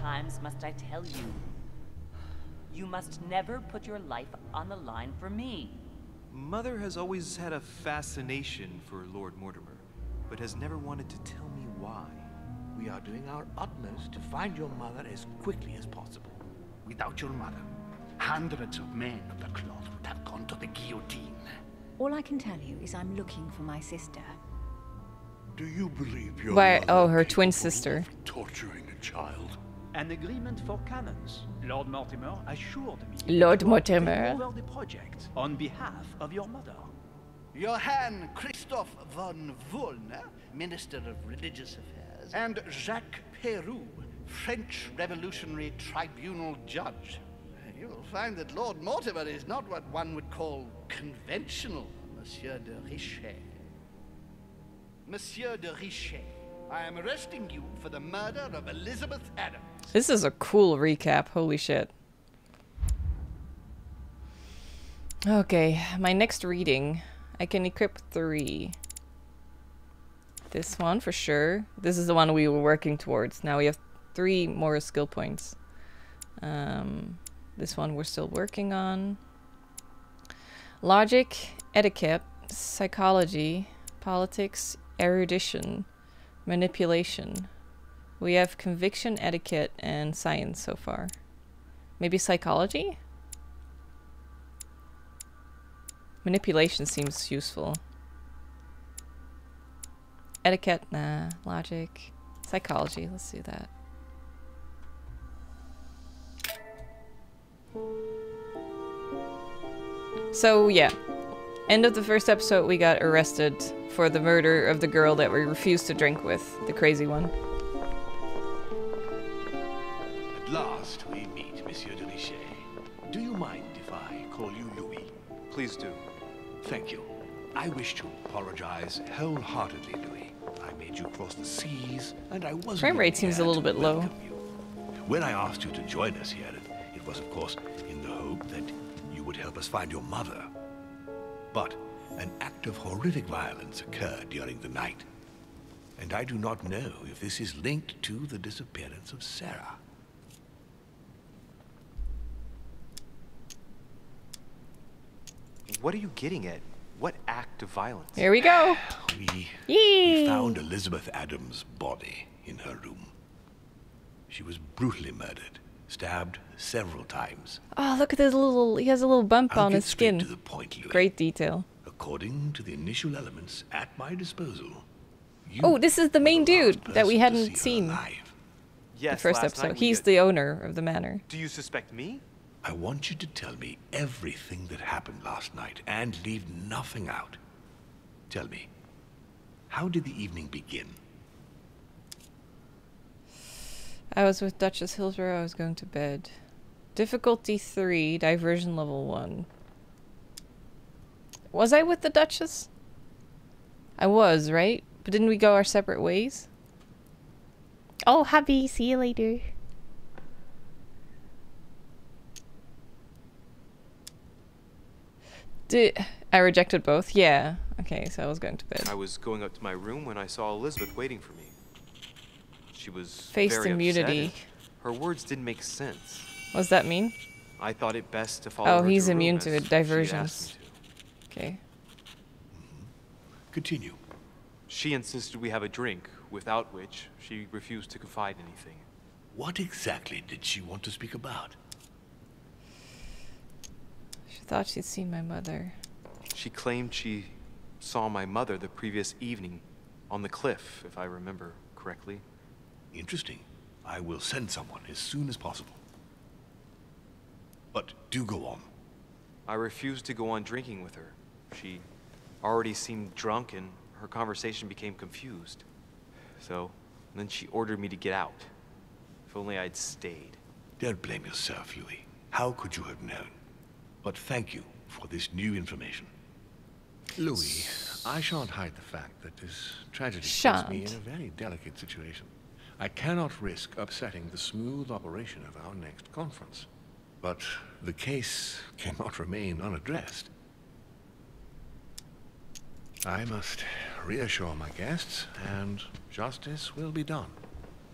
times must I tell you? You must never put your life on the line for me. Mother has always had a fascination for Lord Mortimer, but has never wanted to tell me why. We are doing our utmost to find your mother as quickly as possible. Without your mother, hundreds of men of the cloth would have gone to the guillotine. All I can tell you is I'm looking for my sister. Do you believe your Why? mother Oh, her twin capable sister. of torturing a child? An agreement for cannons. Lord Mortimer assured me Lord that you are taking Mortimer. over the project on behalf of your mother. Johann Christoph von Wollner, Minister of Religious Affairs, and Jacques Peroux, French Revolutionary Tribunal Judge. You will find that Lord Mortimer is not what one would call conventional, Monsieur de Richet. Monsieur de Richet, I am arresting you for the murder of Elizabeth Adams. This is a cool recap. Holy shit. Okay, my next reading. I can equip 3. This one for sure. This is the one we were working towards. Now we have 3 more skill points. This one we're still working on. Logic, etiquette, psychology, politics, erudition, manipulation. We have conviction, etiquette, and science so far. Maybe psychology? Manipulation seems useful. Etiquette, nah. Logic. Psychology, let's do that. So, yeah. End of the first episode, we got arrested for the murder of the girl that we refused to drink with. The crazy one. At last we meet, Monsieur de Richet. Do you mind if I call you Louis? Please do. Thank you. I wish to apologize wholeheartedly, Louis. I made you cross the seas, and I wasn't Frame rate seems a little bit low. When I asked you to join us here, it was, of course, in the hope that you would help us find your mother. But an act of horrific violence occurred during the night, and I do not know if this is linked to the disappearance of Sarah. What are you getting at? What act of violence? Here we go. We found Elizabeth Adams' body in her room. She was brutally murdered, stabbed several times. Oh, look at this little... He has a little bump on his skin. To the point, Louis. Great detail. According to the initial elements at my disposal, oh, this is the main dude that we hadn't seen. Yes, the first episode. He's the owner of the manor. Do you suspect me? I want you to tell me everything that happened last night and leave nothing out. Tell me, how did the evening begin? I was with Duchess Hillsborough. I was going to bed. Difficulty 3, diversion level 1. Was I with the Duchess? I was, right? But didn't we go our separate ways? Oh, hubby, see you later. I rejected both? Yeah. Okay, so I was going to bed. I was going up to my room when I saw Elizabeth waiting for me. She was Faced very immunity. upset. Her words didn't make sense. What does that mean? I thought it best to follow her he's to her immune room to as she diversions. asked me to. Okay. Continue. She insisted we have a drink, without which she refused to confide anything. What exactly did she want to speak about? She thought she'd seen my mother. She claimed she saw my mother the previous evening on the cliff, if I remember correctly. Interesting. I will send someone as soon as possible. But do go on. I refused to go on drinking with her. She already seemed drunk and her conversation became confused. So, then she ordered me to get out. If only I'd stayed. Don't blame yourself, Louis. How could you have known? But thank you for this new information. Louis, I shan't hide the fact that this tragedy puts me in a very delicate situation. I cannot risk upsetting the smooth operation of our next conference. But the case cannot remain unaddressed. I must reassure my guests, and justice will be done.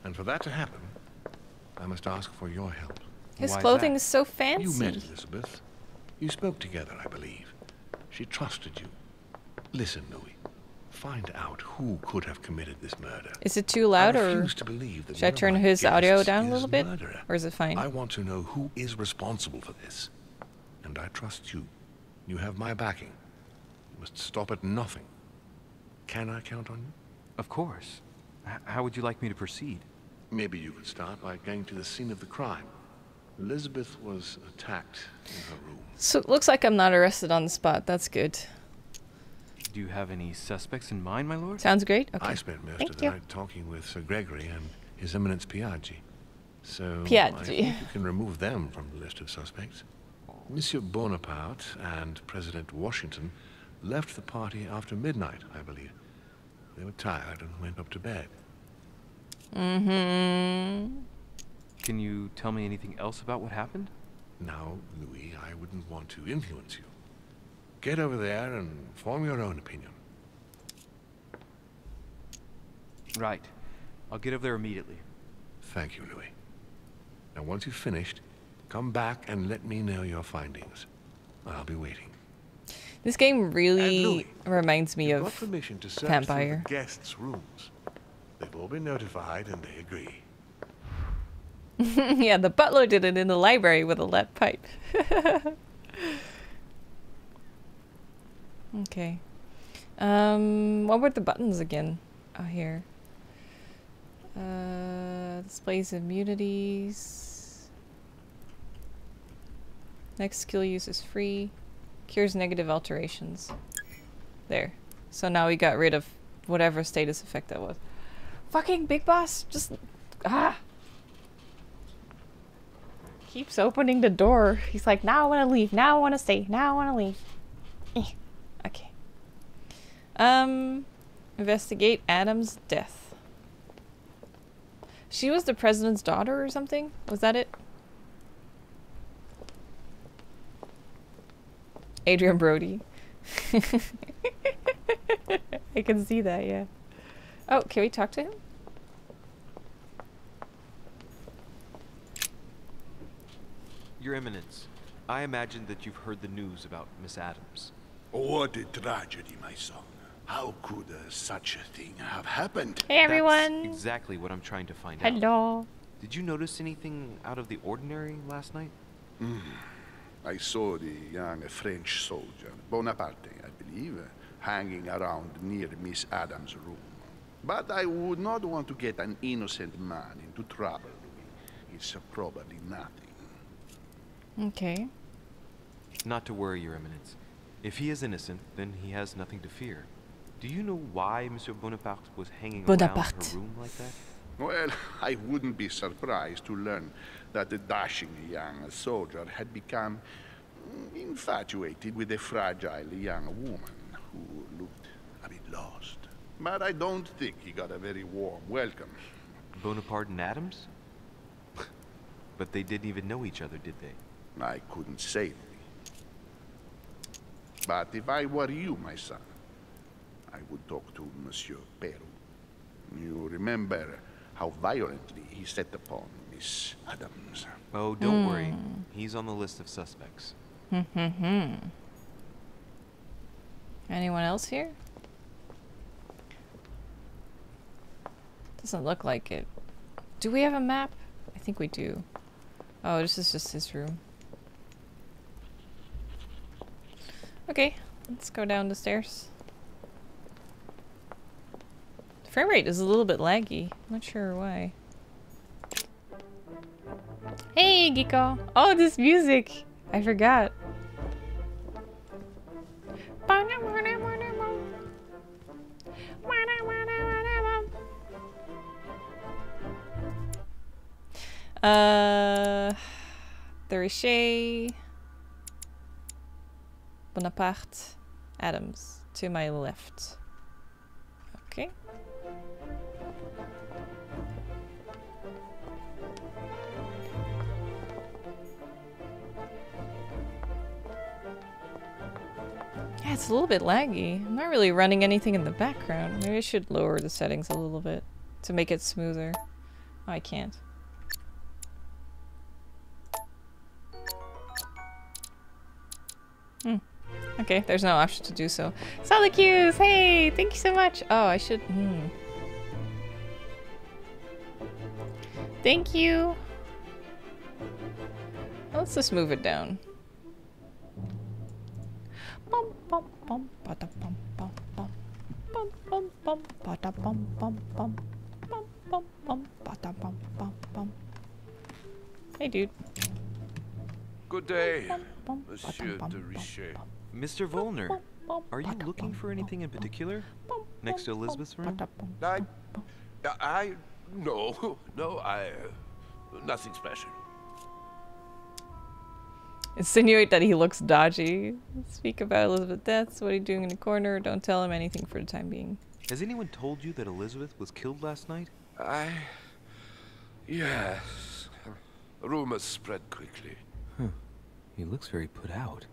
And for that to happen, I must ask for your help. His Why is clothing that? is so You fancy. met Elizabeth. You spoke together, I believe. She trusted you. Listen, Louis. Find out who could have committed this murder. Is it too loud, I or refuse to believe that should I one of turn my his audio guests down a is little bit? murderer. Or is it fine? I want to know who is responsible for this. And I trust you. You have my backing. You must stop at nothing. Can I count on you? Of course. How would you like me to proceed? Maybe you could start by going to the scene of the crime. Elizabeth was attacked in her room. So it looks like I'm not arrested on the spot. That's good. Do you have any suspects in mind, my lord? Sounds great. Okay. I spent most Thank of the you. night talking with Sir Gregory and His Eminence Piaggi. So I Piaggi. think you can remove them from the list of suspects. Monsieur Bonaparte and President Washington left the party after midnight, I believe. They were tired and went up to bed. Mm-hmm. Can you tell me anything else about what happened? Now, Louis, I wouldn't want to influence you. Get over there and form your own opinion. Right. I'll get over there immediately. Thank you, Louis. Now, once you've finished, come back and let me know your findings. I'll be waiting. This game And really Louis, reminds me you've got of permission to search Vampire. through the guests' rooms. They've all been notified and they agree. yeah, the butler did it in the library with a lead pipe. Okay. What were the buttons again? Oh, here. Displays immunities. Next skill use is free. Cures negative alterations. There. So now we got rid of whatever status effect that was. Fucking Big Boss just... Ah! Keeps opening the door. He's like, now I want to leave. Now I want to stay. Now I want to leave. Okay. Investigate Adam's death. She was the president's daughter or something? Was that it? Adrian Brody. I can see that, yeah. Oh, can we talk to him? Your Eminence, I imagine that you've heard the news about Miss Adams. What a tragedy, my son. How could such a thing have happened? Hey everyone! That's exactly what I'm trying to find out. Hello! Did you notice anything out of the ordinary last night? I saw the young French soldier, Bonaparte, I believe, hanging around near Miss Adams' room. But I would not want to get an innocent man into trouble. It's probably nothing. Okay. Not to worry, Your Eminence. If he is innocent, then he has nothing to fear. Do you know why Monsieur Bonaparte was hanging around her room like that? Well, I wouldn't be surprised to learn that the dashing young soldier had become infatuated with a fragile young woman who looked a bit lost. But I don't think he got a very warm welcome. Bonaparte and Adams? But they didn't even know each other, did they? I couldn't say. But if I were you, my son, I would talk to Monsieur Peru. You remember how violently he set upon Miss Adams. Oh, don't worry. He's on the list of suspects. Anyone else here? Doesn't look like it. Do we have a map? I think we do. Oh, this is just his room. Okay, let's go down the stairs. The frame rate is a little bit laggy. I'm not sure why. Hey, Giko! Oh, this music! I forgot. The Richer, Bonaparte, Adams to my left. Okay. Yeah, it's a little bit laggy. I'm not really running anything in the background. Maybe I should lower the settings a little bit to make it smoother. Oh, I can't. Okay, there's no option to do so. Solicuse, hey, thank you so much. Oh, I should. Thank you. Let's just move it down. Hey, dude. Good day, Monsieur de Richet. Mr. Volner, are you looking for anything in particular? Next to Elizabeth's room? No, nothing special. Insinuate that he looks dodgy. Speak about Elizabeth's deaths. What are you doing in the corner? Don't tell him anything for the time being. Has anyone told you that Elizabeth was killed last night? Yes. Rumors spread quickly. Huh. He looks very put out.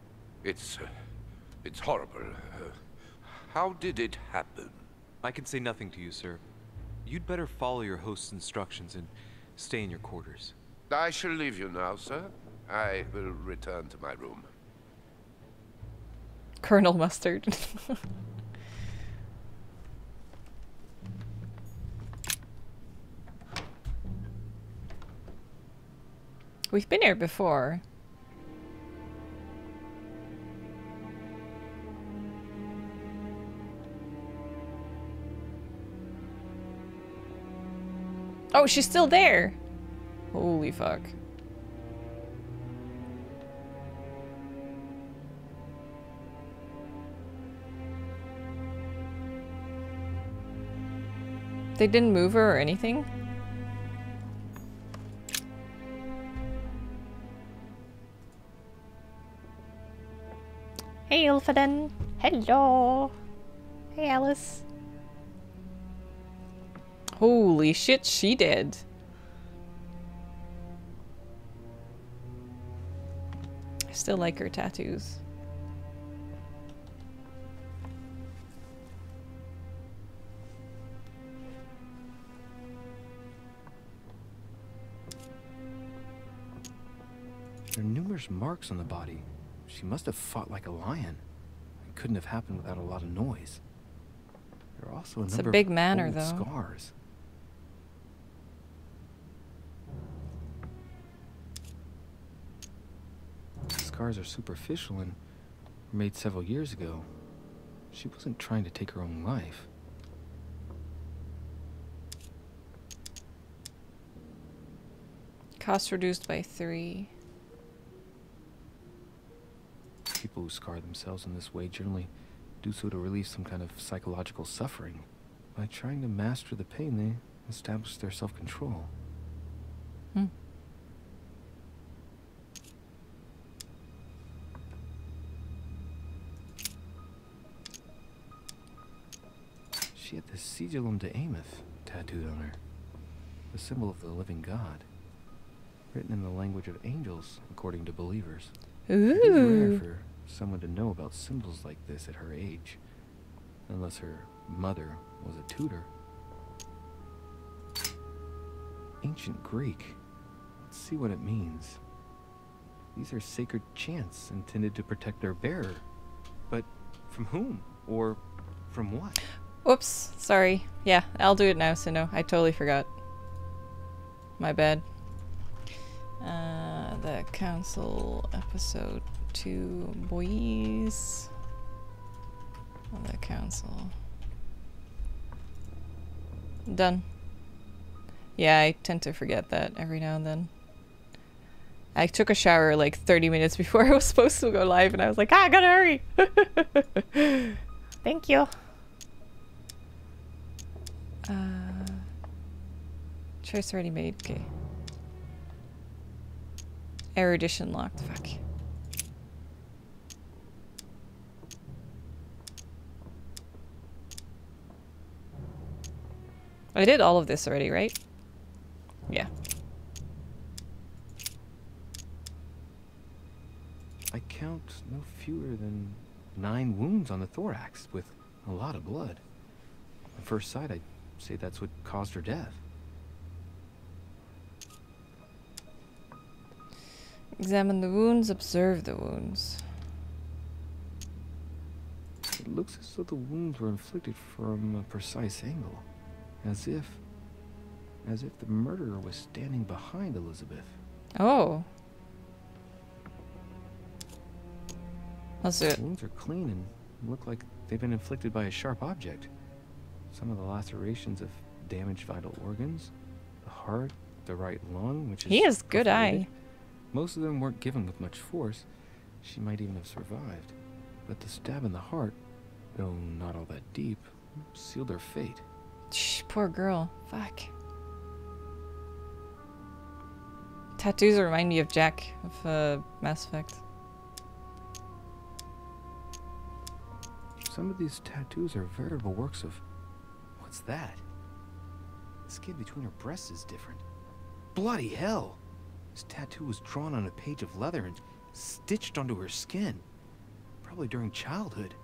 It's horrible. How did it happen? I can say nothing to you, sir. You'd better follow your host's instructions and stay in your quarters. I shall leave you now, sir. I will return to my room. Colonel Mustard. We've been here before. Oh, she's still there. Holy fuck. They didn't move her or anything? Hey, Ilfaden. Hello. Hey, Alice. Holy shit, she did. I still like her tattoos. There are numerous marks on the body. She must have fought like a lion. It couldn't have happened without a lot of noise. There are also a number big of manor, old though. Scars. The scars are superficial and were made several years ago. She wasn't trying to take her own life. Cost reduced by 3. People who scar themselves in this way generally do so to relieve some kind of psychological suffering. By trying to master the pain, they establish their self-control. She had the Sigillum de Ameth tattooed on her, the symbol of the living God, written in the language of angels, according to believers. Ooh. It is rare for someone to know about symbols like this at her age, unless her mother was a tutor. Ancient Greek. Let's see what it means. These are sacred chants intended to protect their bearer. But from whom? Or from what? Whoops, sorry. Yeah, I'll do it now, so no, I totally forgot. My bad. The council episode 2, boys. The council. Done. Yeah, I tend to forget that every now and then. I took a shower like 30 minutes before I was supposed to go live, and I was like, I gotta hurry! Thank you. Choice already made. Okay. Erudition locked. Fuck. I did all of this already, right? Yeah. I count no fewer than 9 wounds on the thorax, with a lot of blood. At first sight, I'd say that's what caused her death. Examine the wounds, observe the wounds. looks as though the wounds were inflicted from a precise angle, as if the murderer was standing behind Elizabeth. Oh. Let's do it. The wounds are clean and look like they've been inflicted by a sharp object. Some of the lacerations have damaged vital organs, the heart, the right lung, which is He has good perforated. eye. Most of them weren't given with much force. She might even have survived. But the stab in the heart, though not all that deep, sealed her fate. Shh, poor girl. Fuck. Tattoos remind me of Jack of Mass Effect. Some of these tattoos are veritable works of... What's that? The skin between her breasts is different. Bloody hell! This tattoo was drawn on a page of leather and stitched onto her skin. Probably during childhood.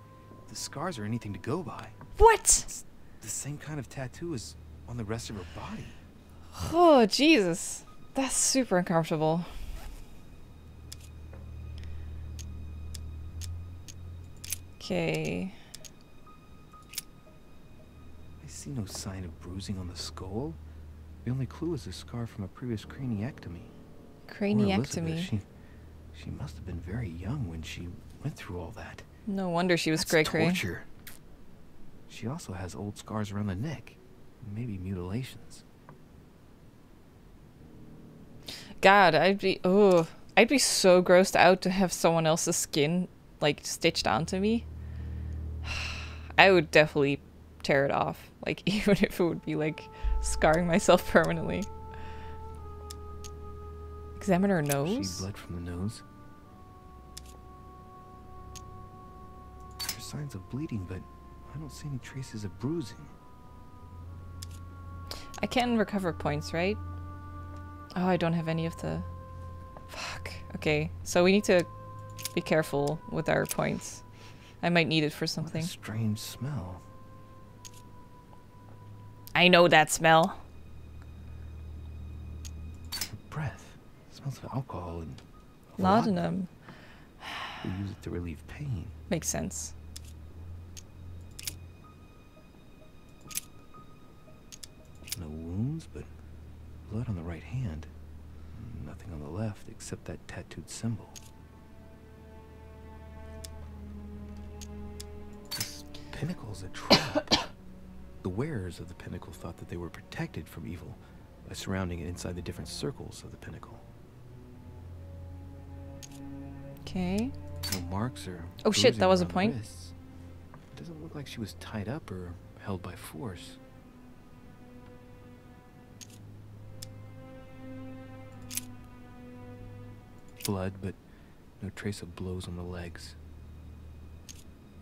If the scars are anything to go by. What? It's the same kind of tattoo as on the rest of her body. Oh, Jesus. That's super uncomfortable. Okay. I see no sign of bruising on the skull. The only clue is a scar from a previous craniectomy. Craniectomy. She must have been very young when she went through all that. No wonder she was That's cray-cray. torture. She also has old scars around the neck. Maybe mutilations. God, I'd be so grossed out to have someone else's skin like stitched onto me. I would definitely tear it off, like even if it would be like scarring myself permanently. Examine her nose. She bled from the nose. There's signs of bleeding, but I don't see any traces of bruising. I can recover points, right? Oh, I don't have any of the... Fuck. Okay, so we need to be careful with our points. I might need it for something. What a strange smell. I know that smell. Her breath. It smells of alcohol and... Laudanum. We use it to relieve pain. Makes sense. No wounds, but blood on the right hand. Nothing on the left except that tattooed symbol. This pinnacle's a trap. The wearers of the pinnacle thought that they were protected from evil by surrounding it inside the different circles of the pinnacle. Okay. No marks or... Oh shit, that bruising was a around the point. wrists. It doesn't look like she was tied up or held by force. Blood, but no trace of blows on the legs.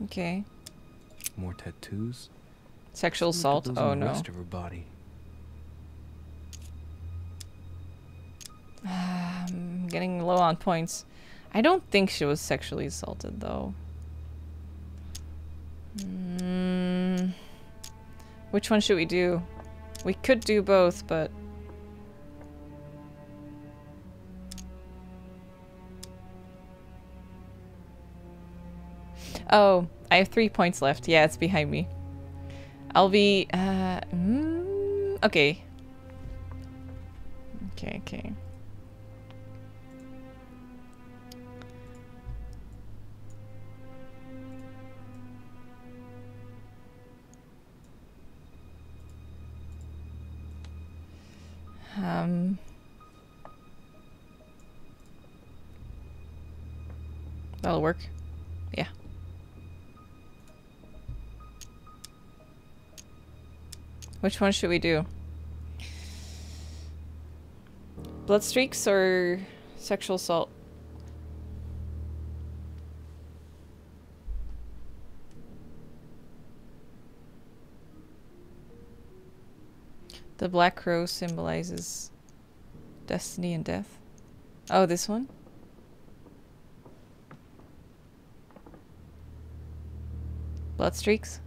Okay. More tattoos. Sexual Look at assault? those Oh on the no. rest of her body. I'm getting low on points. I don't think she was sexually assaulted though. Which one should we do? We could do both, but... Oh, I have 3 points left. Yeah, it's behind me. I'll be, okay. Okay. That'll work. Yeah. Which one should we do? Blood streaks or sexual assault? The black crow symbolizes destiny and death. Oh, this one? Blood streaks?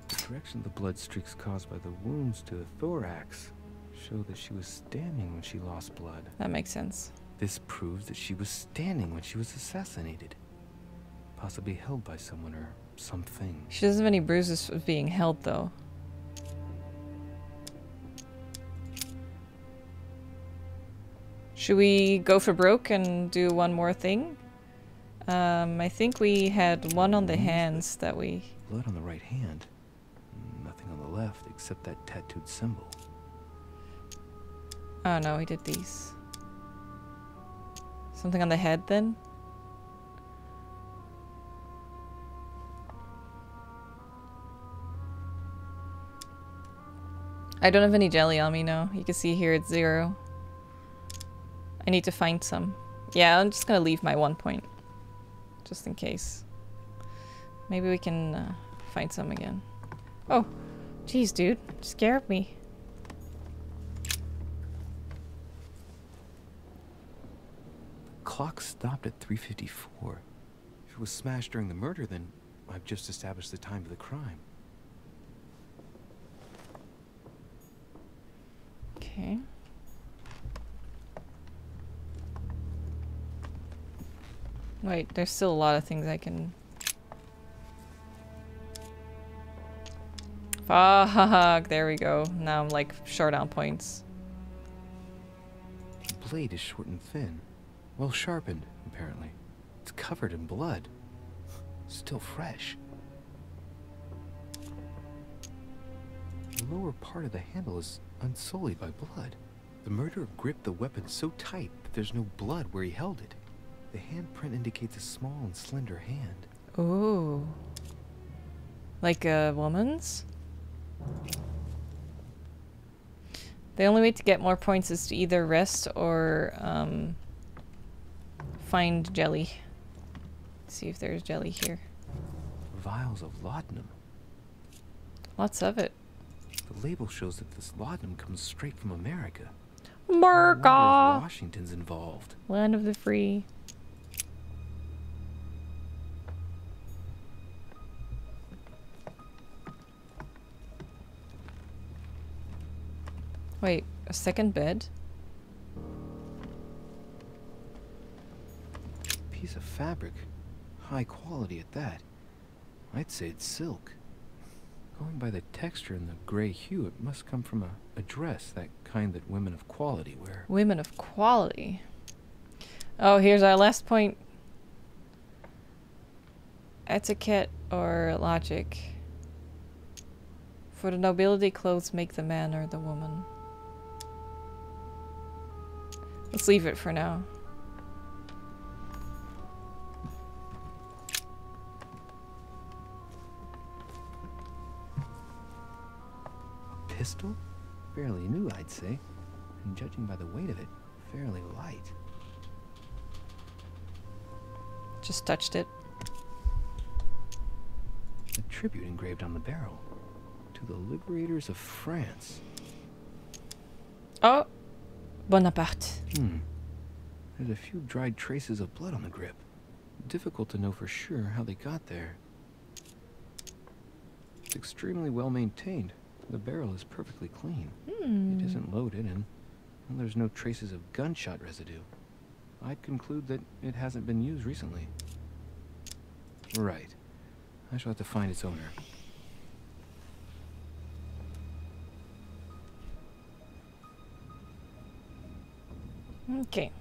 The direction of the blood streaks caused by the wounds to the thorax show that she was standing when she lost blood. That makes sense. This proves that she was standing when she was assassinated. possibly held by someone or something. She doesn't have any bruises of being held, though. Should we go for broke and do one more thing? I think we had one on the hands that we... Blood on the right hand. Nothing on the left except that tattooed symbol. Oh no, we did these. Something on the head then? I don't have any jelly on me now. You can see here it's 0. I need to find some. Yeah, I'm just gonna leave my 1 point. Just in case. Maybe we can find some again. Oh, jeez, dude. Scared me. The clock stopped at 3:54. If it was smashed during the murder, then I've just established the time of the crime. Okay. Wait, there's still a lot of things I can... Fuck, there we go. Now I'm like short on points. The blade is short and thin. Well sharpened, apparently. It's covered in blood. Still fresh. The lower part of the handle is unsullied by blood. The murderer gripped the weapon so tight that there's no blood where he held it. The handprint indicates a small and slender hand. Ooh. Like a woman's? The only way to get more points is to either rest or find jelly. Let's see if there's jelly here. Vials of laudanum. Lots of it. The label shows that this laudanum comes straight from America. America! I wonder if Washington's involved. Land of the free. Wait, a second bed? Piece of fabric. High quality at that. I'd say it's silk. Going by the texture and the gray hue, it must come from a dress, that kind that women of quality wear. Women of quality. Oh, here's our last point. Etiquette or logic. For the nobility, clothes make the man or the woman. Let's leave it for now. Pistol? Fairly new, I'd say. And judging by the weight of it, fairly light. Just touched it. A tribute engraved on the barrel. To the liberators of France. Oh! Bonaparte. There's a few dried traces of blood on the grip. Difficult to know for sure how they got there. It's extremely well maintained. The barrel is perfectly clean. It isn't loaded, and well, there's no traces of gunshot residue. I'd conclude that it hasn't been used recently. Right. I shall have to find its owner. Okay.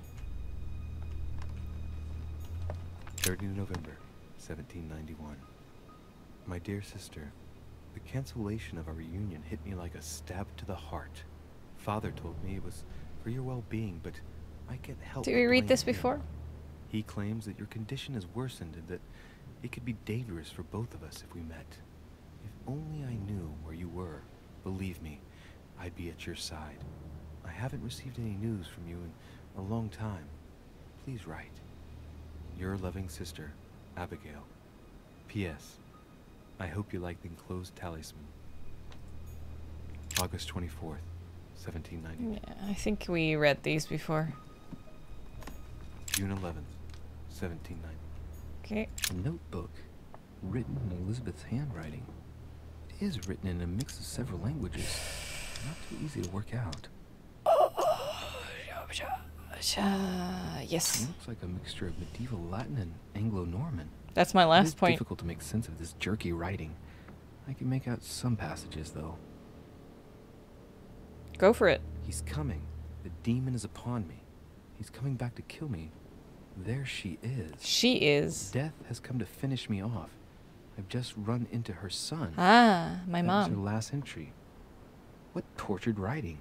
30 November, 1791. My dear sister, the cancellation of our reunion hit me like a stab to the heart. Father told me it was for your well-being, but I can't help Did we read this before? He claims that your condition has worsened and that it could be dangerous for both of us if we met. If only I knew where you were, believe me, I'd be at your side. I haven't received any news from you in a long time. Please write. Your loving sister, Abigail. P.S. I hope you like the enclosed talisman. August 24th, 1790. Yeah, I think we read these before. June 11th, 1790. Okay. A notebook, written in Elizabeth's handwriting. It is written in a mix of several languages. Not too easy to work out. Yes. It looks like a mixture of medieval Latin and Anglo-Norman. That's my last It's point. difficult to make sense of this jerky writing. I can make out some passages, though. Go for it. He's coming. The demon is upon me. He's coming back to kill me. There she is. She is. Death has come to finish me off. I've just run into her son. Ah, my That was her mom. last entry. What tortured writing.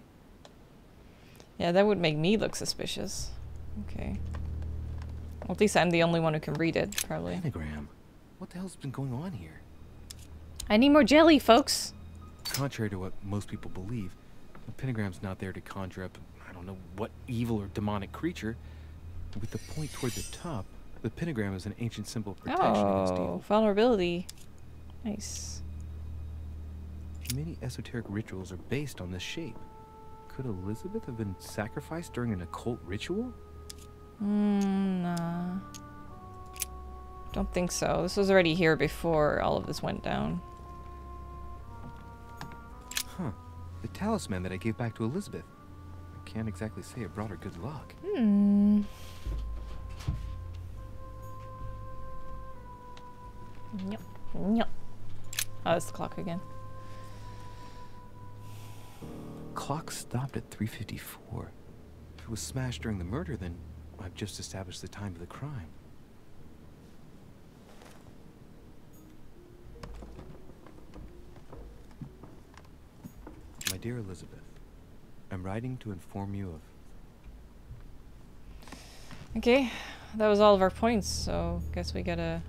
Yeah, that would make me look suspicious. Okay. Well, at least I'm the only one who can read it, probably. Pentagram. What the hell's been going on here? I need more jelly, folks. Contrary to what most people believe, the pentagram's not there to conjure up, I don't know what evil or demonic creature. With the point toward the top, the pentagram is an ancient symbol of protection against Oh, evil. vulnerability. Nice. Many esoteric rituals are based on this shape. Could Elizabeth have been sacrificed during an occult ritual? Nah. Don't think so. This was already here before all of this went down. Huh. The talisman that I gave back to Elizabeth. I can't exactly say it brought her good luck. Hmm. Yep. Yep. Oh, it's the clock again. Clock stopped at 3:54. If it was smashed during the murder, then I've just established the time of the crime. My dear Elizabeth, I'm writing to inform you of... Okay, that was all of our points, so guess we gotta...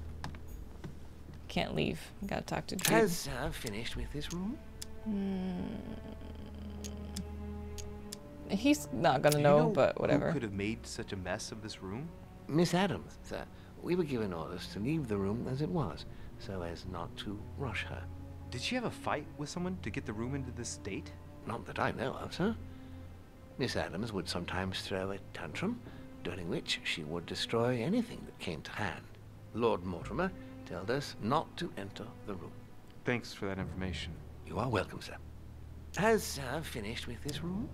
Can't leave. Gotta talk to Jude. Has finished with this room? He's not gonna Do you know, but Who whatever. could have made such a mess of this room? Miss Adams, sir. We were given orders to leave the room as it was, so as not to rush her. Did she have a fight with someone to get the room into this state? Not that I know of, sir. Miss Adams would sometimes throw a tantrum, during which she would destroy anything that came to hand. Lord Mortimer told us not to enter the room. Thanks for that information. You are welcome, sir. Has finished with this room?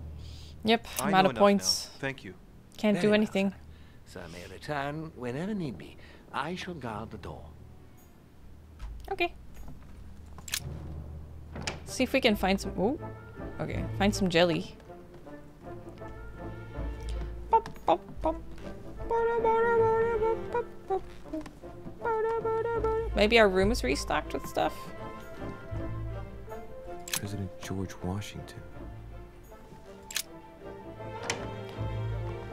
Yep, I I'm know out of enough points. now. Thank you. Can't Very do well, anything. Sir may return whenever need be. I shall guard the door. Okay. See if we can find some... Ooh. Okay, find some jelly. Maybe our room is restocked with stuff? President George Washington.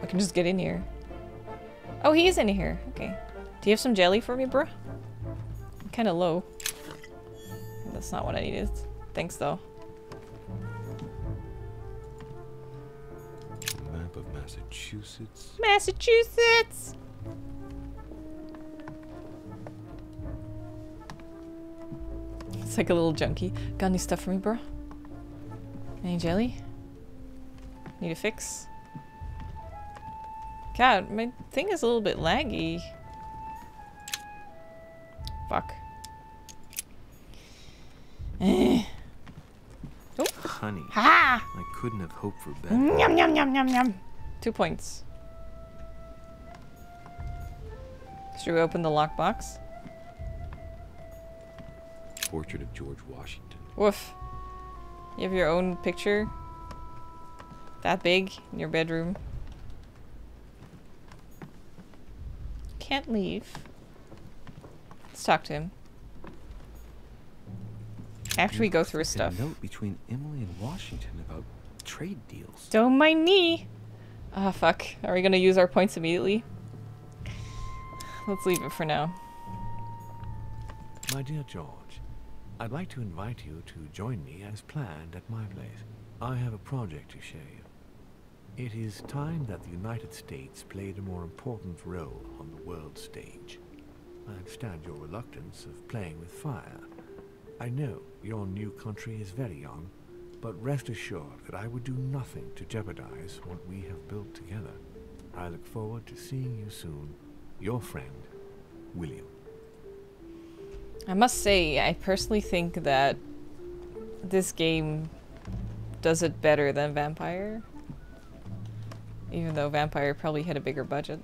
I can just get in here. Oh, he is in here. Okay. Do you have some jelly for me, bruh? I'm kind of low. That's not what I needed. Thanks, though. Map of Massachusetts. Massachusetts! It's like a little junkie. Got any stuff for me, bro? Any jelly? Need a fix? God, my thing is a little bit laggy. Fuck. Eh. Oh. Honey. Ha! I couldn't have hoped for better. Yum yum yum yum yum. 2 points. Should we open the lockbox? Portrait of George Washington. Woof. You have your own picture? That big in your bedroom? Can't leave. Let's talk to him. After we go through his stuff. A note between Emily and Washington about trade deals. Don't mind me. Ah, fuck. Are we gonna use our points immediately? Let's leave it for now. My dear George, I'd like to invite you to join me as planned at my place. I have a project to show you. It is time that the United States played a more important role on the world stage. I understand your reluctance of playing with fire. I know your new country is very young, but rest assured that I would do nothing to jeopardize what we have built together. I look forward to seeing you soon. Your friend, William. I must say, I personally think that this game does it better than Vampire. Even though Vampire probably had a bigger budget.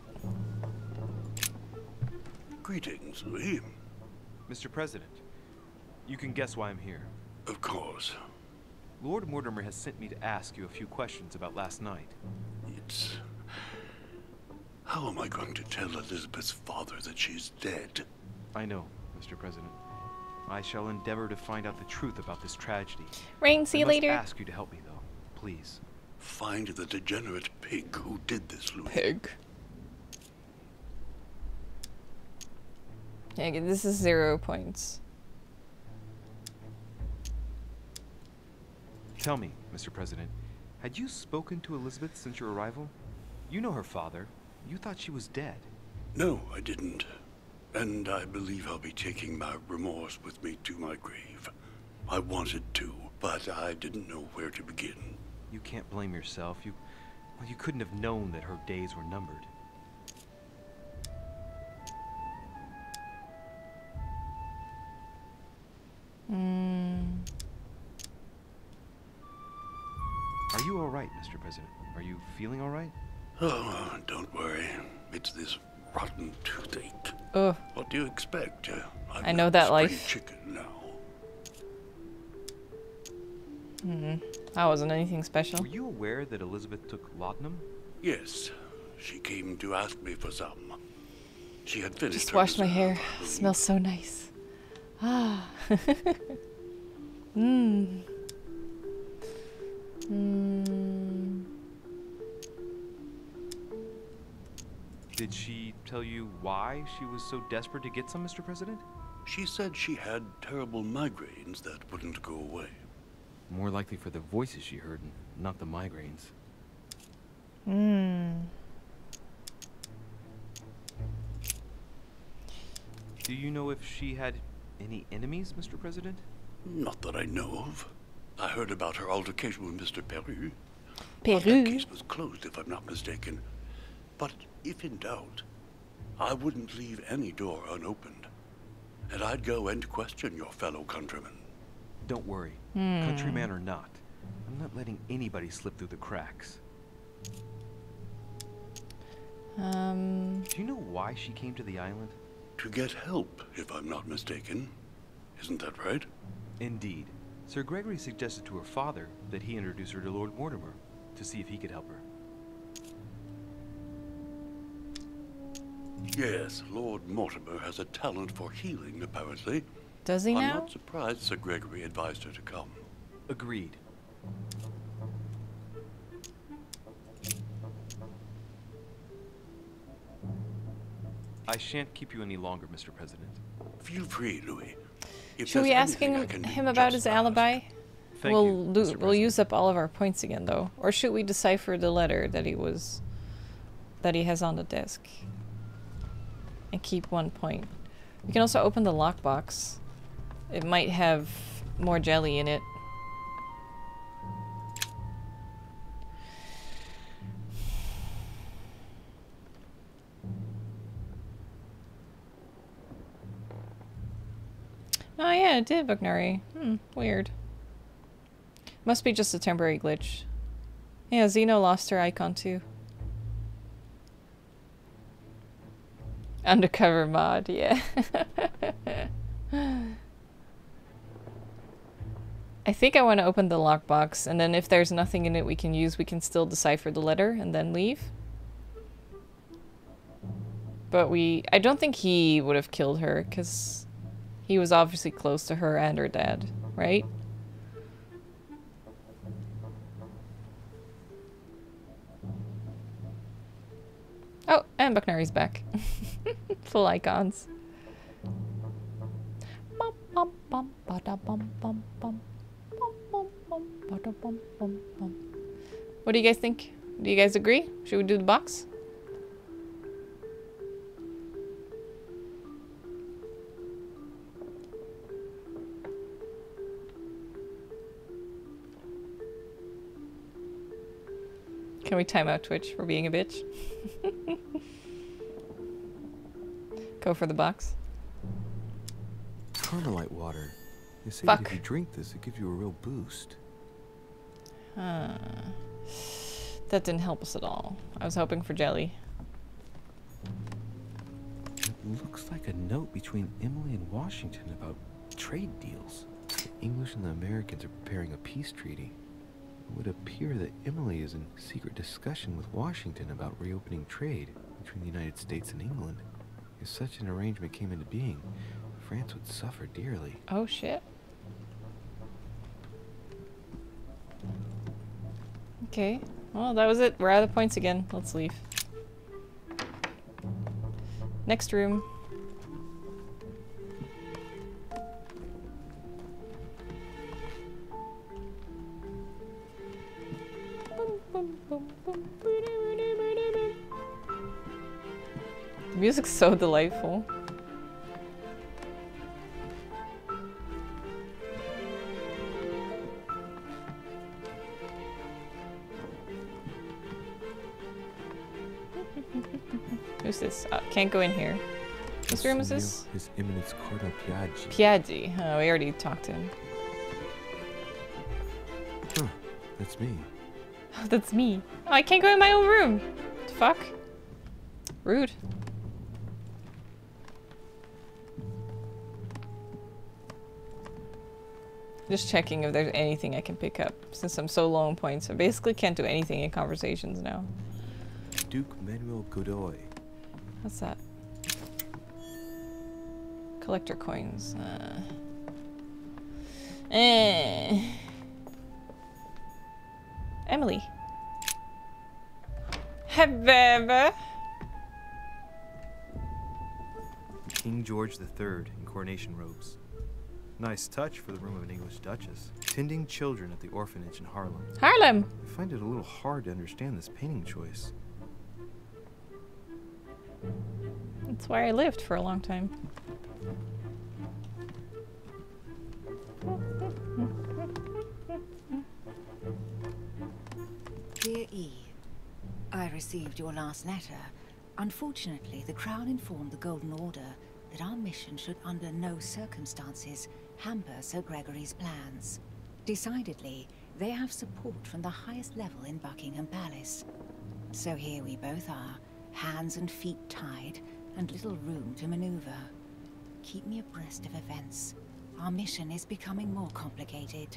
Greetings, Louis. Mr. President, you can guess why I'm here. Of course. Lord Mortimer has sent me to ask you a few questions about last night. It's... How am I going to tell Elizabeth's father that she's dead? I know, Mr. President. I shall endeavor to find out the truth about this tragedy. Rain, see you later. I must ask you to help me, though. Please. Find the degenerate pig who did this, Louis. Pig. Yeah, this is 0 points. Tell me, Mr. President, had you spoken to Elizabeth since your arrival? You know her father. You thought she was dead. No, I didn't. And I believe I'll be taking my remorse with me to my grave. I wanted to, but I didn't know where to begin. You can't blame yourself. You couldn't have known that her days were numbered. Are you all right, Mr. President? Are you feeling all right? Oh, don't worry. It's this rotten toothache. Ugh. What do you expect? I know that life. Chicken now. That wasn't anything special. Were you aware that Elizabeth took laudanum? Yes. She came to ask me for some. She had finished. Just washed my hair. Smells so nice. Ah. Did she tell you why she was so desperate to get some, Mr. President? She said she had terrible migraines that wouldn't go away. More likely for the voices she heard, not the migraines. Do you know if she had any enemies, Mr. President? Not that I know of. I heard about her altercation with Mr. Peru. Peru? That case was closed, if I'm not mistaken. But if in doubt, I wouldn't leave any door unopened. And I'd go and question your fellow countrymen. Don't worry, countryman or not, I'm not letting anybody slip through the cracks. Do you know why she came to the island? To get help, if I'm not mistaken. Isn't that right? Indeed. Sir Gregory suggested to her father that he introduce her to Lord Mortimer to see if he could help her. Yes, Lord Mortimer has a talent for healing, apparently. Does he now? I'm not surprised Sir Gregory advised her to come. Agreed. I shan't keep you any longer, Mr. President. Feel free, Louis. Should we ask him about his alibi? Thank you, we'll use up all of our points again, though. Or should we decipher the letter that he has on the desk and keep 1 point? We can also open the lockbox. It might have more jelly in it. Oh yeah, it did, Bugnari. Weird. Must be just a temporary glitch. Yeah, Xeno lost her icon too. Undercover mod, yeah. I think I want to open the lockbox, and then if there's nothing in it we can use, we can still decipher the letter and then leave. But I don't think he would have killed her, because he was obviously close to her and her dad, right? Oh, and Bucknari's back. Full icons. What do you guys think? Do you guys agree? Should we do the box? Can we time out Twitch for being a bitch? Go for the box. Carmelite water. They say Fuck. that if you drink this, it gives you a real boost. That didn't help us at all. I was hoping for jelly. Looks like a note between Emily and Washington about trade deals. The English and the Americans are preparing a peace treaty. It would appear that Emily is in secret discussion with Washington about reopening trade between the United States and England. If such an arrangement came into being, France would suffer dearly. Oh shit. Okay, well that was it. We're out of points again. Let's leave. Next room. The music's so delightful. Who's this? Can't go in here. Whose room is this? His Eminence Cardinal Piaggi. Piaggi. Oh, we already talked to him. Huh, that's me. Oh, that's me. Oh, I can't go in my own room. What the fuck? Rude. Just checking if there's anything I can pick up. Since I'm so low on points, I basically can't do anything in conversations now. Duke Manuel Godoy. What's that? Collector coins. Emily. However. King George III in coronation robes. Nice touch for the room of an English duchess. Tending children at the orphanage in Harlem. Harlem! I find it a little hard to understand this painting choice. That's where I lived for a long time. Dear E, I received your last letter. Unfortunately, the Crown informed the Golden Order that our mission should under no circumstances hamper Sir Gregory's plans. Decidedly, they have support from the highest level in Buckingham Palace. So here we both are, hands and feet tied, and little room to maneuver. Keep me abreast of events. Our mission is becoming more complicated.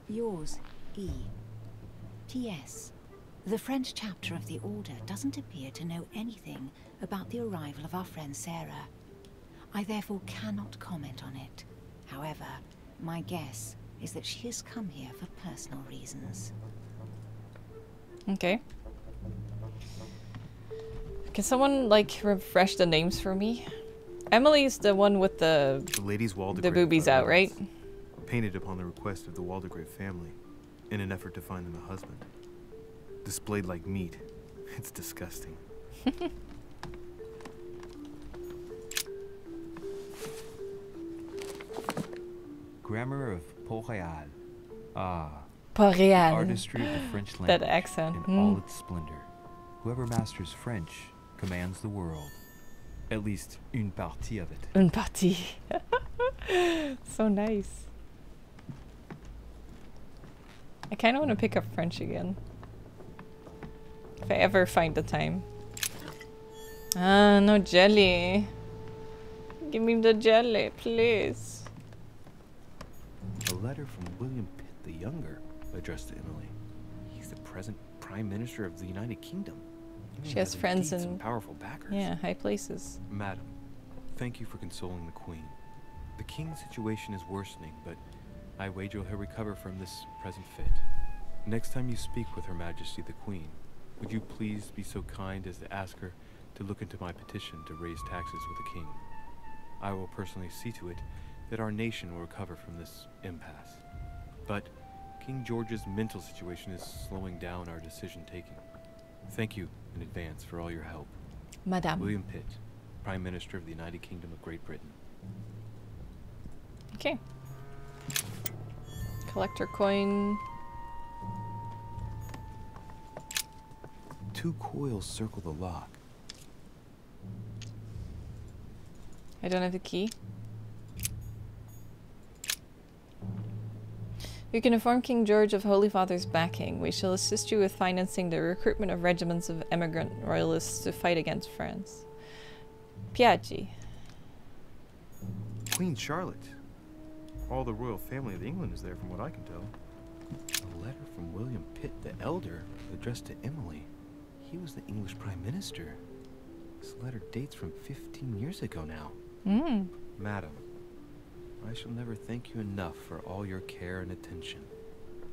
Yours, E. T.S. The French chapter of the Order doesn't appear to know anything about the arrival of our friend Sarah. I therefore cannot comment on it. However, my guess is that she has come here for personal reasons. Okay. Can someone, like, refresh the names for me? Emily's the one with the ladies Waldegrave the boobies out, right? Painted upon the request of the Waldegrave family, in an effort to find them a husband. Displayed like meat. It's disgusting. Grammar of Port-Royal. Ah. Port-Royal. Artistry of the French language. That accent. In all its splendor. Whoever masters French commands the world. At least une partie of it. Une partie. So nice. I kind of want to pick up French again. If I ever find the time. Ah, no jelly. Give me the jelly, please. A letter from William Pitt the Younger, addressed to Emily. He's the present Prime Minister of the United Kingdom. She has friends in some powerful backers. Yeah, high places. Madam, thank you for consoling the Queen. The King's situation is worsening, but I wager he'll recover from this present fit. Next time you speak with Her Majesty the Queen, would you please be so kind as to ask her to look into my petition to raise taxes with the King? I will personally see to it that our nation will recover from this impasse. But King George's mental situation is slowing down our decision-taking. Thank you in advance for all your help. Madame. William Pitt, Prime Minister of the United Kingdom of Great Britain. Okay. Collector coin. 2 coils circle the lock. I don't have the key. You can inform King George of Holy Father's backing. We shall assist you with financing the recruitment of regiments of emigrant royalists to fight against France. Piaggi. Queen Charlotte. All the royal family of England is there from what I can tell. A letter from William Pitt the Elder addressed to Emily. He was the English Prime Minister. This letter dates from 15 years ago now. Madam, I shall never thank you enough for all your care and attention.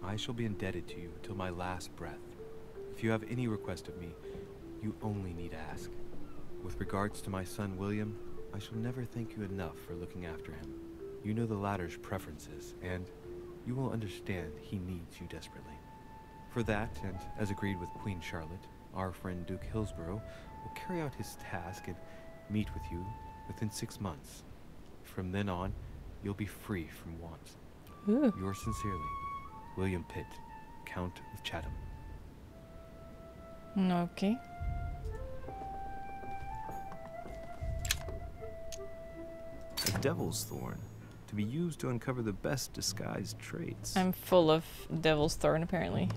I shall be indebted to you till my last breath. If you have any request of me, you only need ask. With regards to my son William, I shall never thank you enough for looking after him. You know the latter's preferences, and you will understand he needs you desperately. For that, and as agreed with Queen Charlotte, our friend Duke Hillsborough will carry out his task and meet with you within 6 months. From then on, you'll be free from want. Ooh. Yours sincerely, William Pitt, Count of Chatham. Okay. A devil's thorn, to be used to uncover the best disguised traits. I'm full of devil's thorn, apparently.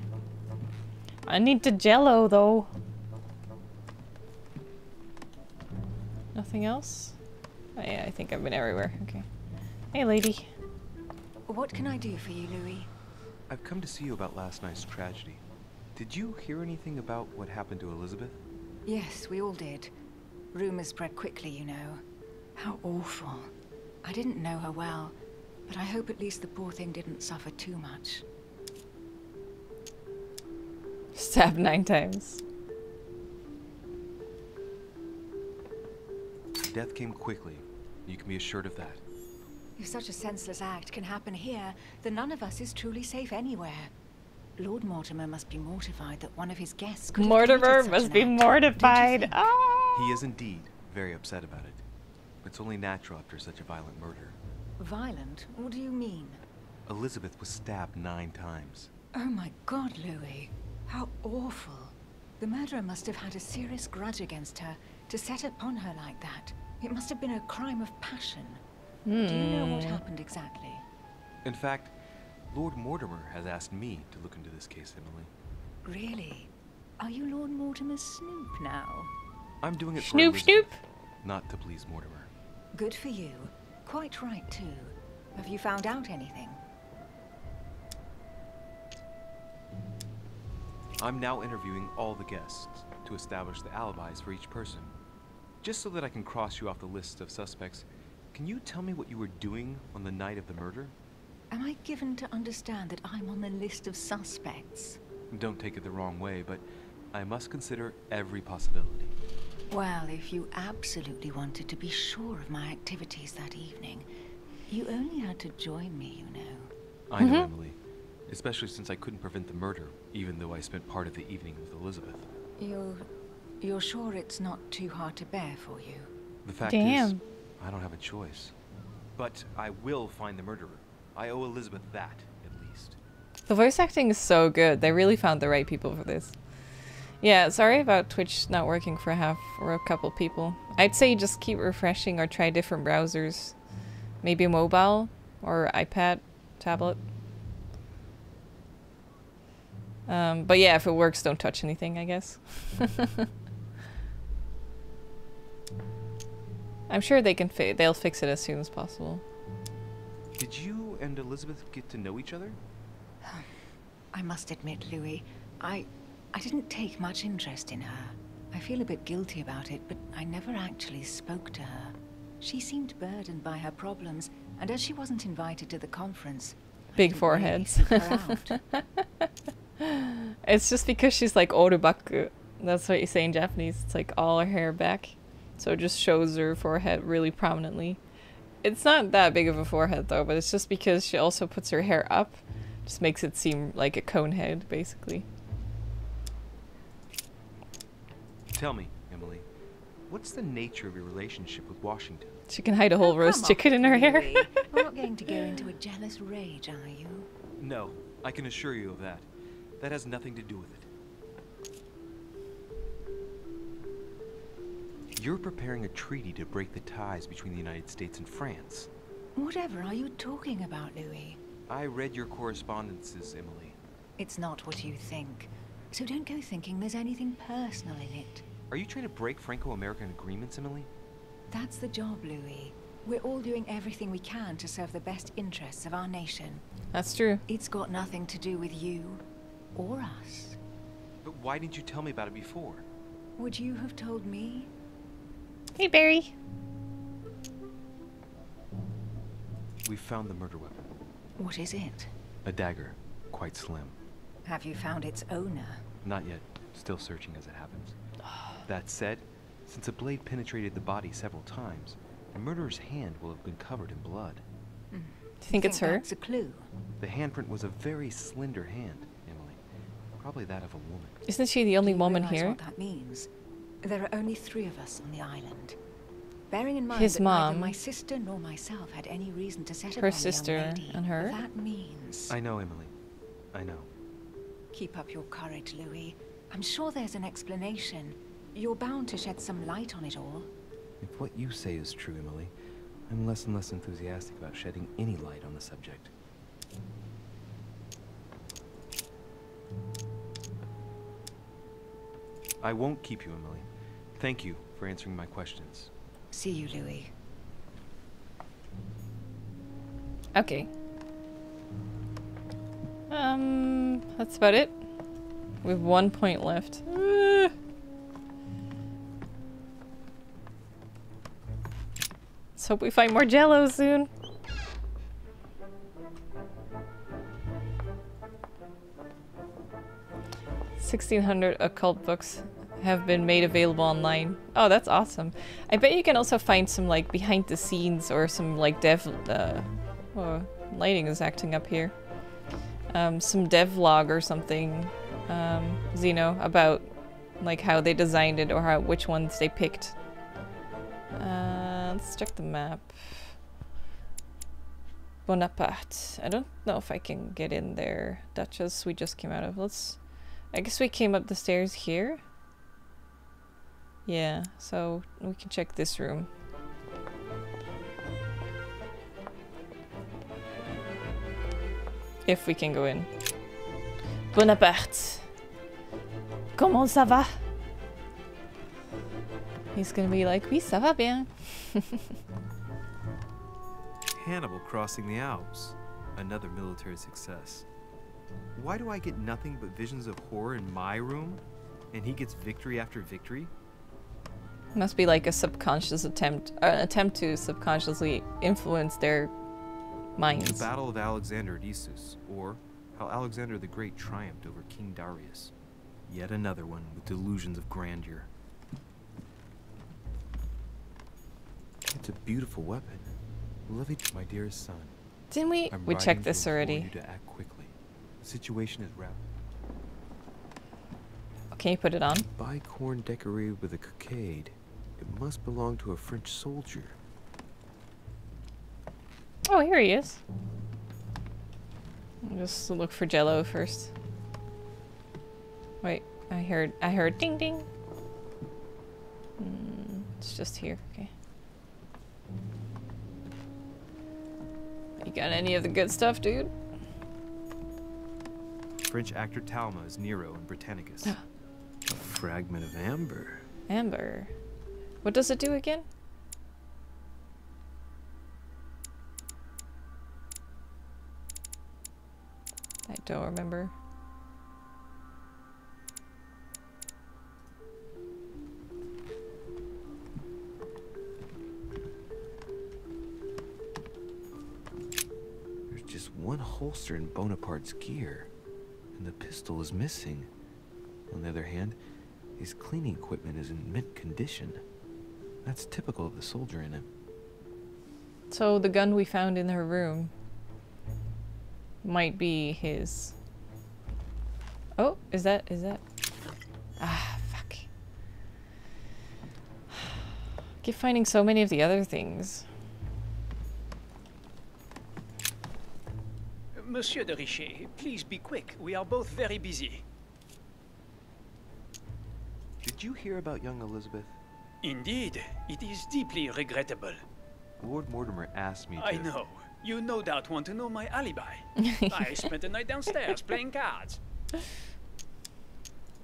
I need the jello, though. Nothing else? Oh, yeah, I think I've been everywhere. Okay. Hey, lady. What can I do for you, Louis? I've come to see you about last night's tragedy. Did you hear anything about what happened to Elizabeth? Yes, we all did. Rumors spread quickly, you know. How awful. I didn't know her well, but I hope at least the poor thing didn't suffer too much. Stabbed 9 times. Death came quickly. You can be assured of that. If such a senseless act can happen here, then none of us is truly safe anywhere. Lord Mortimer must be mortified that one of his guests could Mortimer must be mortified. Oh. He is indeed very upset about it. It's only natural after such a violent murder. Violent? What do you mean? Elizabeth was stabbed 9 times. Oh my God, Louis. How awful. The murderer must have had a serious grudge against her to set upon her like that. It must have been a crime of passion. Do you know what happened exactly? In fact, Lord Mortimer has asked me to look into this case, Emily. Really? Are you Lord Mortimer's snoop now? I'm doing it for Snoop, Elizabeth, not to please Mortimer. Good for you. Quite right, too. Have you found out anything? I'm now interviewing all the guests to establish the alibis for each person. Just so that I can cross you off the list of suspects, can you tell me what you were doing on the night of the murder? Am I given to understand that I'm on the list of suspects? Don't take it the wrong way, but I must consider every possibility. Well, if you absolutely wanted to be sure of my activities that evening, you only had to join me, you know. I know, Emily. Especially since I couldn't prevent the murder, even though I spent part of the evening with Elizabeth. You're sure it's not too hard to bear for you? The fact is, I don't have a choice. But I will find the murderer. I owe Elizabeth that, at least. The voice acting is so good. They really found the right people for this. Yeah, sorry about Twitch not working for half or a couple people. I'd say just keep refreshing or try different browsers. Maybe mobile or iPad, tablet. But yeah, if it works, don't touch anything, I guess. I'm sure they can they'll fix it as soon as possible. Did you and Elizabeth get to know each other? I must admit, Louis, I didn't take much interest in her. I feel a bit guilty about it, but I never actually spoke to her. She seemed burdened by her problems, and as she wasn't invited to the conference, big foreheads. It's just because she's like orubaku. That's what you say in Japanese. It's like all her hair back. So it just shows her forehead really prominently. It's not that big of a forehead though, but it's just because she also puts her hair up. Just makes it seem like a cone head, basically. Tell me, Emily, what's the nature of your relationship with Washington? She can hide a whole roast chicken in her hair. You're not going to go into a jealous rage, are you? No, I can assure you of that. That has nothing to do with it. You're preparing a treaty to break the ties between the United States and France. Whatever are you talking about, Louis? I read your correspondences, Emily. It's not what you think. So don't go thinking there's anything personal in it. Are you trying to break Franco-American agreements, Emily? That's the job, Louis. We're all doing everything we can to serve the best interests of our nation. That's true. It's got nothing to do with you or us. But why didn't you tell me about it before? Would you have told me? Hey, Barry. We found the murder weapon. What is it? A dagger, quite slim. Have you found its owner? Not yet. Still searching as it happens. That said, since the blade penetrated the body several times, the murderer's hand will have been covered in blood. Do you think it's her? That's a clue. The handprint was a very slender hand, Emily. Probably that of a woman. Isn't she the only woman Realize here? what that means? There are only 3 of us on the island. Bearing in mind His that mom, neither my sister nor myself had any reason to set her upon the young sister, lady, and her. That means... I know, Emily. I know. Keep up your courage, Louis. I'm sure there's an explanation. You're bound to shed some light on it all. If what you say is true, Emily, I'm less and less enthusiastic about shedding any light on the subject. I won't keep you, Emily. Thank you for answering my questions. See you, Louis. Okay. That's about it. We have 1 point left. Let's hope we find more Jello soon. $1,600 occult books have been made available online. Oh, that's awesome. I bet you can also find some like behind the scenes or some like dev oh, lighting is acting up here. Some devlog or something, Zeno, about like how they designed it or which ones they picked. Let's check the map. Bonaparte. I don't know if I can get in there. Duchess we just came out of. I guess we came up the stairs here. Yeah, so we can check this room. If we can go in. Bonaparte. Comment ça va? He's gonna be like, oui, ça va bien. Hannibal crossing the Alps. Another military success. Why do I get nothing but visions of horror in my room? And he gets victory after victory? Must be like a subconscious attempt, an attempt to subconsciously influence their minds. The Battle of Alexander at Issus, or how Alexander the Great triumphed over King Darius. Yet another one with delusions of grandeur. It's a beautiful weapon. Love it, my dearest son. Didn't we? We checked this already. You to act quickly. The situation is rapid. Can you put it on? Bicorn decorated with a cockade. It must belong to a French soldier. Oh, here he is. I'll just look for Jello first. Wait, I heard ding ding. It's just here, okay. You got any of the good stuff, dude? French actor Talma is Nero in Britannicus. A fragment of amber. Amber. What does it do again? I don't remember. There's just one holster in Bonaparte's gear, and the pistol is missing. On the other hand, his cleaning equipment is in mint condition. That's typical of the soldier in him. So the gun we found in her room might be his. Oh, is that? Ah, fuck. Keep finding so many of the other things. Monsieur de Richet, please be quick. We are both very busy. Did you hear about young Elizabeth? Indeed, it is deeply regrettable. Lord Mortimer asked me to... I know. You no doubt want to know my alibi. I spent the night downstairs playing cards.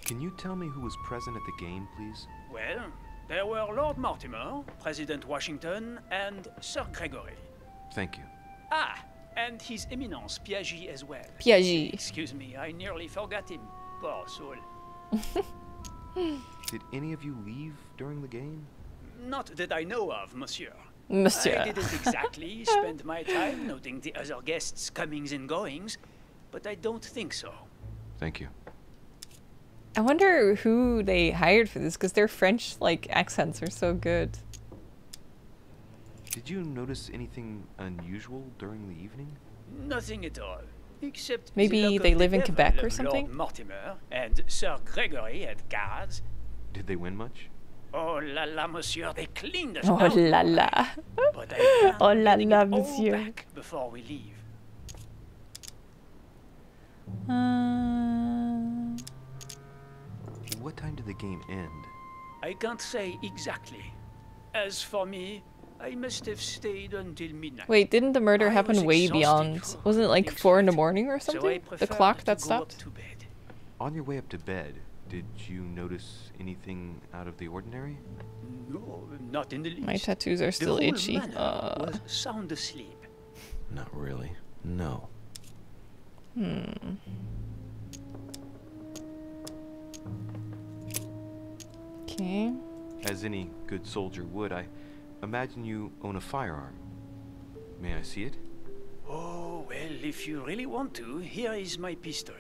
Can you tell me who was present at the game, please? Well, There were Lord Mortimer, President Washington, and Sir Gregory. Thank you. Ah, and His Eminence Piaget as well. Piaget. Excuse me, I nearly forgot him. Poor soul. Did any of you leave during the game? Not that I know of, monsieur. Monsieur. I didn't exactly spend my time noting the other guests' comings and goings, but I don't think so. Thank you. I wonder who they hired for this, because their French like accents are so good. Did you notice anything unusual during the evening? Nothing at all, except maybe the luck they of live the in devil Quebec or of something? Lord Mortimer and Sir Gregory at cards. Did they win much? Oh la la, monsieur, they cleaned us Oh out. la la. But I Oh la getting la, it all monsieur. back before we leave. What time did the game end? I can't say exactly. As for me, I must have stayed until midnight. Wait, didn't the murder I happen was way exhausted beyond? from Wasn't it like hunting 4 in the sweat, morning or so I something? The preferred clock to that go up stopped? to bed. On your way up to bed, did you notice anything out of the ordinary? No, not in the least. My tattoos are still the whole itchy. manor was sound asleep. Not really. No. Okay. As any good soldier would, I imagine you own a firearm. May I see it? Oh, well, if you really want to, here is my pistol.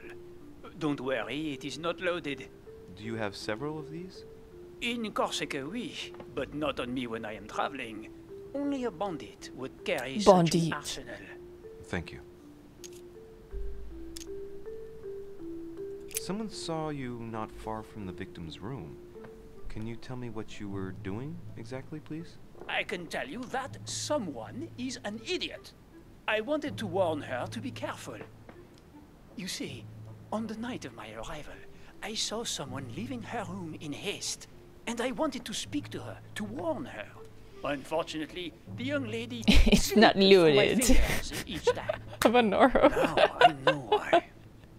Don't worry, it is not loaded. Do you have several of these? In Corsica, oui, but not on me when I am traveling. Only a bandit would carry such an arsenal. Thank you. Someone saw you not far from the victim's room. Can you tell me what you were doing exactly, please? I can tell you that someone is an idiot. I wanted to warn her to be careful. You see, on the night of my arrival, I saw someone leaving her room in haste, and I wanted to speak to her, to warn her. Unfortunately, the young lady It's not slipped through my loaded. fingers each time. Vanoro. Now I know why.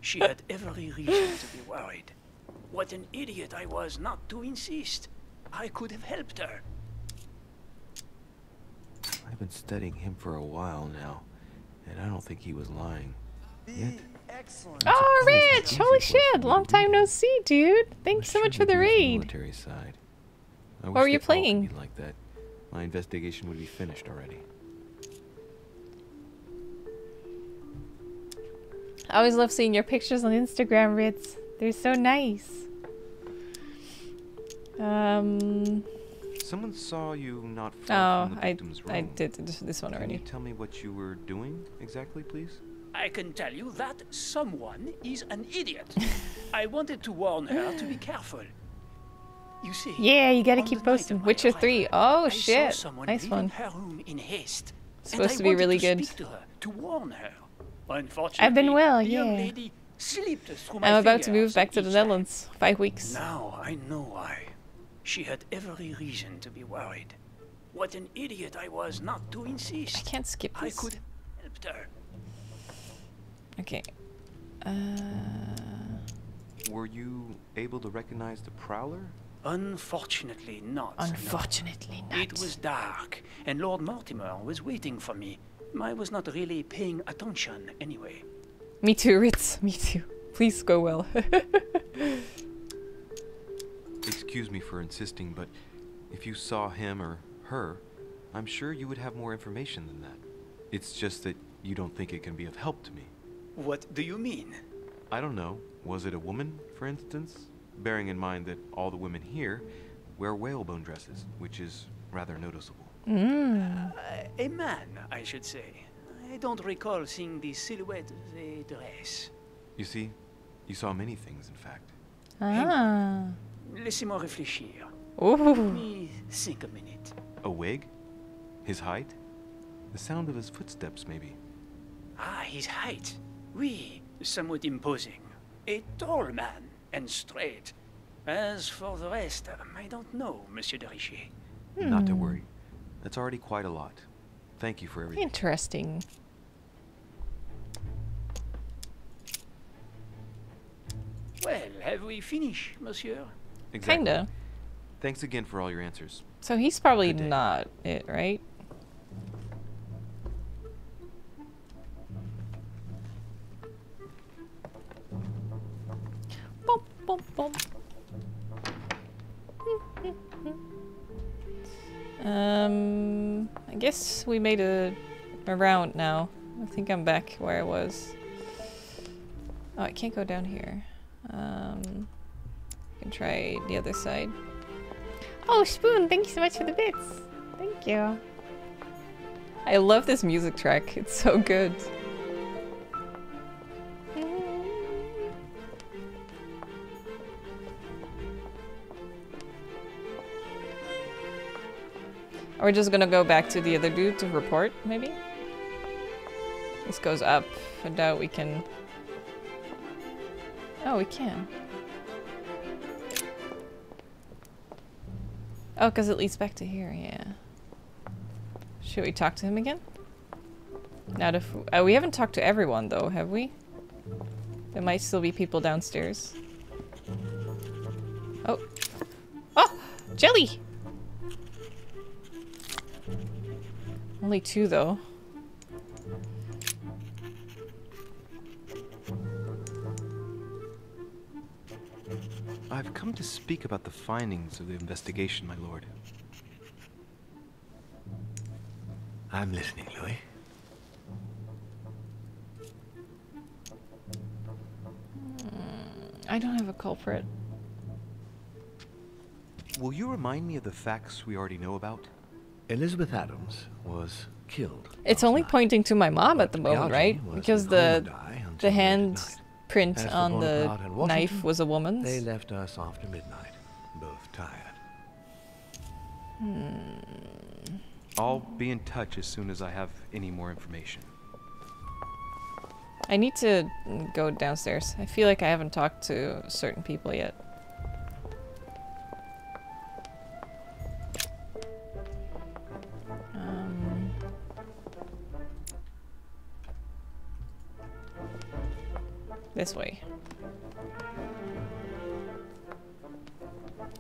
She had every reason to be worried. What an idiot I was not to insist. I could have helped her. I've been studying him for a while now, and I don't think he was lying. Yet. Oh, Rich! Holy shit! Long time no see, dude. Thanks so much for the raid. Military side. I What wish were you they all could playing? be like that. My investigation would be finished already. I always love seeing your pictures on Instagram, Ritz. They're so nice. Someone saw you not far from the victim's room. I did this one Can already. you tell me what you were doing exactly, please? I can tell you that someone is an idiot. I wanted to warn her to be careful. You see, Yeah, you gotta on keep the night posting. of my Witcher arrival, 3. Oh I saw shit. someone Nice leaving one. her room in haste. It's and supposed I to be wanted really to good. speak to her, to warn her. Unfortunately, I've been well, the young yeah. lady slipped through my I'm about to move fingers back to the each time. Netherlands. 5 weeks. Now I know why. She had every reason to be worried. What an idiot I was not to insist. I can't skip I this. could have helped her. Okay. Were you able to recognize the prowler? Unfortunately not. no. Unfortunately not. It was dark, and Lord Mortimer was waiting for me. I was not really paying attention anyway. Me too, Ritz. Me too. Please go well. Excuse me for insisting, but if you saw him or her, I'm sure you would have more information than that. It's just that you don't think it can be of help to me. What do you mean? I don't know. Was it a woman, for instance? Bearing in mind that all the women here wear whalebone dresses, which is rather noticeable. A man, I should say. I don't recall seeing the silhouette of a dress. You see, you saw many things, in fact. Ah. Laissez-moi réfléchir. Let Ooh. me think a minute. A wig? His height? The sound of his footsteps, maybe. Ah, his height. Oui, somewhat imposing. A tall man, and straight. As for the rest, I don't know, Monsieur de Richet. Not to worry. That's already quite a lot. Thank you for everything. Interesting. Well, have we finished, Monsieur? Exactly. Kinda. Thanks again for all your answers. So he's probably not it, right? Bum, bum, bum. I guess we made a round now. I think I'm back where I was. Oh, I can't go down here. I can try the other side. Oh, Spoon, thank you so much for the bits. Thank you. I love this music track. It's so good. Are we just gonna go back to the other dude to report, maybe? This goes up. I doubt we can... Oh, we can. Oh, because it leads back to here, yeah. Should we talk to him again? Not if... we haven't talked to everyone, though, have we? There might still be people downstairs. Oh. Oh! Jelly! Only 2, though. I've come to speak about the findings of the investigation, my lord. I'm listening, Louis. I don't have a culprit. Will you remind me of the facts we already know about? Elizabeth Adams was killed. It's only pointing to my mom at the moment, right? Because the hand print on the knife was a woman's. They left us after midnight, both tired. I'll be in touch as soon as I have any more information. I need to go downstairs. I feel like I haven't talked to certain people yet. This way.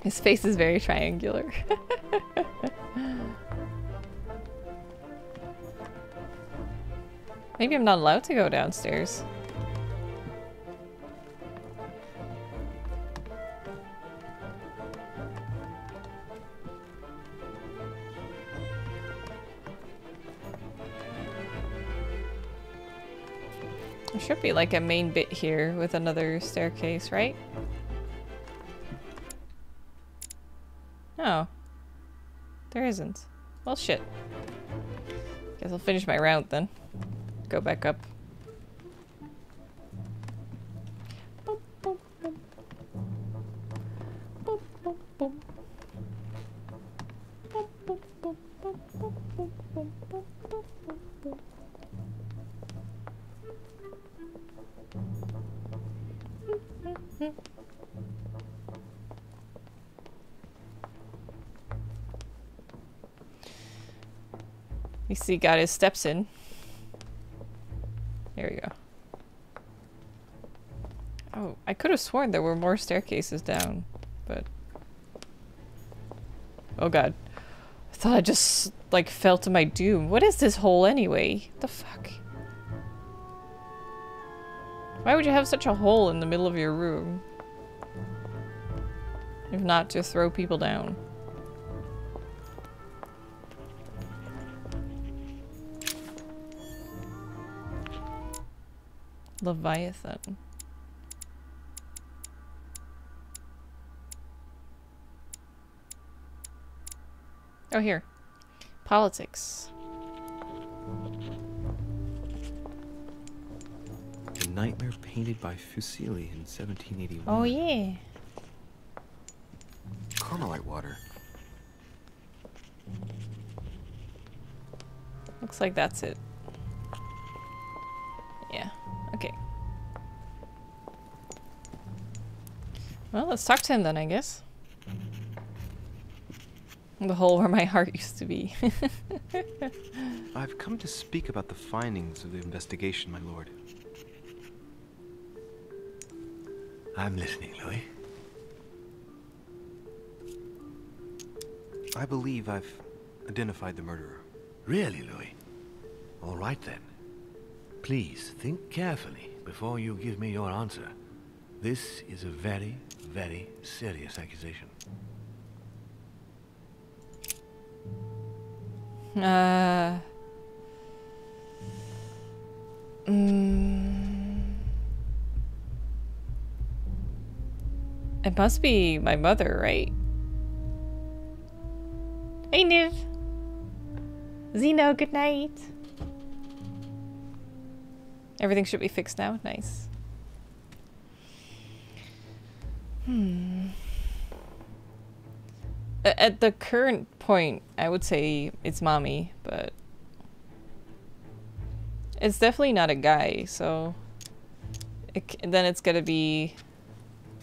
His face is very triangular. Maybe I'm not allowed to go downstairs. There should be like a main bit here with another staircase, right? Oh. There isn't. Well, shit. Guess I'll finish my round then. Go back up. You see, got his steps in. There we go. Oh, I could have sworn there were more staircases down, but... Oh god. I thought I just, like, fell to my doom. What is this hole anyway? What the fuck? Why would you have such a hole in the middle of your room? If not to throw people down. Leviathan. Oh, here. Politics. The nightmare painted by Fuseli in 1781. Oh, yeah. Carmelite water. Looks like that's it. Yeah. Okay. Well, let's talk to him then, I guess. The hole where my heart used to be. I've come to speak about the findings of the investigation, my lord. I'm listening, Louis. I believe I've identified the murderer. Really, Louis? All right then. Please think carefully before you give me your answer. This is a very, very serious accusation. It must be my mother, right? Hey, Niv. Zeno, good night. Everything should be fixed now. Nice. At the current point, I would say it's mommy, but it's definitely not a guy, so then it's gonna be,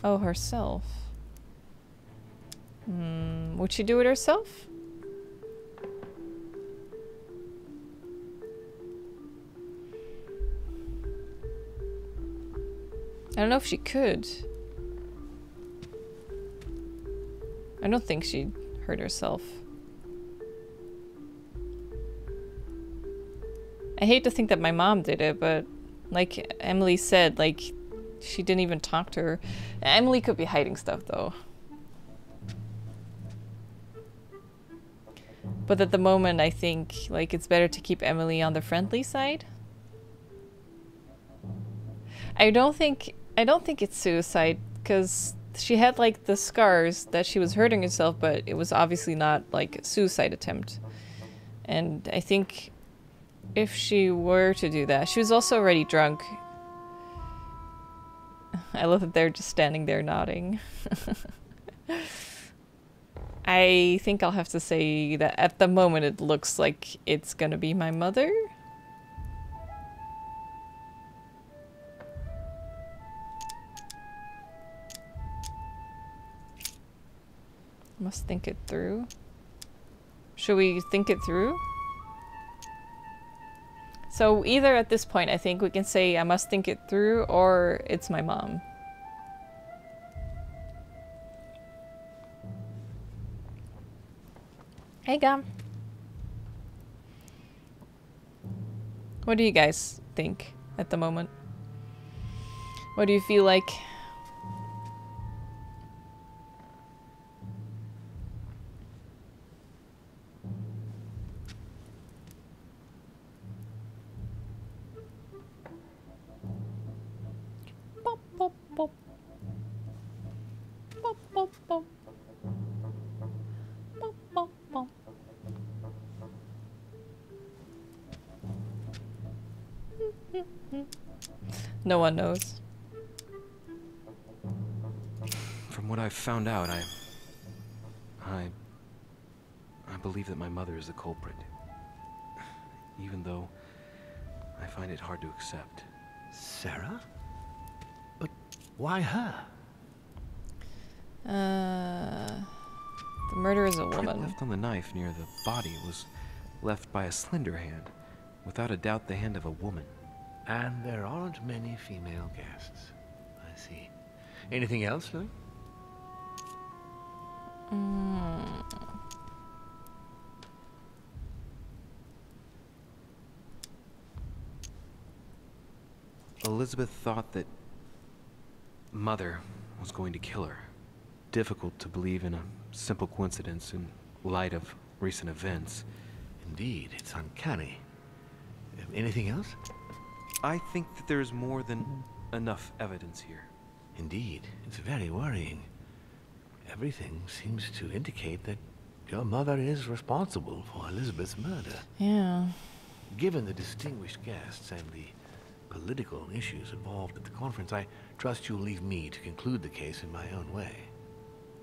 oh, herself. Would she do it herself? I don't know if she could. I don't think she'd hurt herself. I hate to think that my mom did it, but like Emily said, like, she didn't even talk to her. Emily could be hiding stuff, though. But at the moment, I think, like, it's better to keep Emily on the friendly side. I don't think it's suicide, because she had, like, the scars that she was hurting herself, but it was obviously not, like, a suicide attempt. And I think if she were to do that, she was also already drunk. I love that they're just standing there nodding. I think I'll have to say that at the moment it looks like it's gonna be my mother. Must think it through. Should we think it through? So either at this point I think we can say I must think it through, or it's my mom. Hey, Gum. What do you guys think at the moment? What do you feel like? Bop, bop, bop. Bop, bop, bop. Bop, bop, bop. No one knows. From what I've found out, I believe that my mother is the culprit. Even though I find it hard to accept. Sarah? But why her? The murder is a The print woman. left on the knife near the body was left by a slender hand. Without a doubt, the hand of a woman. And there aren't many female guests. I see. Anything else, Louis? Elizabeth thought that Mother was going to kill her. Difficult to believe in a simple coincidence in light of recent events. Indeed, it's uncanny. Anything else? I think that there's more than enough evidence here. Indeed, it's very worrying. Everything seems to indicate that your mother is responsible for Elizabeth's murder. Yeah. Given the distinguished guests and the political issues involved at the conference, I trust you'll leave me to conclude the case in my own way.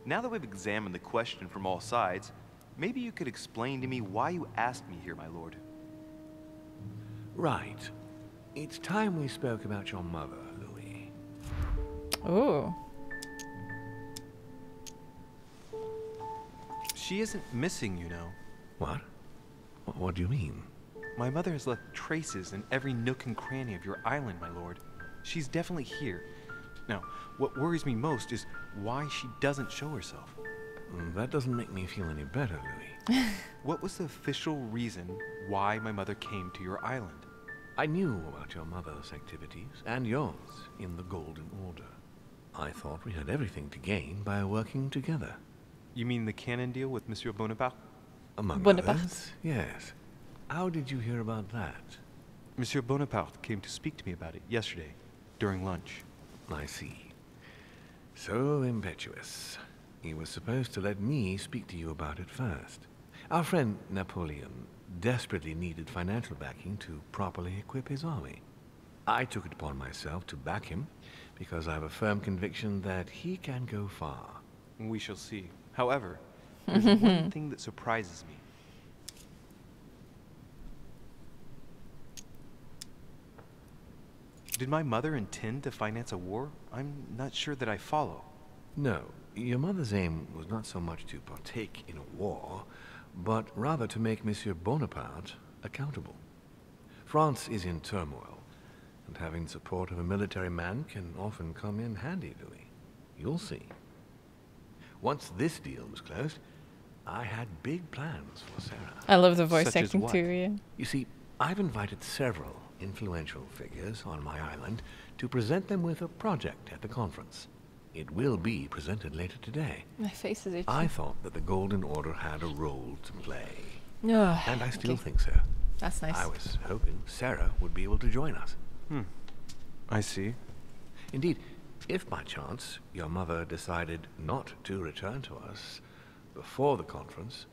Now that we've examined the question from all sides, maybe you could explain to me why you asked me here, my lord. Right. It's time we spoke about your mother, Louis. Ooh. She isn't missing, you know. What? What do you mean? My mother has left traces in every nook and cranny of your island, my lord. She's definitely here. Now, what worries me most is why she doesn't show herself. that doesn't make me feel any better, Louis. What was the official reason why my mother came to your island? I knew about your mother's activities, and yours, in the Golden Order. I thought we had everything to gain by working together. You mean the cannon deal with Monsieur Bonaparte? Among Bonaparte. others, yes. How did you hear about that? Monsieur Bonaparte came to speak to me about it yesterday, during lunch. I see. So impetuous. He was supposed to let me speak to you about it first. Our friend Napoleon desperately needed financial backing to properly equip his army. I took it upon myself to back him, because I have a firm conviction that he can go far. We shall see. However, there's one thing that surprises me. Did my mother intend to finance a war? I'm not sure that I follow. No, your mother's aim was not so much to partake in a war, but rather to make Monsieur Bonaparte accountable. France is in turmoil, and having the support of a military man can often come in handy, Louis. You'll see. Once this deal was closed, I had big plans for Sarah. I love the voice Such as acting what? too, yeah. You see, I've invited several influential figures on my island to present them with a project at the conference. It will be presented later today. My face is itchy. I thought that the Golden Order had a role to play. Ugh, And I still okay. think so. That's nice. I was hoping Sarah would be able to join us. I see. Indeed, if by chance your mother decided not to return to us before the conference,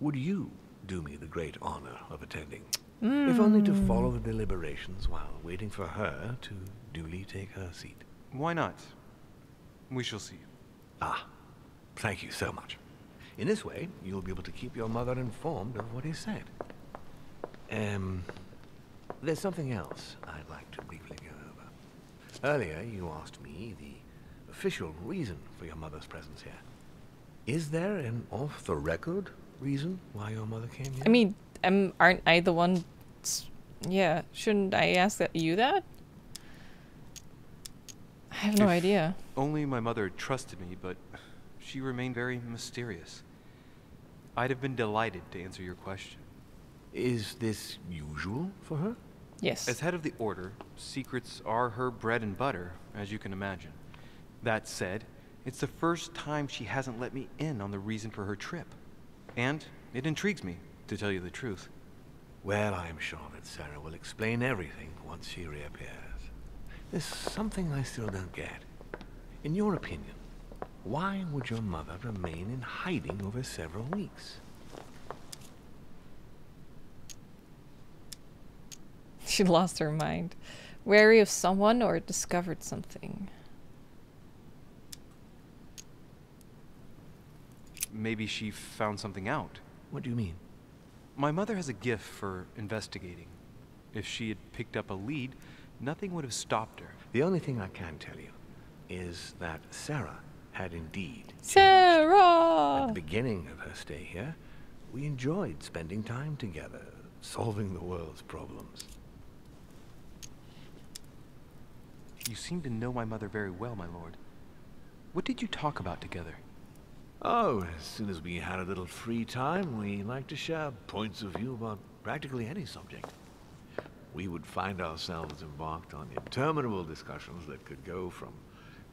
would you do me the great honor of attending? If only to follow the deliberations while waiting for her to duly take her seat. Why not? We shall see. Ah, thank you so much. In this way, you'll be able to keep your mother informed of what is said. There's something else I'd like to briefly go over. Earlier, you asked me the official reason for your mother's presence here. Is there an off-the-record reason why your mother came here? I mean, aren't I the one? Yeah, shouldn't I ask you that? I have no idea. Only my mother trusted me, but she remained very mysterious. I'd have been delighted to answer your question. Is this usual for her? Yes. As head of the Order, secrets are her bread and butter, as you can imagine. That said, it's the first time she hasn't let me in on the reason for her trip. And it intrigues me, to tell you the truth. Well, I'm sure that Sarah will explain everything once she reappears. There's something I still don't get. In your opinion, why would your mother remain in hiding over several weeks? She lost her mind. Wary of someone or discovered something. Maybe she found something out. What do you mean? My mother has a gift for investigating. If she had picked up a lead, nothing would have stopped her. The only thing I can tell you is that Sarah had indeed changed. Sarah! At the beginning of her stay here, we enjoyed spending time together, solving the world's problems. You seem to know my mother very well, my lord. What did you talk about together? Oh, as soon as we had a little free time, we liked to share points of view about practically any subject. We would find ourselves embarked on interminable discussions that could go from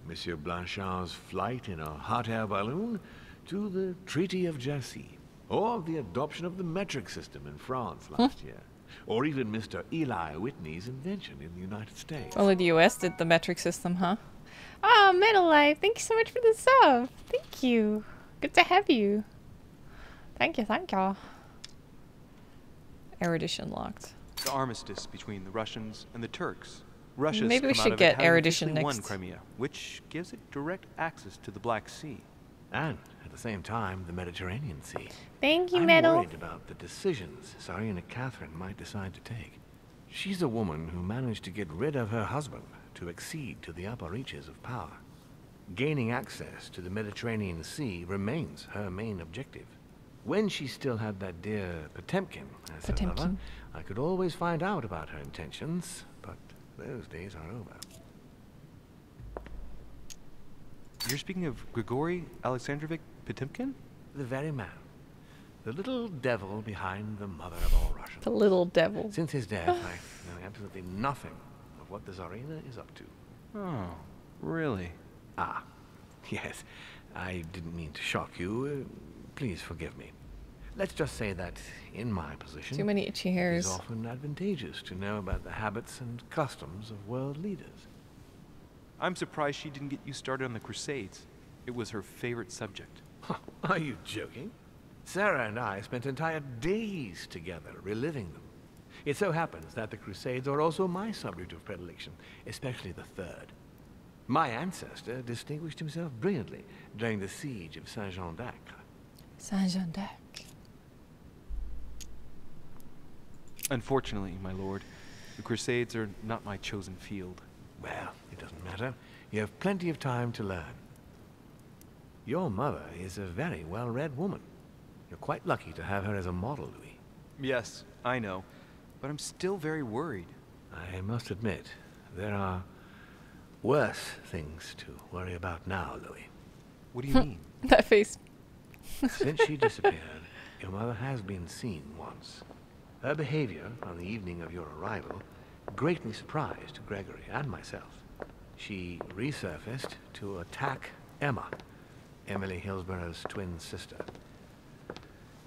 Monsieur Blanchard's flight in a hot air balloon to the Treaty of Jassy, or the adoption of the metric system in France last year, or even Mr. Eli Whitney's invention in the United States. Only the US did the metric system, huh? Oh, Metal Life, thank you so much for the sub. Thank you. Good to have you. Thank you, thank you. Erudition locked. The armistice between the Russians and the Turks. Russia's Maybe we come out should of it get having erudition officially won next. Crimea, which gives it direct access to the Black Sea. And, at the same time, the Mediterranean Sea. Thank you, I'm Metal. worried about the decisions Tsarina Catherine might decide to take. She's a woman who managed to get rid of her husband to accede to the upper reaches of power. Gaining access to the Mediterranean Sea remains her main objective. When she still had that dear Potemkin as her lover, Potemkin. I could always find out about her intentions, but those days are over. You're speaking of Grigory Alexandrovich Potemkin? The very man. The little devil behind the mother of all Russians. The little devil. Since his death, I know absolutely nothing of what the Tsarina is up to. Oh, really? Ah, yes. I didn't mean to shock you. Please forgive me. Let's just say that in my position, Too many itchy it hairs. is often advantageous to know about the habits and customs of world leaders. I'm surprised she didn't get you started on the Crusades. It was her favorite subject. Are you joking? Sarah and I spent entire days together reliving them. It so happens that the Crusades are also my subject of predilection, especially the third. My ancestor distinguished himself brilliantly during the siege of Saint-Jean d'Acre. Saint-Jean d'Acre. Unfortunately, my lord, the Crusades are not my chosen field. Well, it doesn't matter. You have plenty of time to learn. Your mother is a very well-read woman. You're quite lucky to have her as a model, Louis. Yes, I know, but I'm still very worried. I must admit, there are worse things to worry about now, Louis. What do you mean? That face. Since she disappeared, your mother has been seen once. Her behavior on the evening of your arrival greatly surprised Gregory and myself. She resurfaced to attack Emma, Emily Hillsborough's twin sister.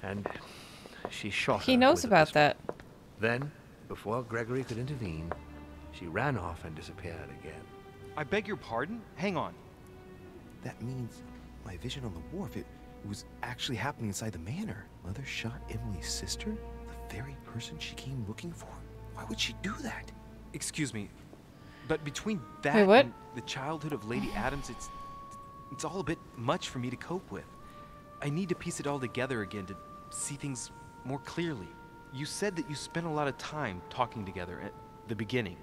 And she shot her. He knows with a about pistol. that. Then, before Gregory could intervene, she ran off and disappeared again. I beg your pardon? Hang on. That means my vision on the wharf, it was actually happening inside the manor. Mother shot Emily's sister? The very person she came looking for? Why would she do that? Excuse me, but between that Wait, what? and the childhood of Lady Adams, it's all a bit much for me to cope with. I need to piece it all together again to see things more clearly. You said that you spent a lot of time talking together at the beginning.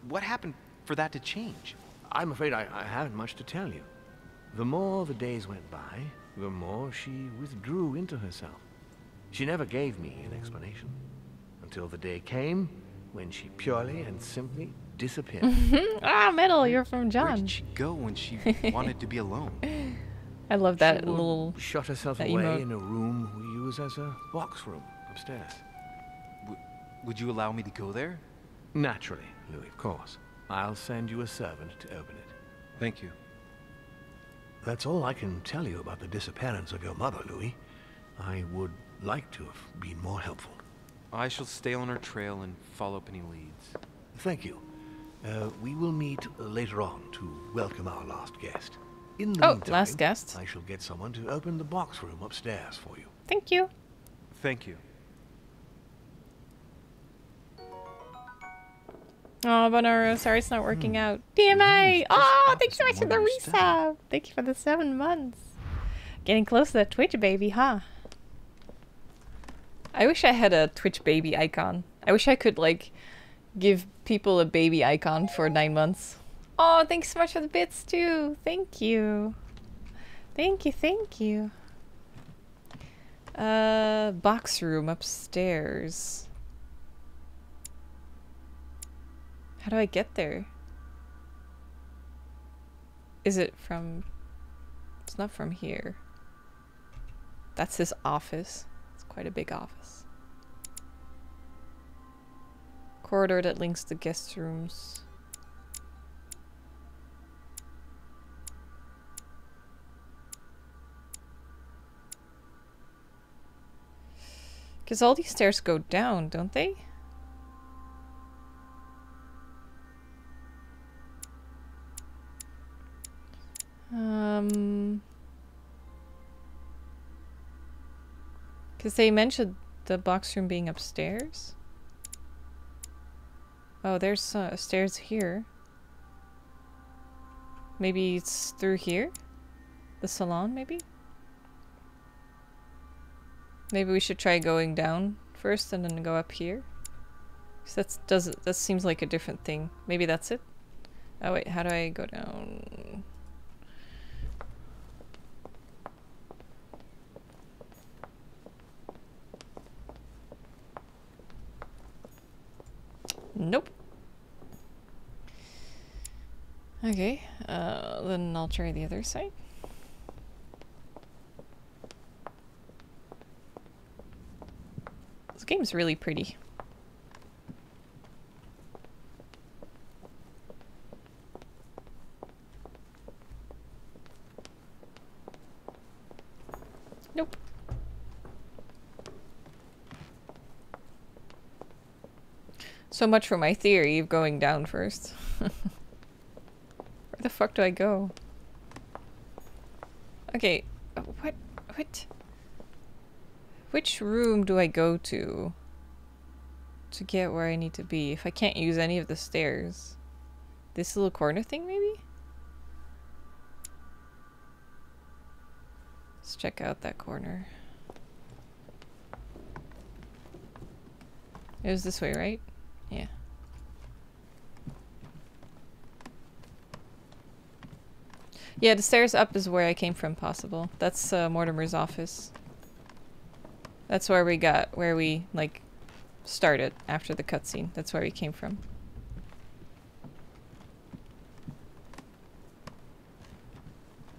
What happened for that to change? I'm afraid I haven't much to tell you. The more the days went by, the more she withdrew into herself. She never gave me an explanation. Until the day came when she purely and simply disappeared. Ah, Metal, you're from John. Where did she go when she wanted to be alone? I love that She would little. shut herself that away emote. in a room we use as a box room upstairs. Would you allow me to go there? Naturally, Louis, of course. I'll send you a servant to open it. Thank you. That's all I can tell you about the disappearance of your mother, Louis. I would like to have been more helpful. I shall stay on her trail and follow up any leads. Thank you. We will meet later on to welcome our last guest. In the meantime, last guest. I shall get someone to open the box room upstairs for you. Thank you. Thank you. Oh, Bonoro, sorry it's not working out. DMA! Oh, thanks so much for the resub. Thank you for the 7 months. Getting close to that Twitch baby, huh? I wish I had a Twitch baby icon. I wish I could, like, give people a baby icon for 9 months. Oh, thanks so much for the bits, too. Thank you. Thank you, thank you. Box room upstairs. How do I get there? Is it from... It's not from here. That's his office. It's quite a big office. Corridor that links the guest rooms. Because all these stairs go down, don't they? Because they mentioned the box room being upstairs. Oh, there's stairs here. Maybe it's through here? The salon, maybe? Maybe we should try going down first and then go up here. Because that seems like a different thing. Maybe that's it? Oh wait, how do I go down? Nope. Okay, then I'll try the other side. game's really pretty. Nope. So much for my theory of going down first. Where the fuck do I go? Okay, what? Which room do I go to get where I need to be if I can't use any of the stairs? This little corner thing, maybe? Let's check out that corner. It was this way, right? Yeah. Yeah, the stairs up is where I came from, possible. That's Mortimer's office. That's where we like, started after the cutscene. That's where we came from.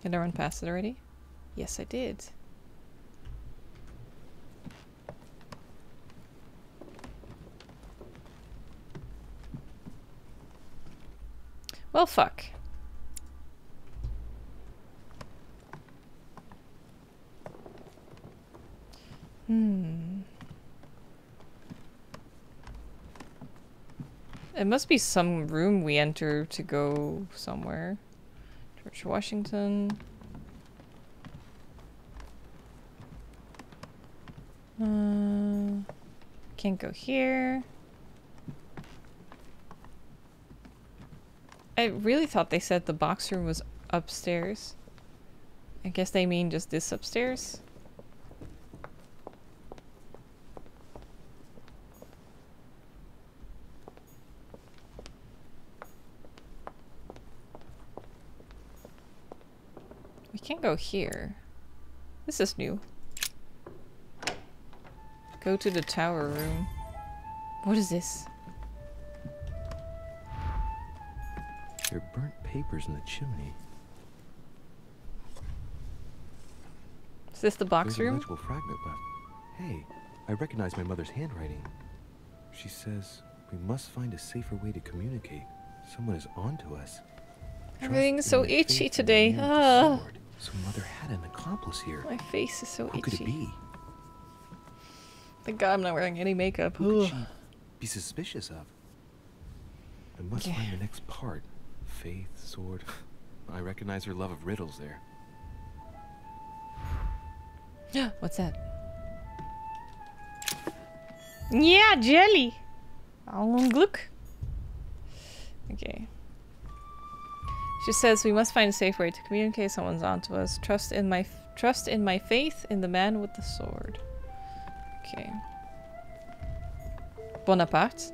Did I run past it already? Yes, I did. Well, fuck. It must be some room we enter to go somewhere. George Washington. Can't go here. I really thought they said the box room was upstairs. I guess they mean just this upstairs. We can't go here. This is new. Go to the tower room. What is this? There are burnt papers in the chimney. Is this the box room? There's a legible fragment left. Hey, I recognize my mother's handwriting. She says we must find a safer way to communicate. Someone is onto us. Everything's so itchy today. Ah. So mother had an accomplice here. My face is so itchy. Who could it be? Thank God I'm not wearing any makeup. Who could she be suspicious of? I must find the next part. Faith, sword. I recognize her love of riddles there. What's that? Yeah, jelly. Look. Okay. She says we must find a safe way to communicate. Someone's onto us. Trust in my faith in the man with the sword. Okay. Bonaparte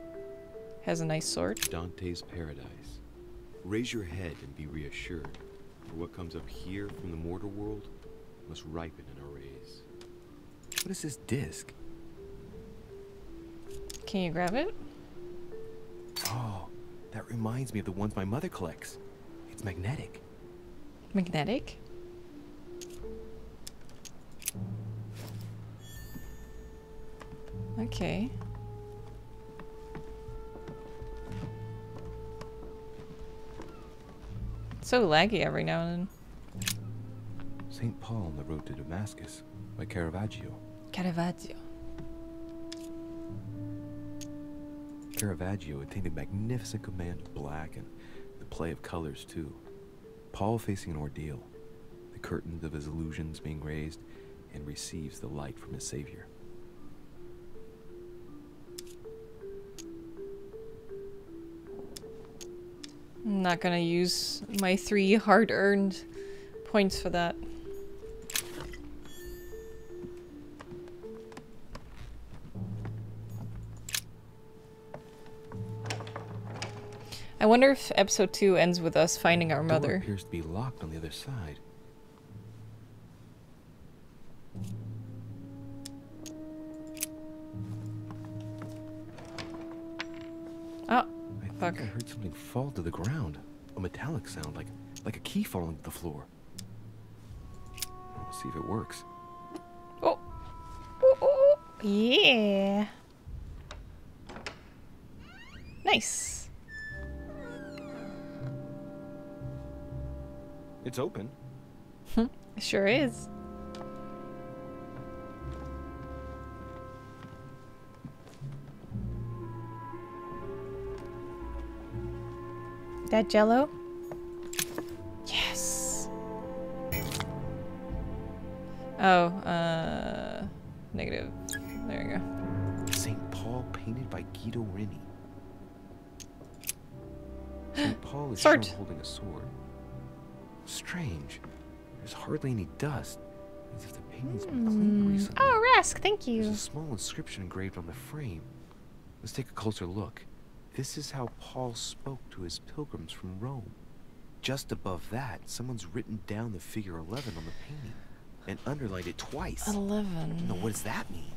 has a nice sword. Dante's paradise. Raise your head and be reassured. For what comes up here from the mortal world must ripen in our rays. What is this disc? Can you grab it? Oh, that reminds me of the ones my mother collects. It's magnetic. Magnetic? Okay. So laggy every now and then. St. Paul on the road to Damascus by Caravaggio. Caravaggio. Caravaggio attained a magnificent command of black and the play of colors too. Paul facing an ordeal, the curtains of his illusions being raised, and receives the light from his Savior. I'm not gonna use my 3 hard-earned points for that. I wonder if episode 2 ends with us finding our mother. The door appears to be locked on the other side. Oh, I think I heard something fall to the ground. A metallic sound, like a key falling to the floor. We'll see if it works. Oh. Oh, oh, oh. Yeah. Nice. It's open. It sure is. That jello? Yes. Oh, negative. There you go. St. Paul painted by Guido Rini. St. Paul is shown holding a sword. Strange. There's hardly any dust, as if the painting's been cleaned recently. Oh, Rask, thank you. There's a small inscription engraved on the frame. Let's take a closer look. This is how Paul spoke to his pilgrims from Rome. Just above that, someone's written down the figure 11 on the painting and underlined it twice. 11. Now, what does that mean?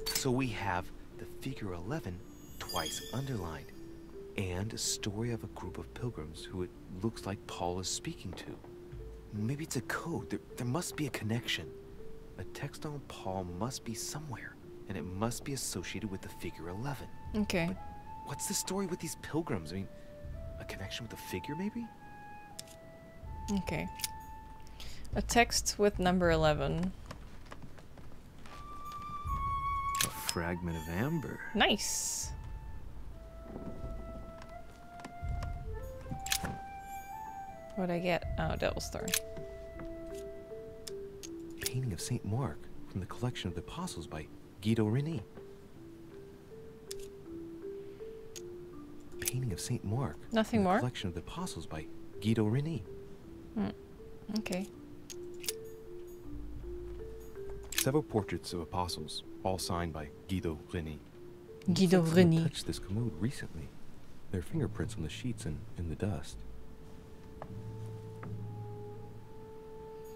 So we have the figure 11 twice underlined, and a story of a group of pilgrims who it looks like Paul is speaking to. Maybe it's a code. There must be a connection. A text on Paul must be somewhere, and it must be associated with the figure 11. Okay. But what's the story with these pilgrims? I mean, a connection with the figure, maybe? Okay. A text with number 11. A fragment of amber. Nice. What'd I get? Oh, Devil's Thorn. Painting of St. Mark from the collection of the Apostles by Guido Rini. Painting of St. Mark. Nothing from more? The collection of the Apostles by Guido Rini. Okay. Several portraits of apostles, all signed by Guido Rini. Guido Looks like someone Rini. touched this commode recently. There are fingerprints on the sheets and in the dust.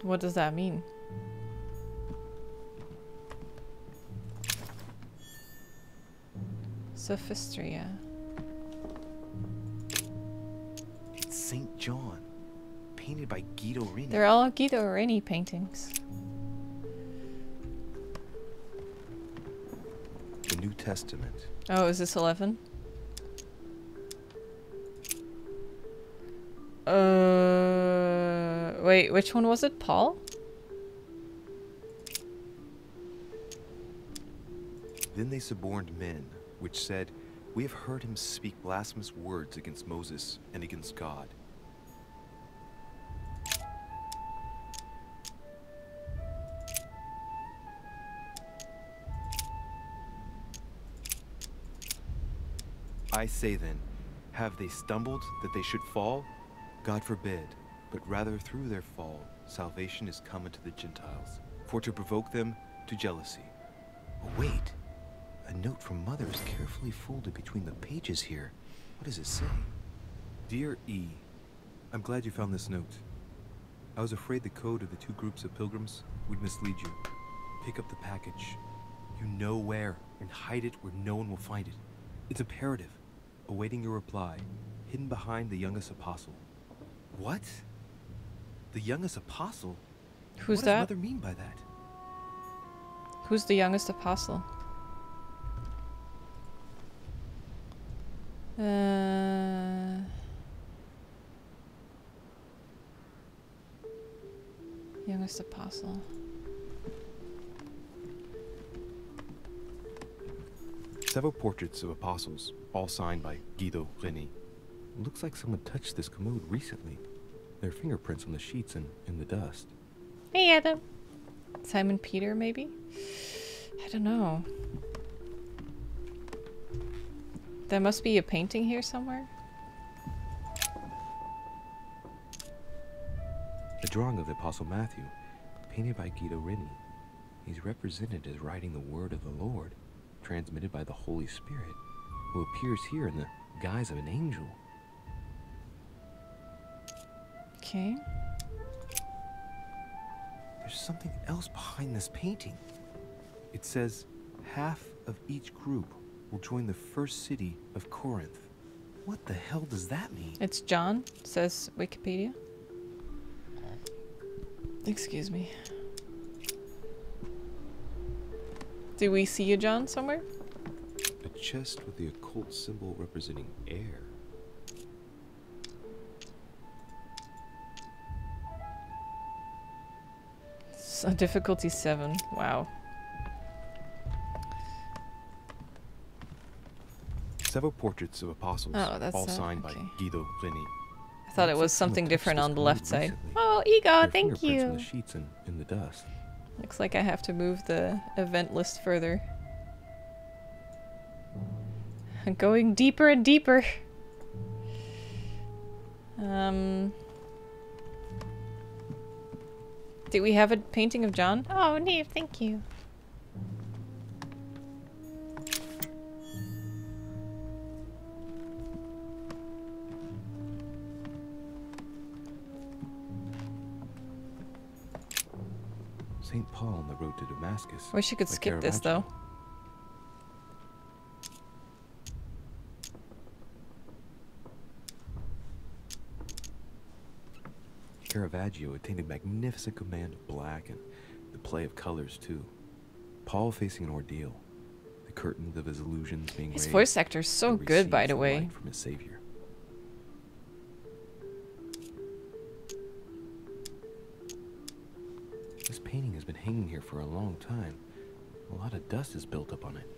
What does that mean? Sophistria. It's St. John, painted by Guido Rini. They're all Guido Rini paintings. The New Testament. Oh, is this 11? Wait, which one was it? Paul? Then they suborned men, which said, "We have heard him speak blasphemous words against Moses and against God." I say then, have they stumbled that they should fall? God forbid, but rather through their fall, salvation is come unto the Gentiles, for to provoke them to jealousy. Oh, wait, a note from Mother is carefully folded between the pages here. What does it say? Dear E, I'm glad you found this note. I was afraid the code of the two groups of pilgrims would mislead you. Pick up the package. You know where, and hide it where no one will find it. It's imperative. Awaiting your reply, hidden behind the youngest apostle. What? The youngest apostle? Who's what that? What does Mother mean by that? Who's the youngest apostle? Youngest apostle. Several portraits of apostles, all signed by Guido Rini. Looks like someone touched this commode recently. There are fingerprints on the sheets and in the dust. Hey, Adam. Simon Peter, maybe? I don't know. There must be a painting here somewhere. A drawing of the Apostle Matthew, painted by Guido Rini. He's represented as writing the word of the Lord, transmitted by the Holy Spirit, who appears here in the guise of an angel. Okay. There's something else behind this painting. It says, half of each group will join the first city of Corinth. What the hell does that mean? It's John, says Wikipedia. Excuse me. Do we see a John somewhere? A chest with the occult symbol representing air. So difficulty 7. Wow. Several portraits of apostles, Oh, that's all signed by okay. Guido Reni. I thought it was something different on the left side. Oh, Ego, thank you. On the sheets and in the dust. Looks like I have to move the event list further. I'm going deeper and deeper. Do we have a painting of John? Oh, Neve, thank you. St. Paul on the road to Damascus. Wish you could skip this though. Caravaggio attained a magnificent command of black and the play of colors too. Paul facing an ordeal, the curtains of his illusions being raised. His voice actor is so good, by the way. From his savior. This painting has been hanging here for a long time. A lot of dust is built up on it.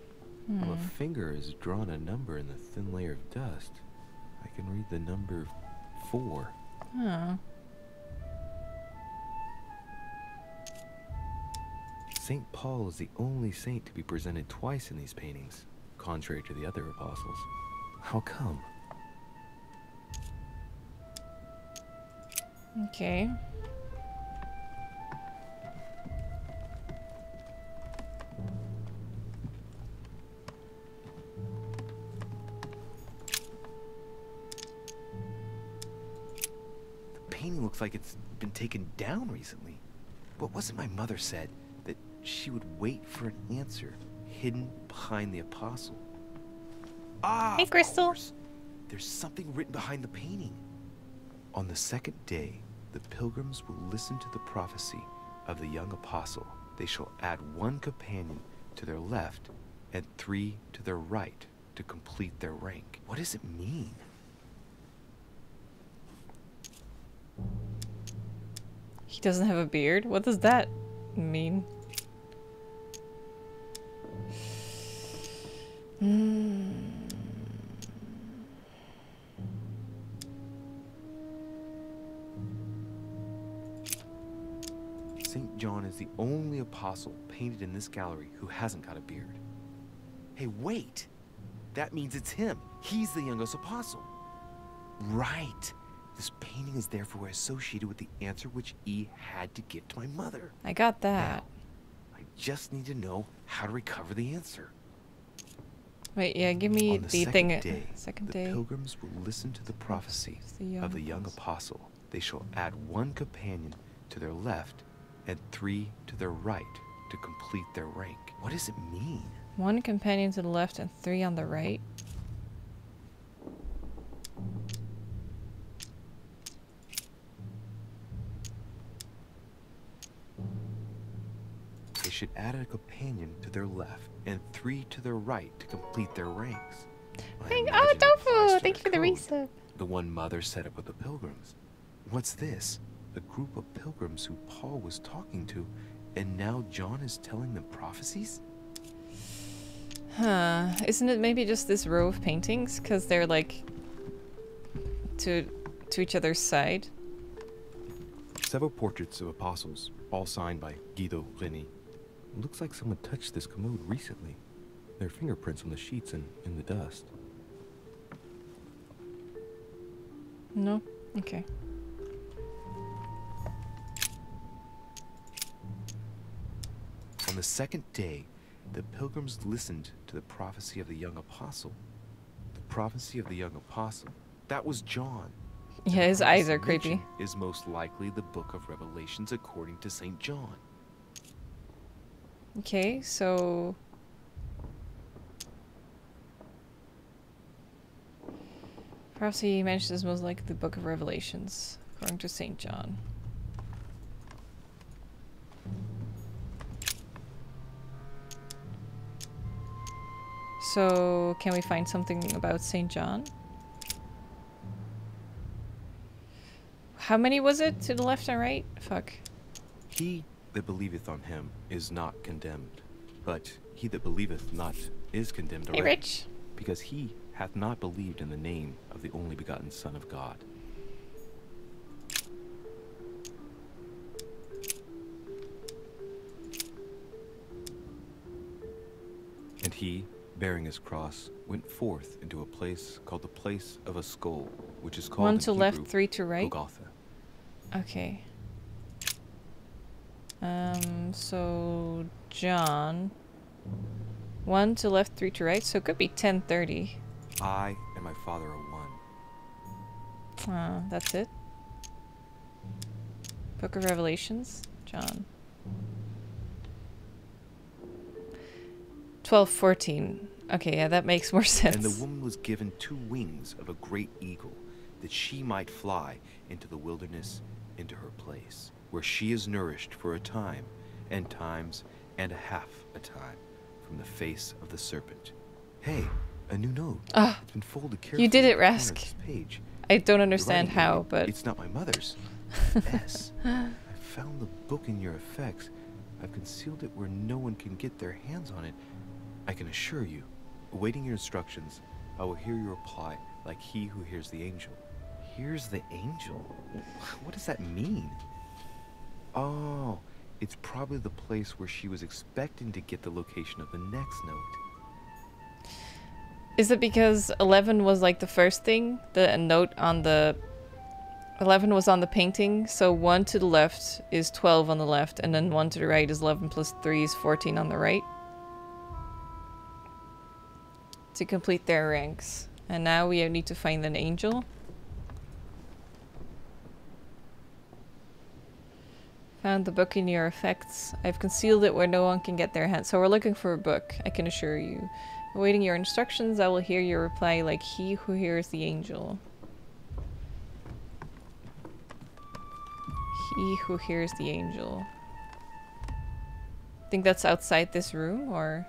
While a finger has drawn a number in the thin layer of dust, I can read the number 4. Oh. St. Paul is the only saint to be presented twice in these paintings, contrary to the other apostles. How come? Okay. The painting looks like it's been taken down recently. But wasn't my mother said that she would wait for an answer hidden behind the apostle? Ah, hey, Crystal. There's something written behind the painting. On the second day, the pilgrims will listen to the prophecy of the young apostle. They shall add 1 companion to their left and 3 to their right to complete their rank. What does it mean? He doesn't have a beard? What does that mean? St. John is the only apostle painted in this gallery who hasn't got a beard. Hey, wait! That means it's him. He's the youngest apostle. Right. This painting is therefore associated with the answer which E had to give to my mother. I got that. Now, I just need to know how to recover the answer. Wait, yeah, give me On the the second thing. Day, Second the day. pilgrims will listen to the prophecy of the young apostle. They shall add 1 companion to their left and 3 to their right to complete their rank. What does it mean? 1 companion to the left and 3 on the right. They should add a companion to their left and 3 to their right to complete their ranks. Oh, Tofu! Thank you for the resub. The one Mother set up with the pilgrims. What's this? A group of pilgrims who Paul was talking to, and now John is telling them prophecies? Huh. Isn't it maybe just this row of paintings? Because they're like to each other's side. Several portraits of apostles, all signed by Guido Reni. Looks like someone touched this commode recently. There are fingerprints on the sheets and in the dust. No? Okay. On the second day, the pilgrims listened to the prophecy of the young apostle. The prophecy of the young apostle. That was John. Yeah, his eyes are creepy. Mentioned is most likely the book of Revelations according to St. John. Okay, so... Prophecy mentions most like the Book of Revelations, according to St. John. So, can we find something about St. John? How many was it to the left and right? Fuck. He that believeth on him is not condemned, but he that believeth not is condemned already, Rich. because he hath not believed in the name of the only begotten Son of God. And he, bearing his cross, went forth into a place called the place of a skull, which is called 1 in to Hebrew, left, 3 to right. Golgotha. Okay. So John. 1 to left, 3 to right. So it could be 10:30. I and my Father are one. That's it. Book of Revelations, John. 12:14. Okay, yeah, that makes more sense. And the woman was given 2 wings of a great eagle, that she might fly into the wilderness, into her place, where she is nourished for a time, and times, and a half a time, from the face of the serpent. Hey, a new note. It's been folded carefully. You did it, in the corner of Rask. this page. I don't understand The writing, how, but... It's not my mother's. S. I found the book in your effects. I've concealed it where no one can get their hands on it. I can assure you, awaiting your instructions, I will hear your reply like he who hears the angel. Hears the angel? What does that mean? Oh, it's probably the place where she was expecting to get the location of the next note. Is it because 11 was like the first thing? The note on the... 11 was on the painting, so 1 to the left is 12 on the left, and then 1 to the right is 11 plus 3 is 14 on the right. To complete their ranks. And now we need to find an angel. Found the book in your effects. I've concealed it where no one can get their hands. So we're looking for a book, I can assure you. Awaiting your instructions, I will hear your reply like he who hears the angel. He who hears the angel. Think that's outside this room, or...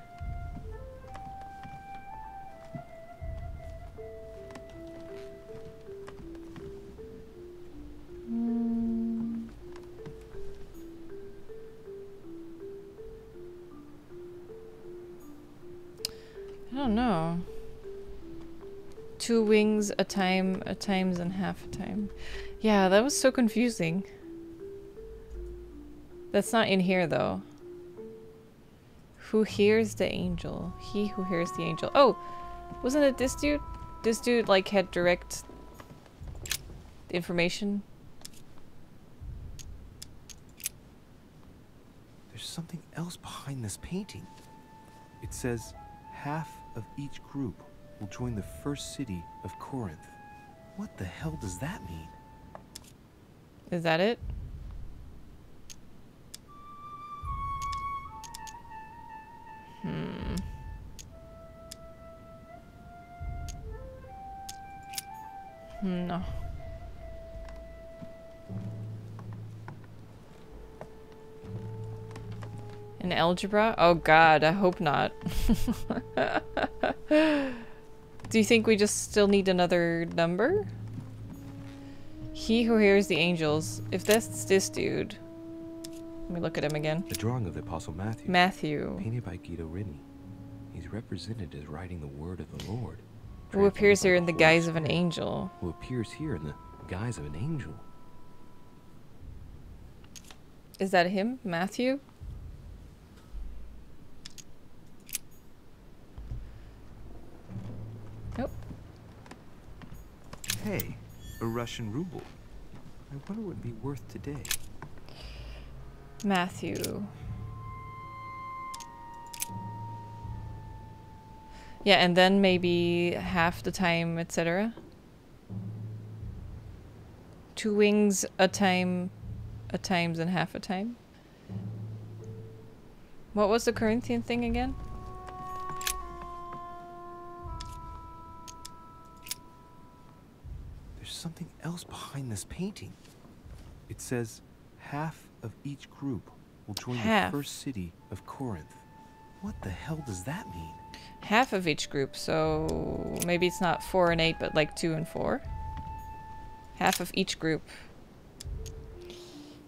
I don't know. 2 wings a time, a times, and half a time. Yeah, that was so confusing. That's not in here, though. Who hears the angel? He who hears the angel. Oh! Wasn't it this dude? This dude, like, had direct information. There's something else behind this painting. It says, half of each group will join the first city of Corinth. What the hell does that mean? Is that it? No. In algebra? Oh god, I hope not. Do you think we just still need another number? He who hears the angels. If that's this dude. Let me look at him again. A drawing of the Apostle Matthew. Matthew. Painted by Guido Rini. He's represented as writing the word of the Lord. Who appears here in the guise of an angel. Who appears here in the guise of an angel. Is that him? Matthew? Nope. Hey, a Russian ruble. I wonder what it'd be worth today. Matthew. Yeah, and then maybe half the time, etc. 2 wings a time, a times, and half a time. What was the Corinthian thing again? something else behind this painting. It says half of each group will join the first city of Corinth. What the hell does that mean? Half of each group, so maybe it's not 4 and 8, but like 2 and 4. Half of each group.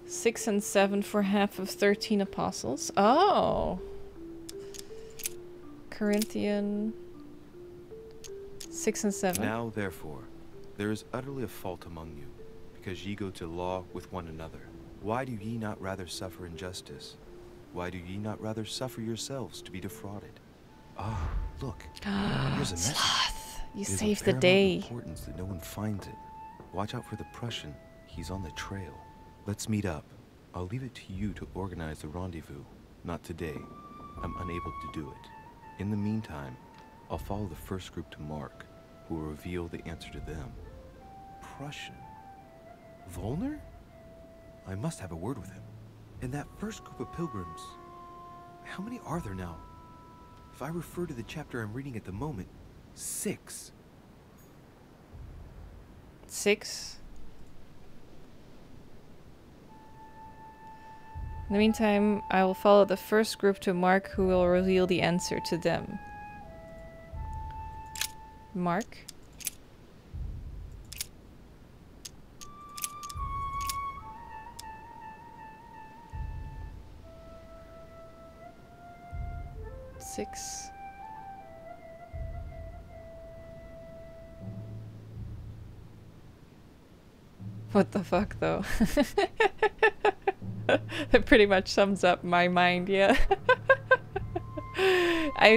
6 and 7 for half of 13 apostles. Oh! Corinthian 6 and 7. Now, therefore, there is utterly a fault among you, because ye go to law with one another. Why do ye not rather suffer injustice? Why do ye not rather suffer yourselves to be defrauded? Ah, look, here's a message. Sloth, you It is saved of the paramount day. importance that no one finds it. Watch out for the Prussian. He's on the trail. Let's meet up. I'll leave it to you to organize the rendezvous. Not today. I'm unable to do it. In the meantime, I'll follow the first group to Mark, who will reveal the answer to them. Prussian? Volner? I must have a word with him. And that first group of pilgrims, how many are there now? If I refer to the chapter I'm reading at the moment, 6. 6. In the meantime, I will follow the first group to Mark, who will reveal the answer to them. Mark? Six. What the fuck, though? That pretty much sums up my mind, yeah.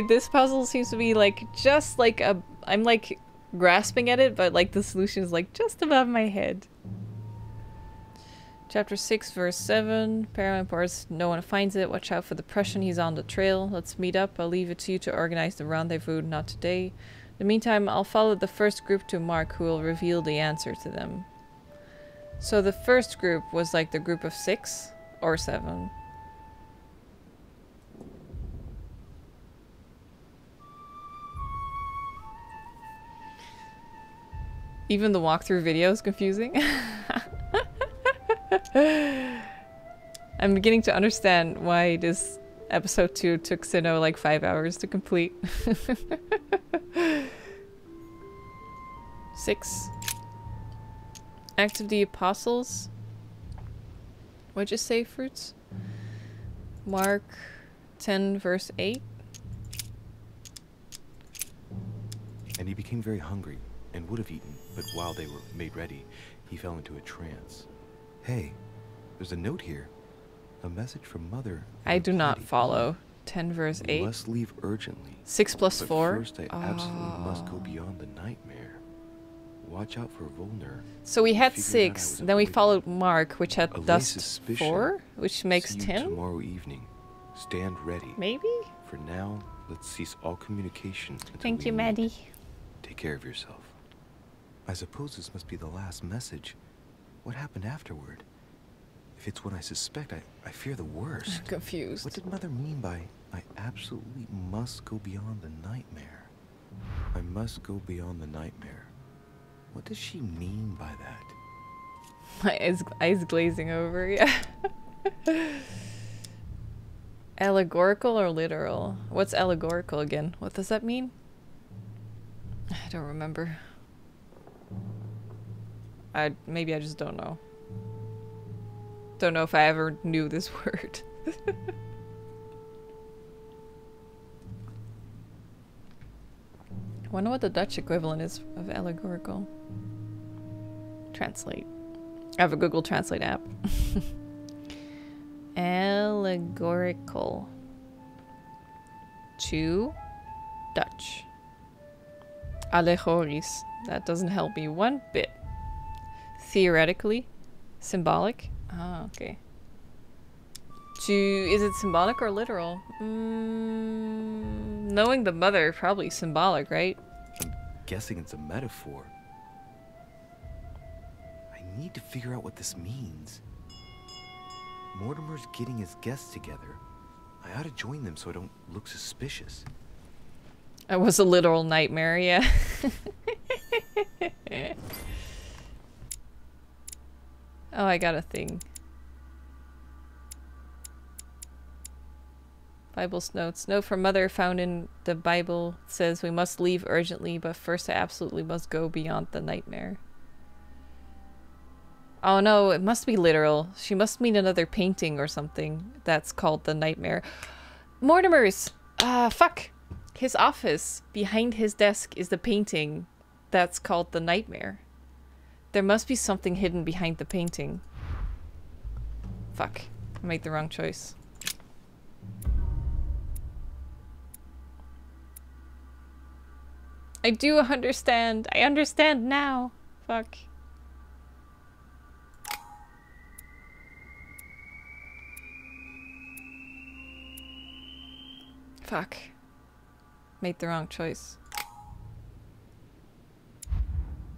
This puzzle seems to be like just like I'm like grasping at it, but like the solution is like just above my head. Chapter 6, verse 7. Paramount parts, no one finds it. Watch out for the Prussian, he's on the trail. Let's meet up. I'll leave it to you to organize the rendezvous, not today. In the meantime, I'll follow the first group to Mark, who will reveal the answer to them. So the first group was like the group of 6 or 7. Even the walkthrough video is confusing. I'm beginning to understand why this episode 2 took Sinnoh like 5 hours to complete. 6. Act of the Apostles. What'd you say, Fruits? Mark 10 verse 8. And he became very hungry and would have eaten, but while they were made ready, he fell into a trance. Hey, there's a note here. A message from Mother. I do not follow. 10 verse 8. We must leave urgently. 6 plus 4. But first, I absolutely must go beyond the nightmare. Watch out for Volner. So we had 6, then we followed Mark, which had dust 4, which makes 10? Tomorrow evening. Stand ready. Maybe? For now, let's cease all communication. Thank you, Maddie. Take care of yourself. I suppose this must be the last message. What happened afterward? If it's what I suspect, I fear the worst. I'm confused. What did Mother mean by, I absolutely must go beyond the nightmare? I must go beyond the nightmare. What does she mean by that? My eyes glazing over, yeah. Allegorical or literal? What's allegorical again? What does that mean? I don't remember. Maybe I just don't know. Don't know if I ever knew this word. I wonder what the Dutch equivalent is of allegorical. Translate. I have a Google Translate app. Allegorical. To Dutch. Allegorisch. That doesn't help me one bit. Theoretically. Symbolic. Ah, okay. Is it symbolic or literal? Knowing the mother, probably symbolic, right? I'm guessing it's a metaphor. I need to figure out what this means. Mortimer's getting his guests together. I ought to join them so I don't look suspicious. It was a literal nightmare, yeah. Oh, I got a thing. Bible's notes. Note from Mother found in the Bible says we must leave urgently, but first I absolutely must go beyond the nightmare. Oh no, it must be literal. She must mean another painting or something that's called the nightmare. Mortimer's! Fuck! His office, behind his desk, is the painting that's called the nightmare. There must be something hidden behind the painting. Fuck. I made the wrong choice. I do understand. I understand now. Fuck. Fuck. Made the wrong choice.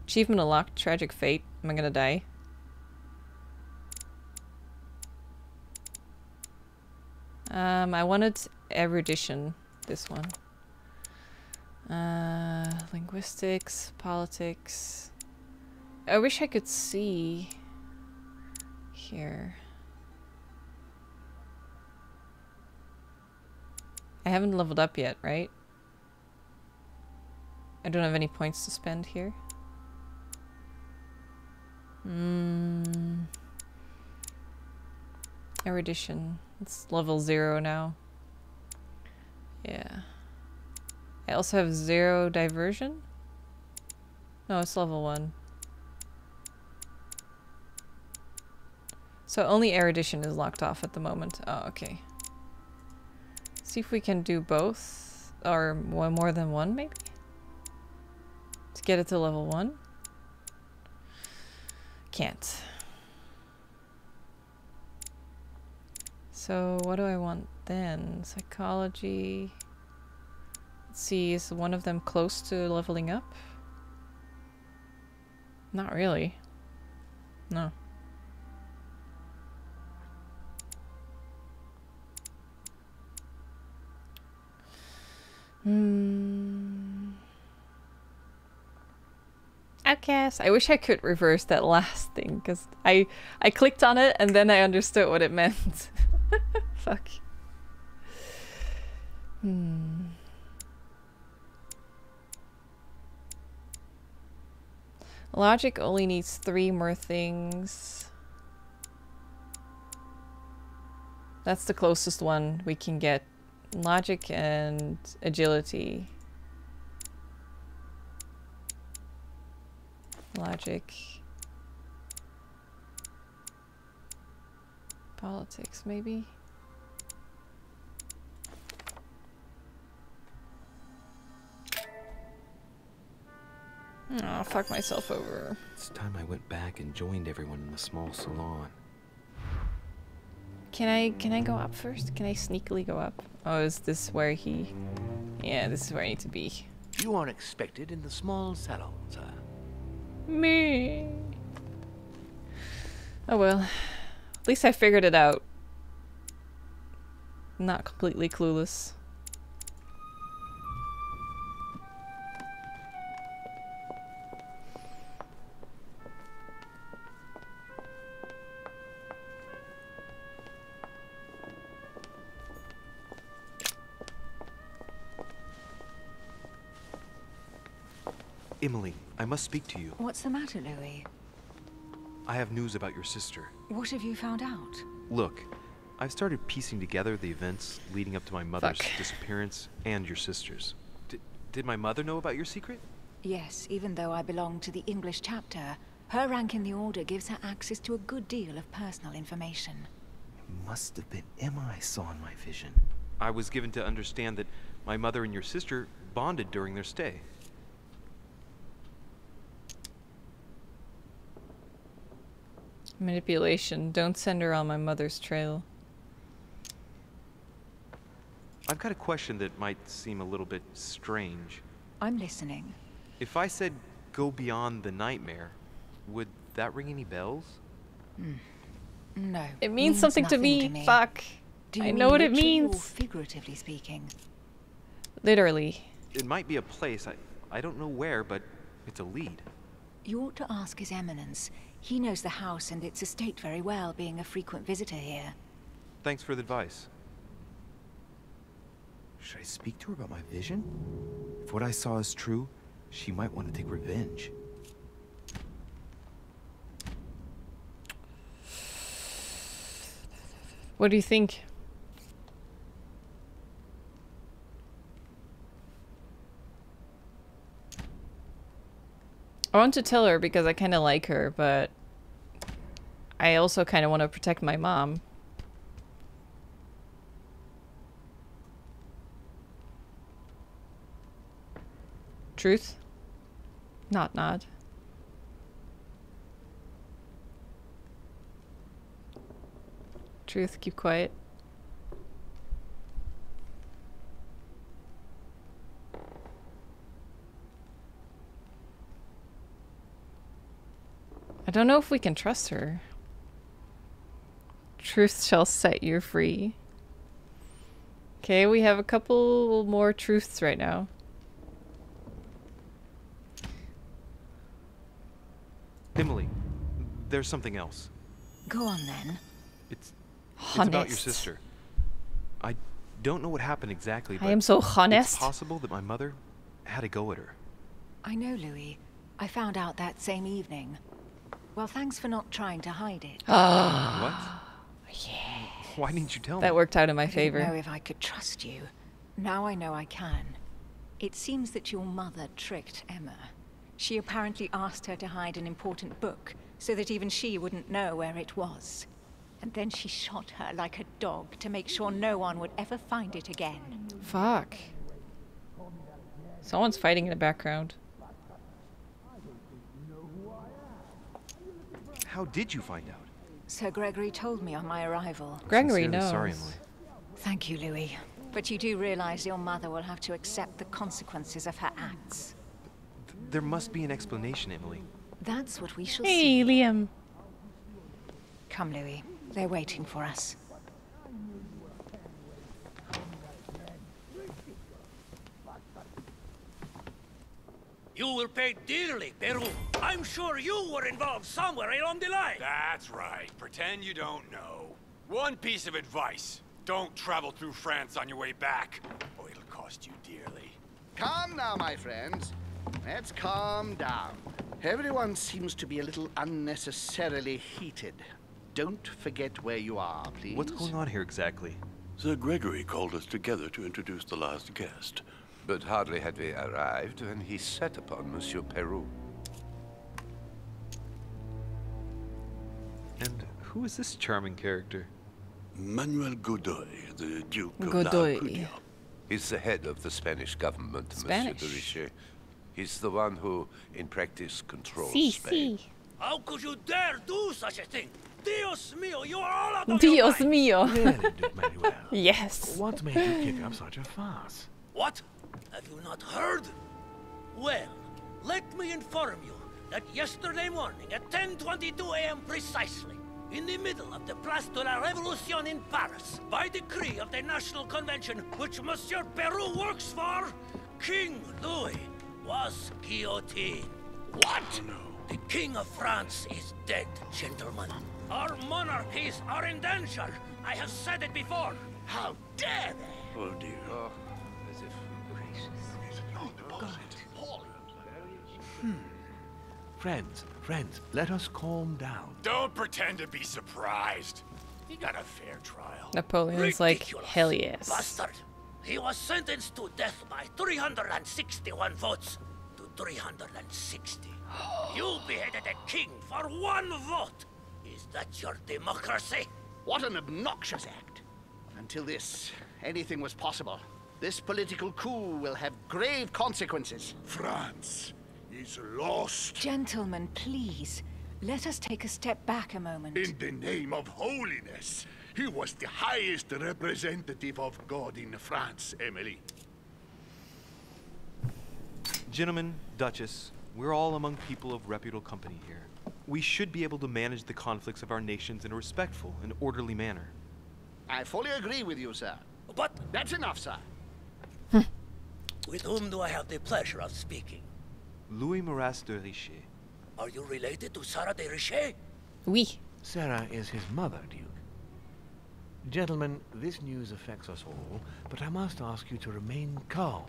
Achievement unlocked. Tragic fate. Am I gonna die? I wanted erudition. This one. Linguistics, politics. I wish I could see here. I haven't leveled up yet, right? I don't have any points to spend here. Erudition. It's level 0 now. Yeah. I also have 0 diversion? No, it's level 1. So only erudition is locked off at the moment. Oh, okay. See if we can do both. Or more than one, maybe? To get it to level 1? Can't. So what do I want then? Psychology. Let's see, is one of them close to leveling up? Not really. No. Outcast. I wish I could reverse that last thing, because I clicked on it and then I understood what it meant. Fuck. Logic only needs 3 more things. That's the closest one we can get. Logic and agility. Logic. Politics, maybe? Oh, fuck myself over. It's time I went back and joined everyone in the small salon. Can I go up first? Can I sneakily go up? Oh, is this where he... Yeah, this is where I need to be. You are expected in the small salon, sir. Me. Oh well. At least I figured it out. Not completely clueless. Emily, I must speak to you. What's the matter, Louis? I have news about your sister. What have you found out? Look, I've started piecing together the events leading up to my mother's disappearance and your sister's. Did my mother know about your secret? Yes, even though I belong to the English chapter, her rank in the Order gives her access to a good deal of personal information. It must have been Emma I saw in my vision. I was given to understand that my mother and your sister bonded during their stay. Manipulation. Don't send her on my mother's trail. I've got a question that might seem a little bit strange. I'm listening. If I said go beyond the nightmare, would that ring any bells? No. It means something to me. Fuck. I know what it means. Or figuratively speaking? Literally. It might be a place. I don't know where, but it's a lead. You ought to ask His Eminence. He knows the house and its estate very well, being a frequent visitor here. Thanks for the advice. Should I speak to her about my vision? If what I saw is true, she might want to take revenge. What do you think? I want to tell her because I kind of like her, but I also kind of want to protect my mom. Truth? Not. Truth, keep quiet. I don't know if we can trust her. Truth shall set you free. Okay, we have a couple more truths right now. Emily, there's something else. Go on then. It's about your sister. I don't know what happened exactly, but I am so honest. It's possible that my mother had a go at her. I know, Louis. I found out that same evening. Well, thanks for not trying to hide it. What? Yeah. Why didn't you tell me? That worked out in my favor. I didn't know if I could trust you. Now I know I can. It seems that your mother tricked Emma. She apparently asked her to hide an important book, so that even she wouldn't know where it was. And then she shot her like a dog to make sure no one would ever find it again. Fuck. Someone's fighting in the background. How did you find out? Sir Gregory told me on my arrival. Gregory Sincerely knows. Sorry, Emily. Thank you, Louis. But you do realize your mother will have to accept the consequences of her acts. There must be an explanation, Emily. That's what we shall see. Hey, Liam. Come, Louis. They're waiting for us. You will pay dearly, Peru. I'm sure you were involved somewhere along the line. That's right. Pretend you don't know. One piece of advice. Don't travel through France on your way back, or it'll cost you dearly. Calm now, my friends. Let's calm down. Everyone seems to be a little unnecessarily heated. Don't forget where you are, please. What's going on here exactly? Sir Gregory called us together to introduce the last guest. But hardly had we arrived when he set upon Monsieur Peru. And who is this charming character? Manuel Godoy, the Duke of Godoy. Alcudia. He's the head of the Spanish government, Spanish. Monsieur de Richet. He's the one who, in practice, controls Sí. Spain. How could you dare do such a thing? Dios mío, you are all out of Dios your mind. mío. Really, Duke Manuel? Yes. What made you kick up such a fuss? What? Have you not heard? Well, let me inform you that yesterday morning at 10:22 a.m. precisely, in the middle of the Place de la Révolution in Paris, by decree of the National Convention which Monsieur Peru works for, King Louis was guillotined. What? Oh, no. The King of France is dead, gentlemen. Our monarchies are in danger. I have said it before. How dare they? Oh, dear. Oh, as if... Friends, let us calm down. Don't pretend to be surprised. He got a fair trial. Napoleon's like, Ridiculous. hell yes. Bastard! He was sentenced to death by 361 votes to 360. You beheaded a king for one vote! Is that your democracy? What an obnoxious act. Until this, anything was possible. This political coup will have grave consequences. France is lost. Gentlemen, please. Let us take a step back a moment. In the name of holiness. He was the highest representative of God in France, Emily. Gentlemen, Duchess, we're all among people of reputable company here. We should be able to manage the conflicts of our nations in a respectful and orderly manner. I fully agree with you, sir. But That's enough, sir. with whom do I have the pleasure of speaking? Louis Maras de Richet. Are you related to Sarah de Richet? Oui. Sarah is his mother, Duke. Gentlemen, this news affects us all, but I must ask you to remain calm.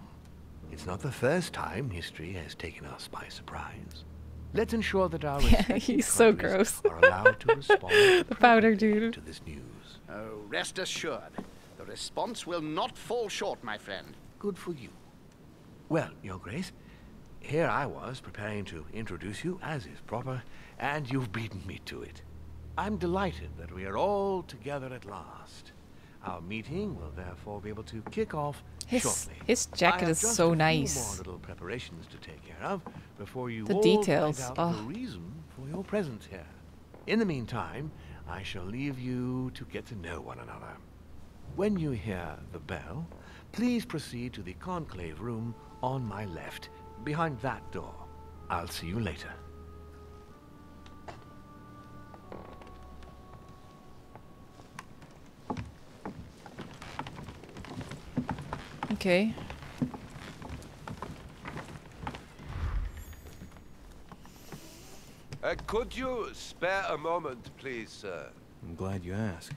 It's not the first time history has taken us by surprise. Let's ensure that our He's so gross. are allowed to respond The powder dude. to this news. Oh, rest assured. The response will not fall short, my friend. Good for you. Well, Your Grace, here I was preparing to introduce you as is proper, and you've beaten me to it. I'm delighted that we are all together at last. Our meeting will therefore be able to kick off shortly. His jacket is so nice. More little preparations to take care of before you The all details. find out the reason for your presence here. In the meantime, I shall leave you to get to know one another. When you hear the bell, please proceed to the conclave room on my left, behind that door. I'll see you later. Okay. Could you spare a moment, please, sir? I'm glad you asked.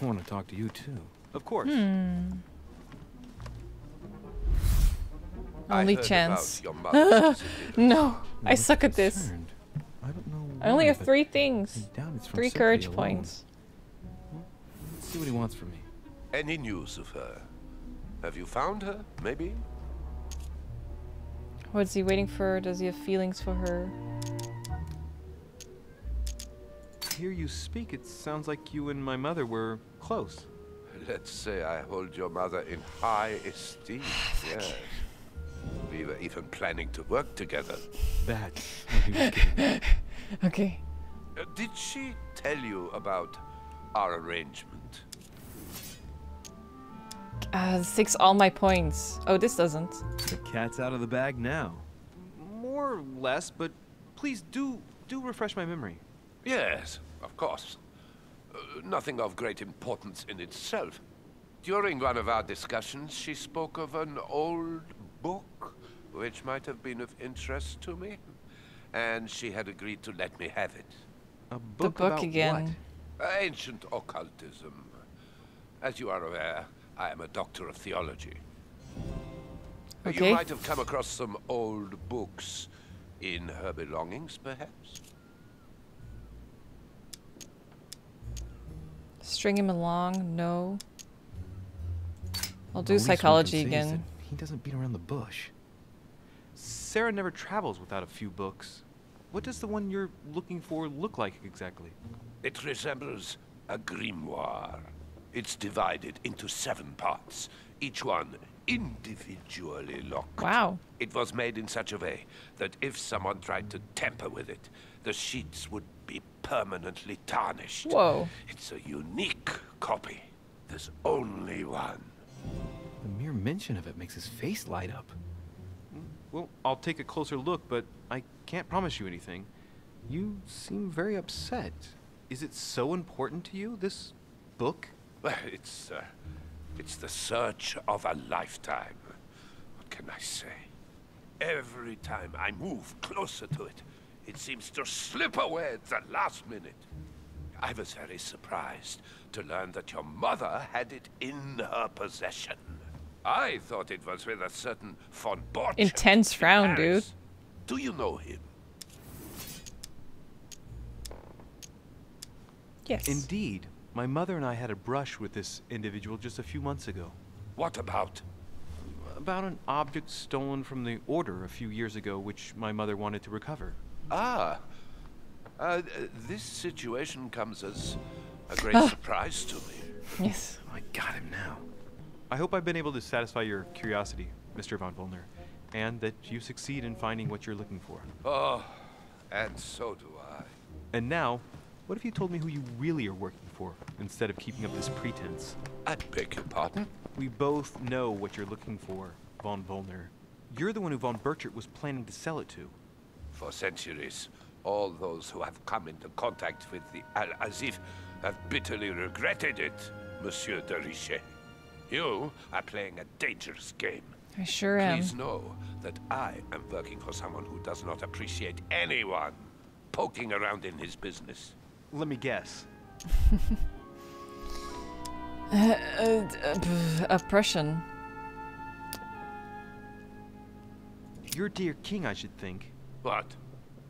I want to talk to you too. Of course. Only chance. No, I suck at this. I don't know. I only why, have but 3 things. I doubt it's from 3 sympathy courage alone. points. Well, let's see what he wants from me. Any news of her? Have you found her, maybe? What's he waiting for? Does he have feelings for her? To hear you speak, it sounds like you and my mother were close. Let's say I hold your mother in high esteem, yes. We were even planning to work together. That's what he was getting at. Okay. Did she tell you about our arrangement? 6 all my points. Oh, this doesn't. The cat's out of the bag now. More or less, but please do refresh my memory. Yes, of course. Nothing of great importance in itself. During one of our discussions, she spoke of an old book, which might have been of interest to me, and she had agreed to let me have it. A book about again. What? Ancient occultism. As you are aware, I am a doctor of theology. Okay. You might have come across some old books in her belongings, perhaps? String him along? No. I'll do The least one can psychology say is again. that he doesn't beat around the bush. Sarah never travels without a few books. What does the one you're looking for look like exactly? It resembles a grimoire. It's divided into 7 parts, each one individually locked. Wow. It was made in such a way that if someone tried to tamper with it, the sheets would be permanently tarnished. Whoa. It's a unique copy. There's only one. The mere mention of it makes his face light up. Well, I'll take a closer look, but I can't promise you anything. You seem very upset. Is it so important to you, this book? Well, it's the search of a lifetime. What can I say? Every time I move closer to it, it seems to slip away at the last minute. I was very surprised to learn that your mother had it in her possession. I thought it was with a certain von Borchardt. Intense frown, Paris. dude. Do you know him? Yes. Indeed. My mother and I had a brush with this individual just a few months ago. What about? About an object stolen from the Order a few years ago, which my mother wanted to recover. Ah. This situation comes as a great surprise to me. Yes. I got him now. I hope I've been able to satisfy your curiosity, Mr. von Wollner, and that you succeed in finding what you're looking for. Oh, and so do I. And now, what if you told me who you really are working for, instead of keeping up this pretense? I beg your pardon? We both know what you're looking for, von Wollner. You're the one who von Borchardt was planning to sell it to. For centuries, all those who have come into contact with the Al-Azif have bitterly regretted it, Monsieur de Richet. You are playing a dangerous game. I sure am. Please know that I am working for someone who does not appreciate anyone poking around in his business? Let me guess. Oppression. Your dear king, I should think. What?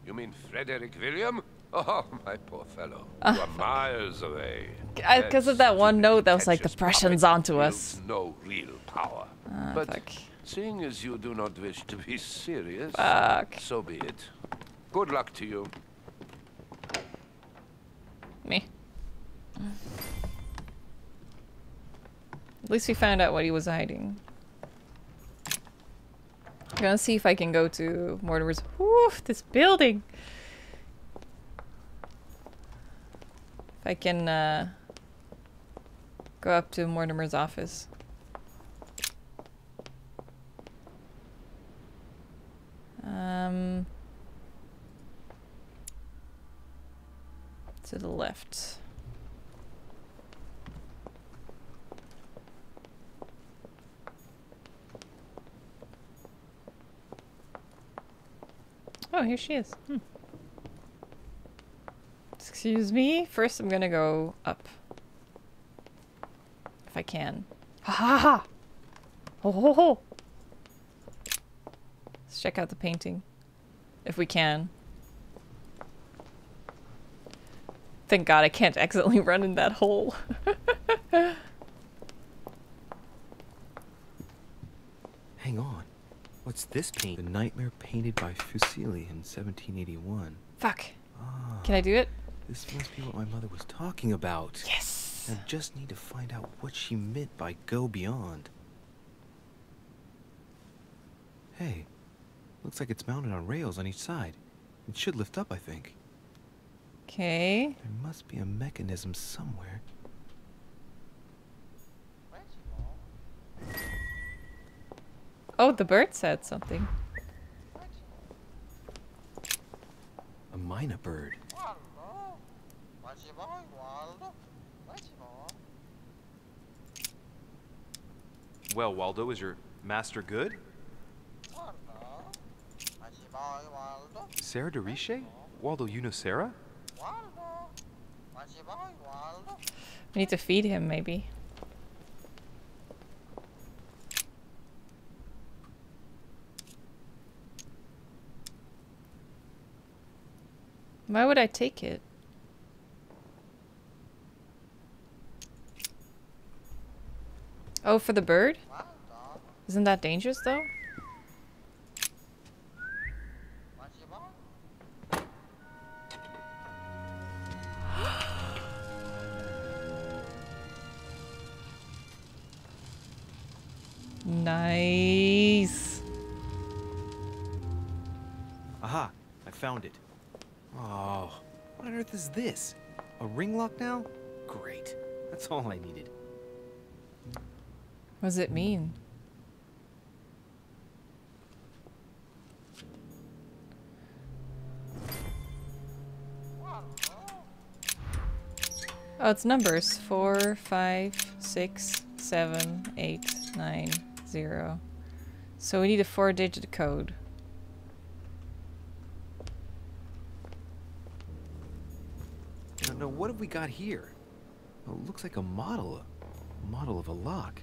You mean Frederick William? Oh, my poor fellow. You are miles away. Because of that one note that was like, the pression's onto us. No real power. But seeing as you do not wish to be serious, so be it. Good luck to you. Me. At least we found out what he was hiding. I'm gonna see if I can go to Mortimer's. Woo, this building! If I can go up to Mortimer's office. To the left. Oh, here she is. Excuse me. First, I'm gonna go up. If I can. Ha ha ha! Ho ho ho! Let's check out the painting. If we can. Thank God I can't accidentally run in that hole. Hang on. What's this paint? The Nightmare painted by Fuseli in 1781. Fuck. Can I do it? This must be what my mother was talking about. Yes! I just need to find out what she meant by go beyond. Hey, looks like it's mounted on rails on each side. It should lift up, I think. Okay. There must be a mechanism somewhere. Oh, the bird said something. A mynah bird. Well, Waldo, is your master good? Sarah de Riche? Waldo, you know Sarah? We need to feed him, maybe. Why would I take it? Oh, for the bird? Isn't that dangerous, though? Nice. Aha! I found it. Oh, what on earth is this? A ring lock now? Great. That's all I needed. What does it mean? Oh, it's numbers. 4, 5, 6, 7, 8, 9, 0. So we need a 4-digit code. Now, what have we got here? Oh, it looks like a model of a lock.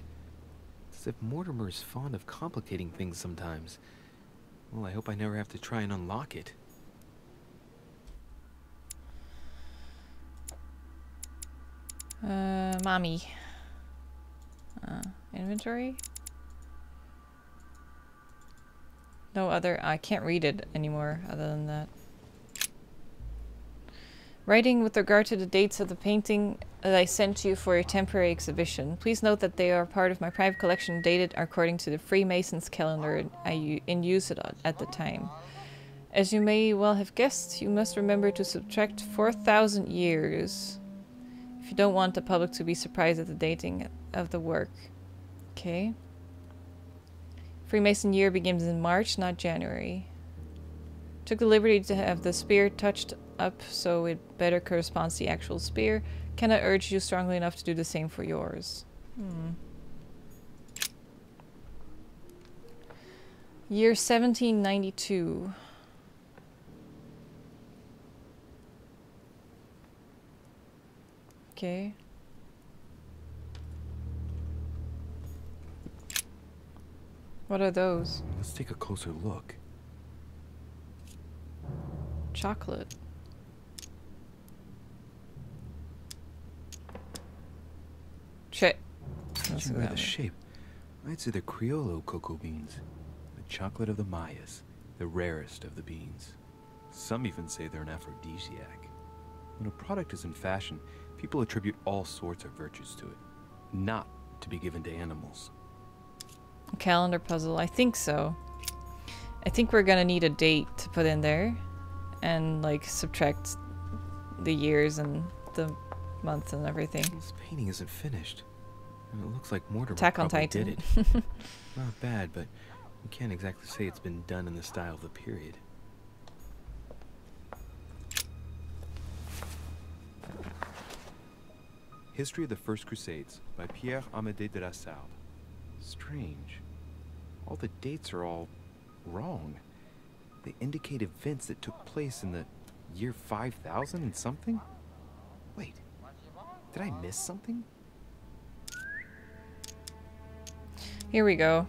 It's as if Mortimer is fond of complicating things sometimes. Well, I hope I never have to try and unlock it. Mommy. Inventory? No other... I can't read it anymore other than that. Writing with regard to the dates of the painting that I sent you for a temporary exhibition. Please note that they are part of my private collection dated according to the Freemasons calendar in use at the time. As you may well have guessed, you must remember to subtract 4,000 years if you don't want the public to be surprised at the dating of the work. Okay. Freemason year begins in March, not January. Took the liberty to have the spear touched up so it better corresponds to the actual spear. Can I urge you strongly enough to do the same for yours? Year 1792. Okay. What are those? Let's take a closer look. Chocolate. Shit. Judging by the shape, I'd say they're Criollo cocoa beans. The chocolate of the Mayas, the rarest of the beans. Some even say they're an aphrodisiac. When a product is in fashion, people attribute all sorts of virtues to it, not to be given to animals. A calendar puzzle, I think so. I think we're gonna need a date to put in there and like subtract the years and the months and everything. This painting isn't finished. And it looks like Mortimer Attack on probably Titan. did it. Not bad, but you can't exactly say it's been done in the style of the period. History of the First Crusades by Pierre Amédée de la Salle. Strange. All the dates are all wrong. They indicate events that took place in the year 5000 and something? Wait, did I miss something? Here we go.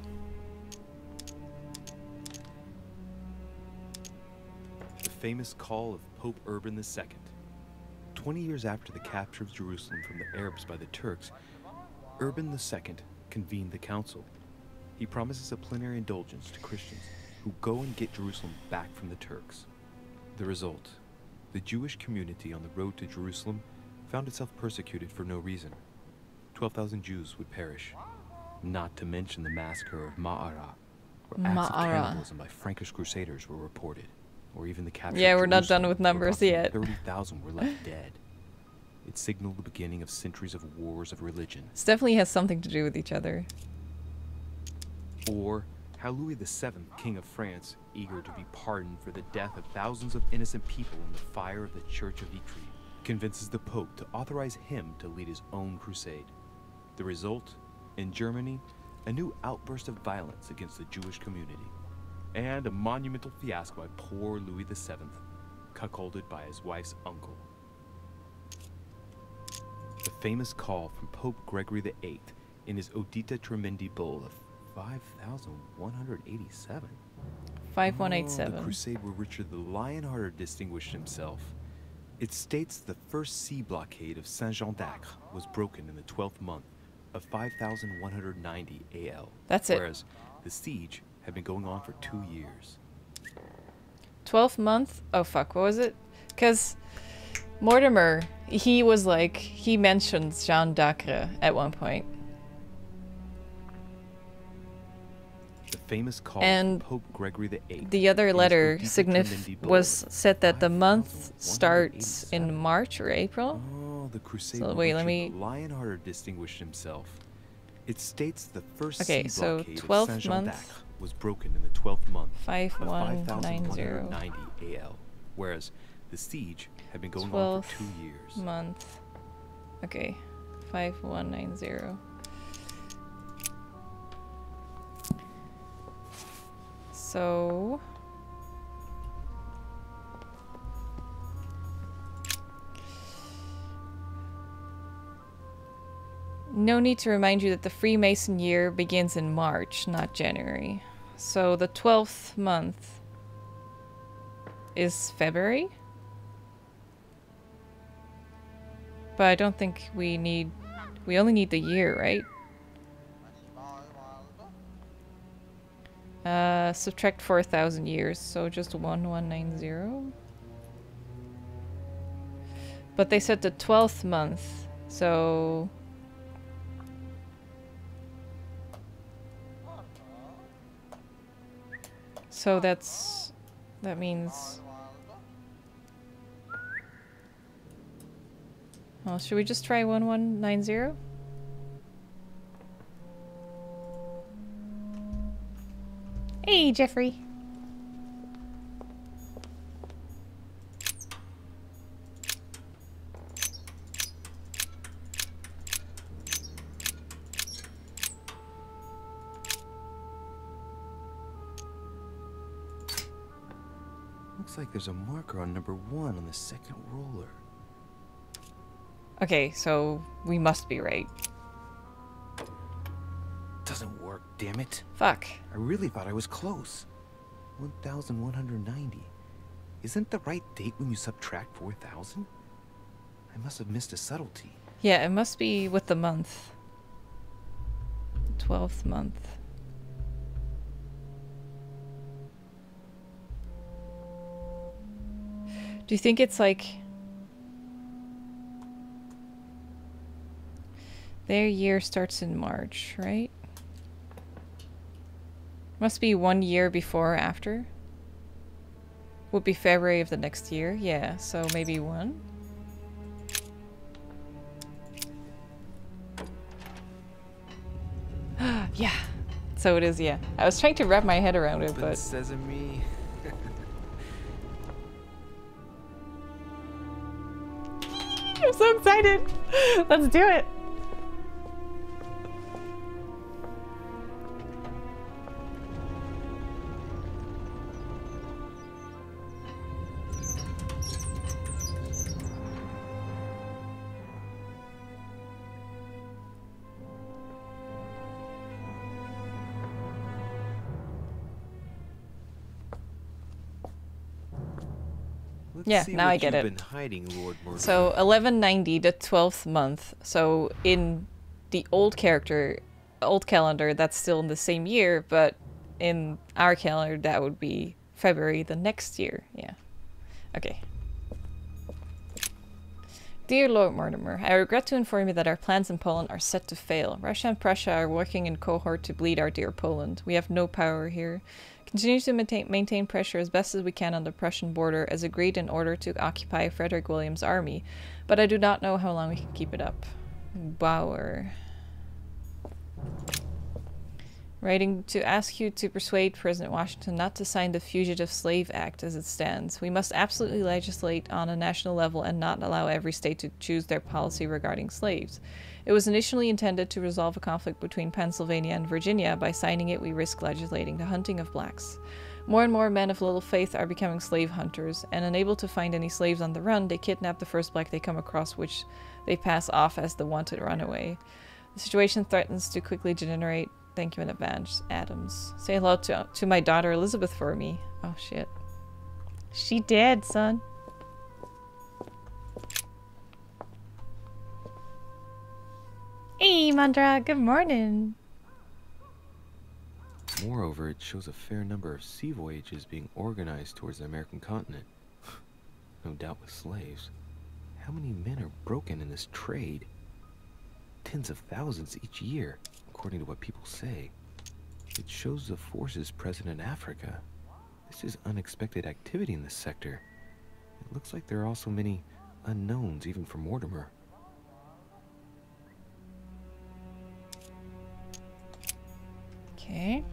The famous call of Pope Urban II. 20 years after the capture of Jerusalem from the Arabs by the Turks, Urban II convened the council. He promises a plenary indulgence to Christians who go and get Jerusalem back from the Turks. The result, the Jewish community on the road to Jerusalem found itself persecuted for no reason. 12,000 Jews would perish. Not to mention the massacre of Ma'ara, where acts of cannibalism by Frankish crusaders were reported, or even the capture Yeah, of we're not done Jerusalem, with where numbers yet. 30,000 were left dead. It signaled the beginning of centuries of wars of religion. This definitely has something to do with each other. Or how Louis VII, King of France, eager to be pardoned for the death of thousands of innocent people in the fire of the Church of Vitry, convinces the Pope to authorize him to lead his own crusade. The result, in Germany, a new outburst of violence against the Jewish community, and a monumental fiasco by poor Louis VII, cuckolded by his wife's uncle. The famous call from Pope Gregory VIII in his Audita Tremendi Bull of 5187. 5187. The crusade where Richard the Lionhearted distinguished himself. It states the first sea blockade of Saint-Jean d'Acre was broken in the 12th month of 5190 AL. That's it. Whereas the siege had been going on for 2 years. 12th month? Oh fuck, what was it? Because Mortimer, he was like, he mentioned Jean d'Acre at one point. The famous call And from Pope Gregory VIII. the other letter was Bull said that the month starts in March or April. Oh, the crusade So where wait, let Richard me... the Lionhearted distinguished himself. It states the first Okay, sea so blockade of 12th Saint-Jean month, d'Acre was broken in the 12th month 5190. of 5190 AL, whereas the siege had been going on for 2 years. Month. Okay, 5190. So no need to remind you that the Freemason year begins in March, not January. So the 12th month is February? But I don't think we only need the year, right? Subtract 4,000 years, so just 1190. But they said the 12th month, so... So that means... Well, should we just try 1190? Hey, Jeffrey. Looks like there's a marker on number 1 on the second roller. Okay, so we must be right. Doesn't work, damn it. Fuck. I really thought I was close. 1,190. Isn't the right date when you subtract 4,000? I must have missed a subtlety. Yeah, it must be with the month. 12th month. Do you think it's like... Their year starts in March, right? Must be 1 year before or after. Would be February of the next year. Yeah, so maybe 1. Yeah. So it is, yeah. I was trying to wrap my head around it, but... Sesame. I'm so excited! Let's do it! Yeah, now I get it. Been hiding, Lord Mortimer. So 1190, the 12th month. So in the old calendar, that's still in the same year, but in our calendar, that would be February the next year. Yeah. Okay. Dear Lord Mortimer, I regret to inform you that our plans in Poland are set to fail. Russia and Prussia are working in cohort to bleed our dear Poland. We have no power here. Continue to maintain pressure as best as we can on the Prussian border, as agreed, in order to occupy Frederick William's army, but I do not know how long we can keep it up. Bauer. Writing to ask you to persuade President Washington not to sign the Fugitive Slave Act as it stands. We must absolutely legislate on a national level and not allow every state to choose their policy regarding slaves. It was initially intended to resolve a conflict between Pennsylvania and Virginia. By signing it, we risk legislating the hunting of blacks. More and more men of little faith are becoming slave hunters, and unable to find any slaves on the run, they kidnap the first black they come across, which they pass off as the wanted runaway. The situation threatens to quickly degenerate. Thank you in advance, Adams. Say hello to my daughter Elizabeth for me. Oh shit. She dead, son. Hey, Mandra, good morning. Moreover, it shows a fair number of sea voyages being organized towards the American continent. No doubt with slaves. How many men are broken in this trade? Tens of thousands each year, according to what people say. It shows the forces present in Africa. This is unexpected activity in this sector. It looks like there are also many unknowns, even for Mortimer. Okay.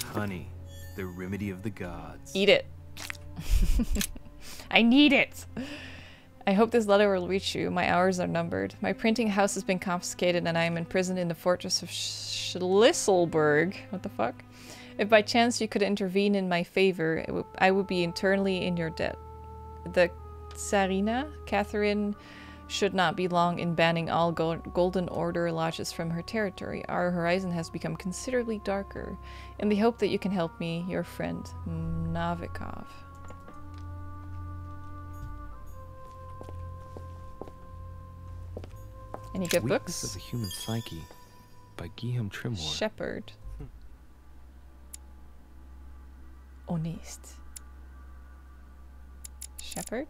Honey, the remedy of the gods. Eat it. I need it. I hope this letter will reach you. My hours are numbered. My printing house has been confiscated and I am imprisoned in the fortress of Schlisselburg. What the fuck? If by chance you could intervene in my favor, I would be eternally in your debt. The Tsarina, Catherine, should not be long in banning all Golden Order lodges from her territory. Our horizon has become considerably darker. In the hope that you can help me, your friend, Novikov. Any good Weakness books? of the Human Psyche by Guillaume Tremor. Shepherd. Honest. Shepherd?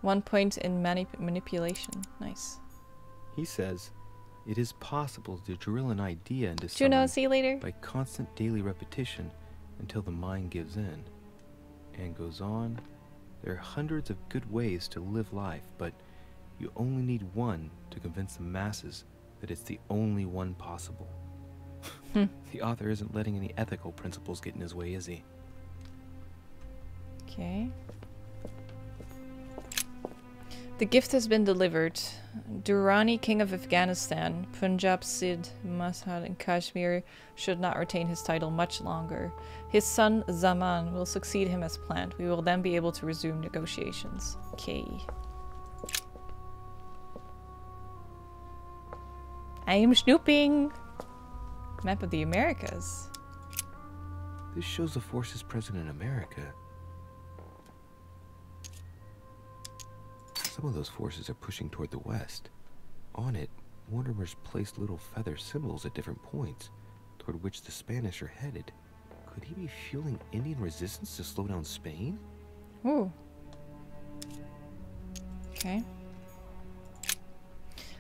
One point in manipulation. Nice. He says, it is possible to drill an idea into Juno, someone see you later. by constant daily repetition until the mind gives in. And goes on, there are hundreds of good ways to live life, but you only need one to convince the masses that it's the only one possible. The author isn't letting any ethical principles get in his way, is he? Okay. The gift has been delivered. Durrani, king of Afghanistan, Punjab, Sindh, Mazhar, and Kashmir should not retain his title much longer. His son, Zaman, will succeed him as planned. We will then be able to resume negotiations. Okay. I am snooping! Map of the Americas. This shows the forces present in America. Some of those forces are pushing toward the west. On it, Mortimer's placed little feather symbols at different points, toward which the Spanish are headed. Could he be fueling Indian resistance to slow down Spain? Ooh. Okay.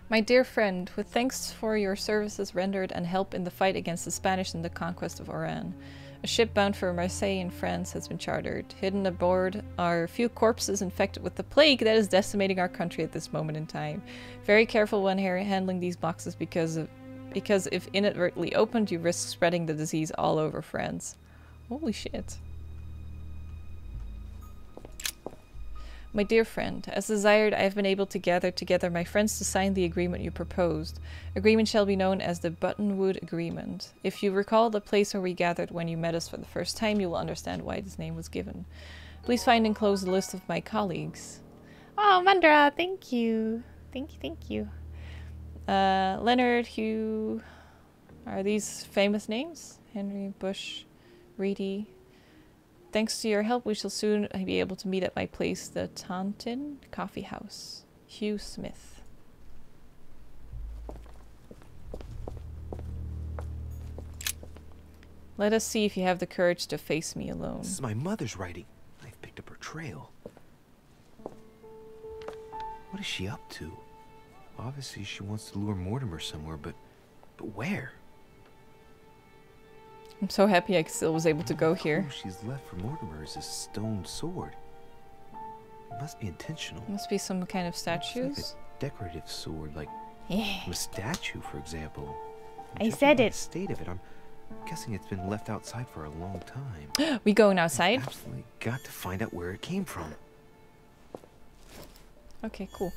My dear friend, with thanks for your services rendered and help in the fight against the Spanish and the conquest of Oran, a ship bound for Marseille in France has been chartered. Hidden aboard are a few corpses infected with the plague that is decimating our country at this moment in time. Very careful when handling these boxes because if inadvertently opened, you risk spreading the disease all over France. Holy shit. My dear friend, as desired, I have been able to gather together my friends to sign the agreement you proposed. Agreement shall be known as the Buttonwood Agreement. If you recall the place where we gathered when you met us for the first time, you will understand why this name was given. Please find enclosed a list of my colleagues. Oh, Mandra, thank you. Thank you. Leonard, Hugh. Are these famous names? Henry, Bush, Reedy. Thanks to your help, we shall soon be able to meet at my place, the Taunton Coffee House. Hugh Smith. Let us see if you have the courage to face me alone. This is my mother's writing. I've picked up her trail. What is she up to? Obviously, she wants to lure Mortimer somewhere, but where? I'm so happy I still was able to go here. All she's left for Mortimer is a stone sword. It must be intentional. Must be some kind of statues. It's like a decorative sword, like yeah. a statue, for example. I said it. The state of it, I'm guessing it's been left outside for a long time. We going outside? I've absolutely got to find out where it came from. Okay, cool.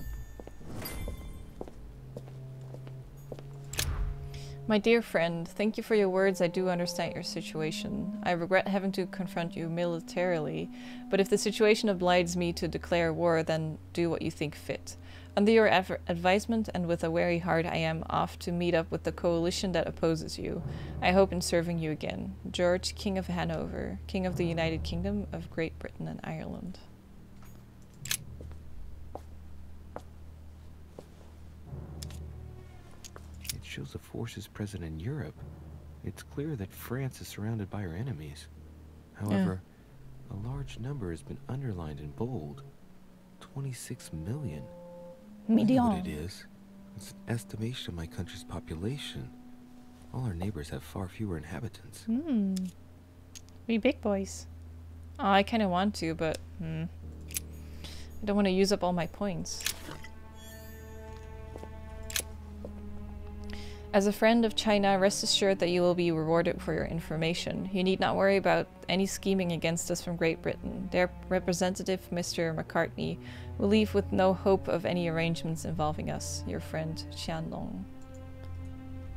My dear friend, thank you for your words. I do understand your situation. I regret having to confront you militarily, but if the situation obliges me to declare war, then do what you think fit. Under your advisement and with a wary heart, I am off to meet up with the coalition that opposes you. I hope in serving you again. George, King of Hanover, King of the United Kingdom of Great Britain and Ireland. Shows the forces present in Europe. It's clear that France is surrounded by her enemies. However, a large number has been underlined in bold. 26 million. I know what it is. It's an estimation of my country's population. All our neighbors have far fewer inhabitants. We big boys. Oh, I kind of want to, but I don't want to use up all my points. As a friend of China, rest assured that you will be rewarded for your information. You need not worry about any scheming against us from Great Britain. Their representative, Mr. McCartney, will leave with no hope of any arrangements involving us. Your friend, Qianlong.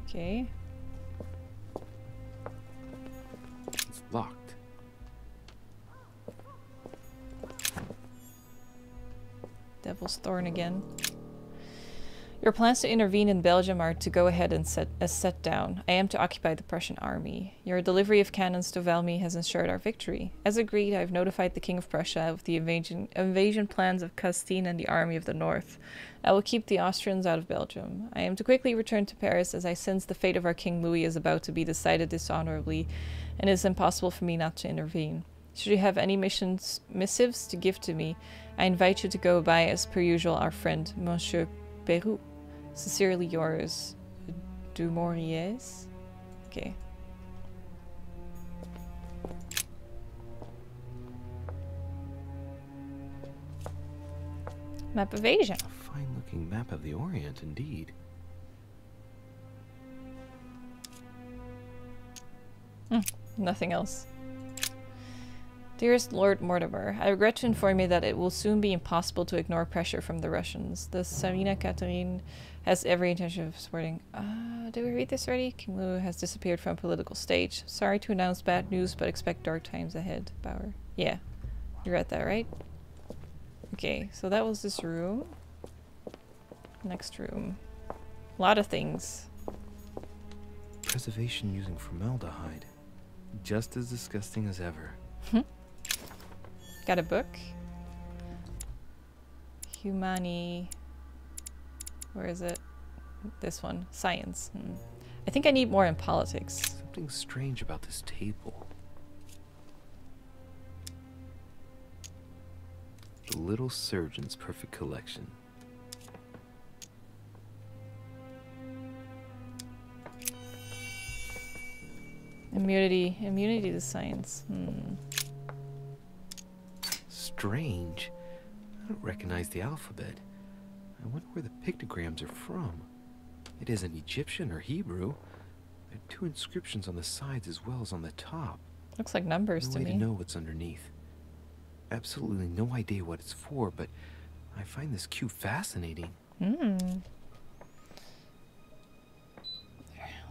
Okay. It's locked. Devil's Thorn again. Your plans to intervene in Belgium are to go ahead and set down. I am to occupy the Prussian army. Your delivery of cannons to Valmy has ensured our victory. As agreed, I have notified the King of Prussia of the invasion plans of Castine and the Army of the North. I will keep the Austrians out of Belgium. I am to quickly return to Paris as I sense the fate of our King Louis is about to be decided dishonorably, and it is impossible for me not to intervene. Should you have any missives to give to me, I invite you to go by as per usual our friend, Monsieur Peru. Sincerely yours, Dumouriez. Okay. Map of Asia. A fine-looking map of the Orient, indeed. Nothing else. Dearest Lord Mortimer, I regret to inform you that it will soon be impossible to ignore pressure from the Russians. The Tsarina Catherine has every intention of supporting... did we read this already? King Louis has disappeared from political stage. Sorry to announce bad news, but expect dark times ahead. Bauer. Yeah. You read that, right? Okay, so that was this room. Next room. A lot of things. Preservation using formaldehyde. Just as disgusting as ever. Got a book. Humani. Where is it? This one. Science. I think I need more in politics. Something strange about this table. The Little Surgeon's Perfect Collection. Immunity to science. Strange. I don't recognize the alphabet. I wonder where the pictograms are from. It isn't Egyptian or Hebrew. There are 2 inscriptions on the sides as well as on the top. Looks like numbers to me. No way to know what's underneath. Absolutely no idea what it's for, but I find this cube fascinating. A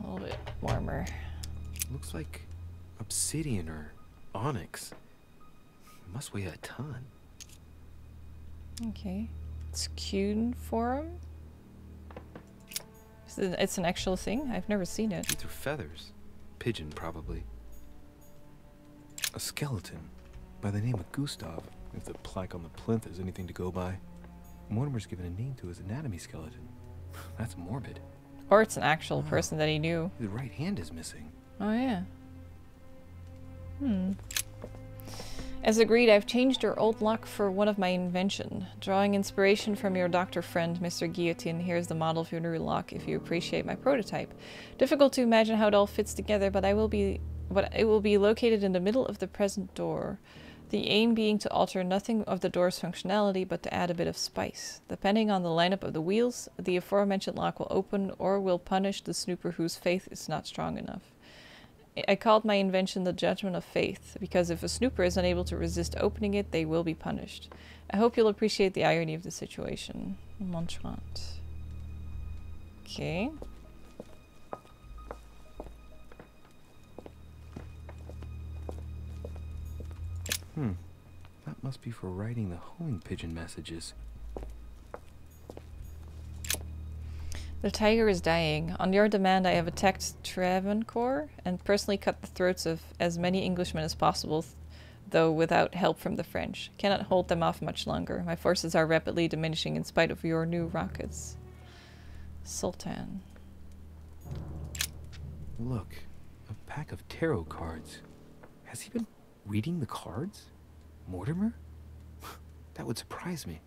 little bit warmer. Looks like obsidian or onyx. It must weigh a ton. Okay. It's cuneiform? It's an actual thing? I've never seen it. These are feathers. Pigeon, probably. A skeleton by the name of Gustav, if the plaque on the plinth is anything to go by. Mortimer's given a name to his anatomy skeleton. That's morbid. Or it's an actual person that he knew. His right hand is missing. Oh, yeah. As agreed, I've changed your old lock for one of my invention. Drawing inspiration from your doctor friend, Mr. Guillotine, here's the model of your new lock if you appreciate my prototype. Difficult to imagine how it all fits together, but it will be located in the middle of the present door. The aim being to alter nothing of the door's functionality, but to add a bit of spice. Depending on the lineup of the wheels, the aforementioned lock will open or will punish the snooper whose faith is not strong enough. I called my invention the Judgment of Faith, because if a snooper is unable to resist opening it, they will be punished. I hope you'll appreciate the irony of the situation. Montrant. Okay. That must be for writing the homing pigeon messages. The tiger is dying. On your demand, I have attacked Travancore and personally cut the throats of as many Englishmen as possible, though without help from the French. Cannot hold them off much longer. My forces are rapidly diminishing in spite of your new rockets. Sultan. Look, a pack of tarot cards. Has he been reading the cards? Mortimer? That would surprise me.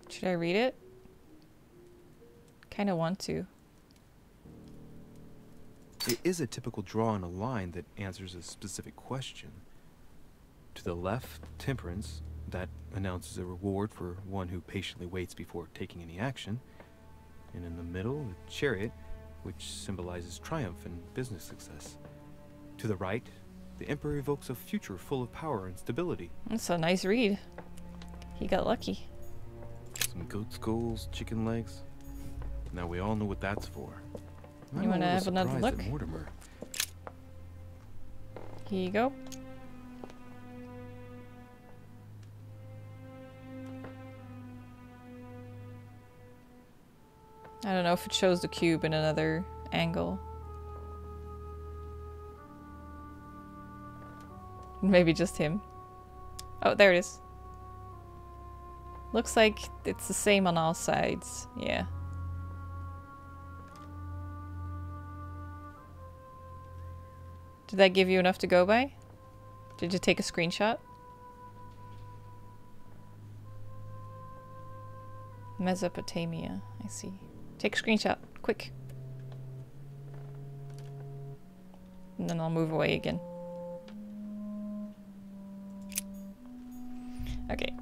Should I read it? Kinda want to. It is a typical draw on a line that answers a specific question. To the left, temperance. That announces a reward for one who patiently waits before taking any action. And in the middle, the chariot, which symbolizes triumph and business success. To the right, the Emperor evokes a future full of power and stability. That's a nice read. He got lucky. Some goat skulls, chicken legs. Now we all know what that's for. You want to have another look? Mortimer. Here you go. I don't know if it shows the cube in another angle. Maybe just him. Oh, there it is. Looks like it's the same on all sides. Yeah. Did that give you enough to go by? Did you take a screenshot? Mesopotamia. I see. Take a screenshot. Quick. And then I'll move away again. Okay.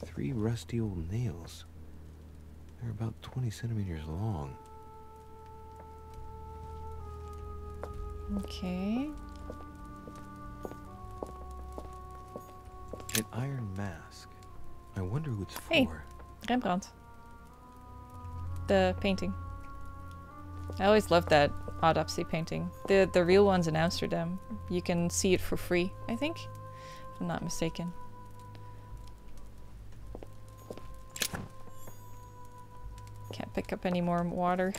Three rusty old nails. They're about 20 centimeters long. Okay. An iron mask. I wonder who it's Hey, for. Rembrandt. The painting. I always loved that autopsy painting. The real one's in Amsterdam. You can see it for free, I think, if I'm not mistaken. Can't pick up any more water.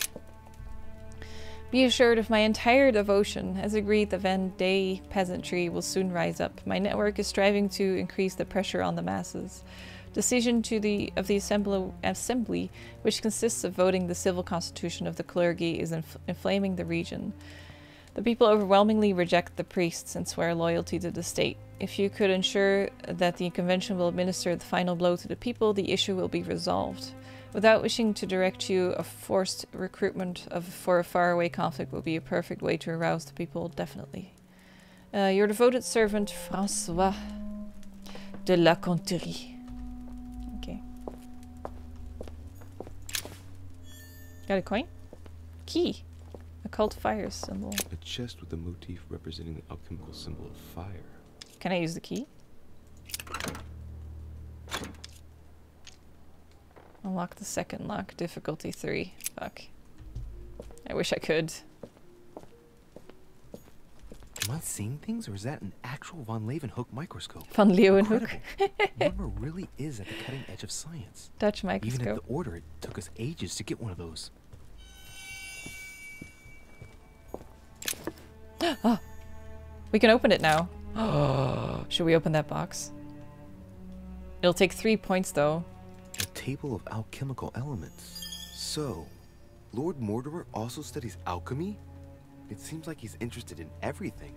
Be assured of my entire devotion. As agreed, the Vendée peasantry will soon rise up. My network is striving to increase the pressure on the masses. Decision of the assembly, which consists of voting the civil constitution of the clergy, is inflaming the region. The people overwhelmingly reject the priests and swear loyalty to the state. If you could ensure that the convention will administer the final blow to the people, the issue will be resolved. Without wishing to direct you, a forced recruitment for a faraway conflict will be a perfect way to arouse the people, definitely. Your devoted servant, François de la Conterie. Okay. Got a coin? Key. Occult fire symbol. A chest with a motif representing the alchemical symbol of fire. Can I use the key? Unlock the second lock. Difficulty 3. Fuck. I wish I could. Am I seeing things, or is that an actual von Leeuwenhoek microscope? Von Leeuwenhoek. Mortimer really is at the cutting edge of science. Dutch microscope. Even at the Order, it took us ages to get one of those. Oh, we can open it now. Should we open that box? It'll take 3 points though. A table of alchemical elements. So, Lord Mortimer also studies alchemy? It seems like he's interested in everything.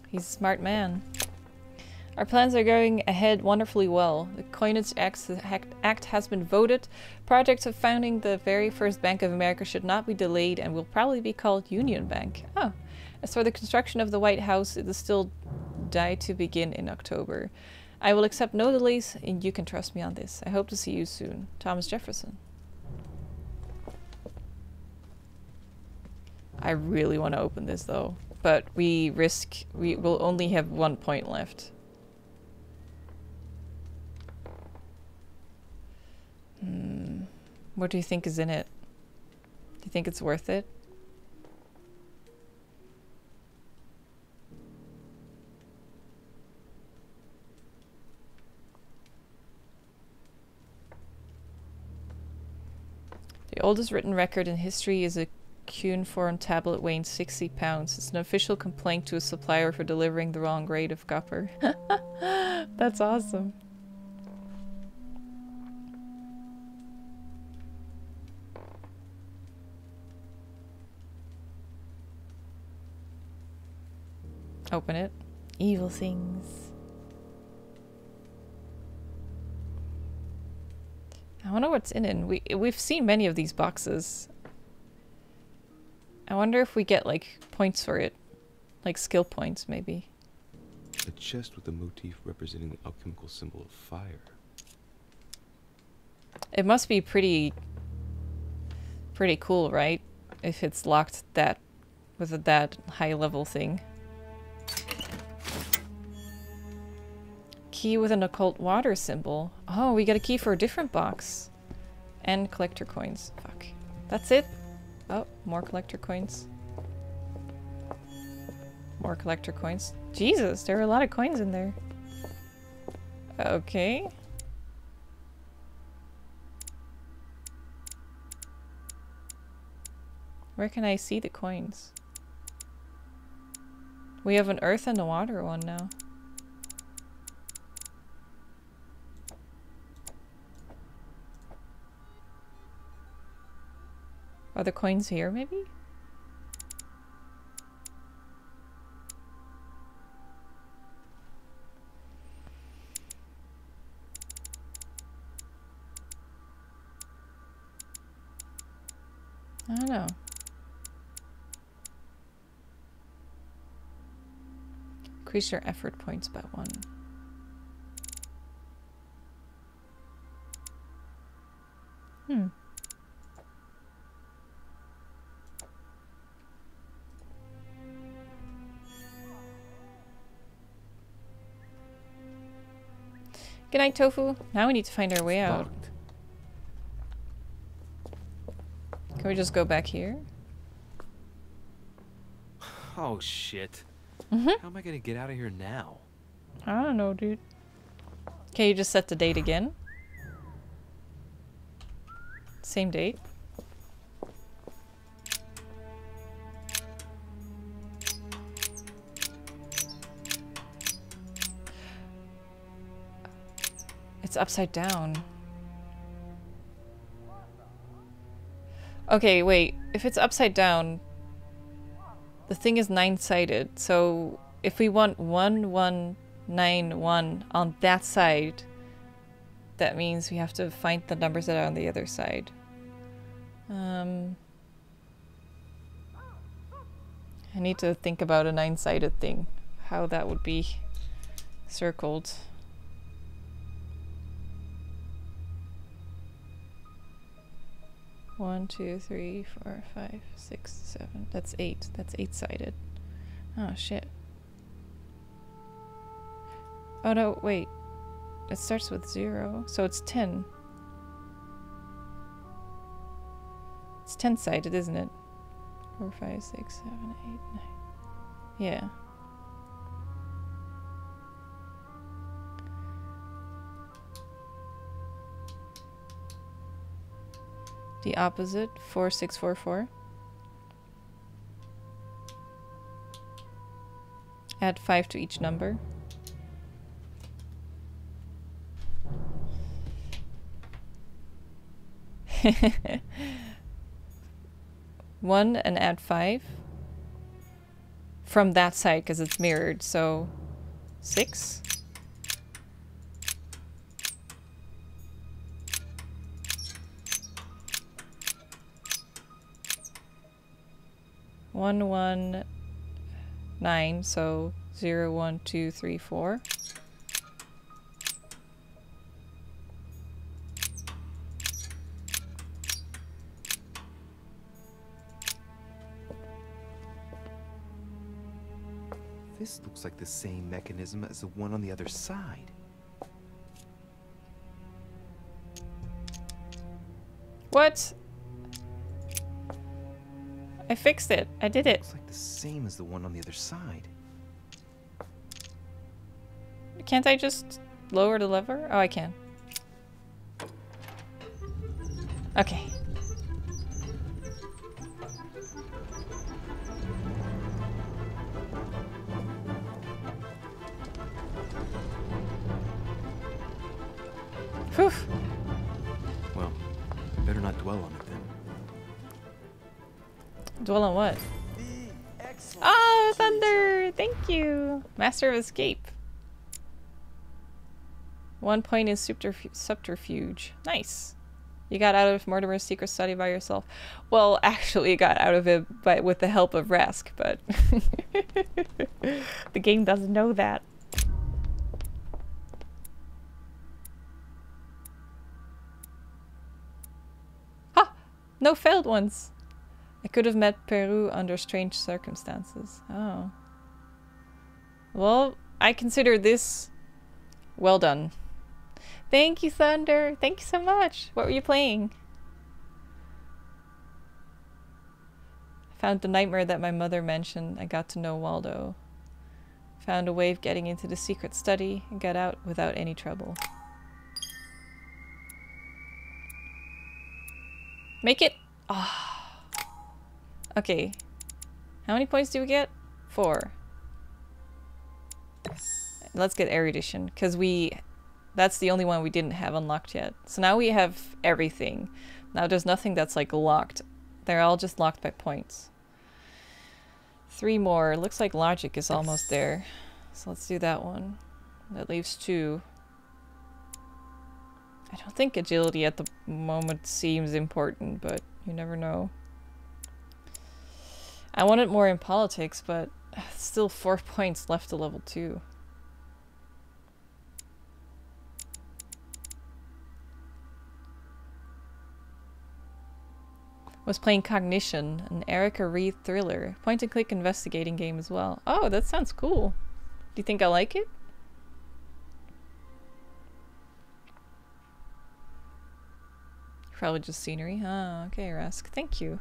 He's a smart man. Our plans are going ahead wonderfully well. The Coinage Act has been voted. Project of founding the very first Bank of America should not be delayed and will probably be called Union Bank. Oh. As for the construction of the White House, it is still due to begin in October. I will accept no delays, and you can trust me on this. I hope to see you soon. Thomas Jefferson. I really want to open this though, but we will only have 1 point left. What do you think is in it? Do you think it's worth it? The oldest written record in history is a cuneiform tablet weighing 60 pounds. It's an official complaint to a supplier for delivering the wrong grade of copper. That's awesome. Open it. Evil things. I wonder what's in it. We've seen many of these boxes. I wonder if we get like points for it. Like skill points maybe. A chest with a motif representing the alchemical symbol of fire. It must be pretty cool, right? If it's locked with that high level thing. Key with an occult water symbol. Oh, we got a key for a different box. And collector coins. Fuck. That's it? Oh, more collector coins. More collector coins. Jesus, there are a lot of coins in there. Okay. Where can I see the coins? We have an earth and a water one now. Are the coins here, maybe? I don't know. Increase your effort points by 1. Good night, Tofu. Now we need to find our way out. Can we just go back here? Oh shit. Mm-hmm. How am I gonna get out of here now? I don't know, dude. Can you just set the date again? Same date. It's upside down. Okay, wait. If it's upside down, the thing is 9-sided. So if we want 1191 on that side, that means we have to find the numbers that are on the other side. I need to think about a 9-sided thing. How that would be circled. One, 2, 3, 4, 5, 6, 7. That's 8. That's 8-sided. Oh shit. Oh no, wait. It starts with 0, so it's 10. It's 10-sided, isn't it? 4, 5, 6, 7, 8, 9. Yeah. The opposite, 4, 6, 4, 4. Add 5 to each number. One and add 5 from that side because it's mirrored, so 6. One, 1, 9, so 0, 1, 2, 3, 4. This looks like the same mechanism as the one on the other side. What? I fixed it. I did it. Looks like the same as the one on the other side. Can't I just lower the lever? Oh, I can. Okay. Whew. Well, better not dwell on it then. Dwell on what? Oh, Thunder! Thank you! Master of Escape. 1 point is subterfuge. Nice. You got out of Mortimer's secret study by yourself. Well, actually, you got out of it with the help of Rask, but the game doesn't know that. Ha! No failed ones. I could have met Peru under strange circumstances. Oh. Well, I consider this well done. Thank you, Thunder. Thank you so much. What were you playing? I found the nightmare that my mother mentioned. I got to know Waldo. Found a way of getting into the secret study and got out without any trouble. Make it. Ah. Okay. How many points do we get? 4. Let's get erudition, because that's the only one we didn't have unlocked yet. So now we have everything. Now there's nothing that's like locked. They're all just locked by points. 3 more. Looks like logic is almost there. So let's do that one. That leaves 2. I don't think agility at the moment seems important, but you never know. I wanted more in politics, but still 4 points left to level 2. Was playing Cognition, an Erica Reed thriller. Point-and-click investigating game as well. Oh, that sounds cool. Do you think I like it? Probably just scenery. Ah, okay, Rask. Thank you.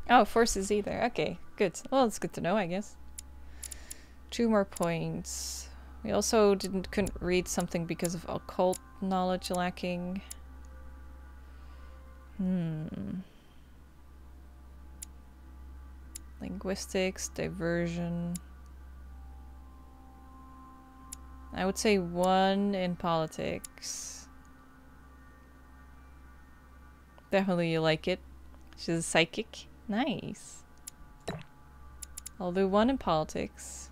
Oh, forces either. Okay, good. Well, it's good to know, I guess. 2 more points. We also couldn't read something because of occult knowledge lacking. Linguistics, diversion. I would say 1 in politics. Definitely you like it. She's a psychic. Nice. I'll do 1 in politics.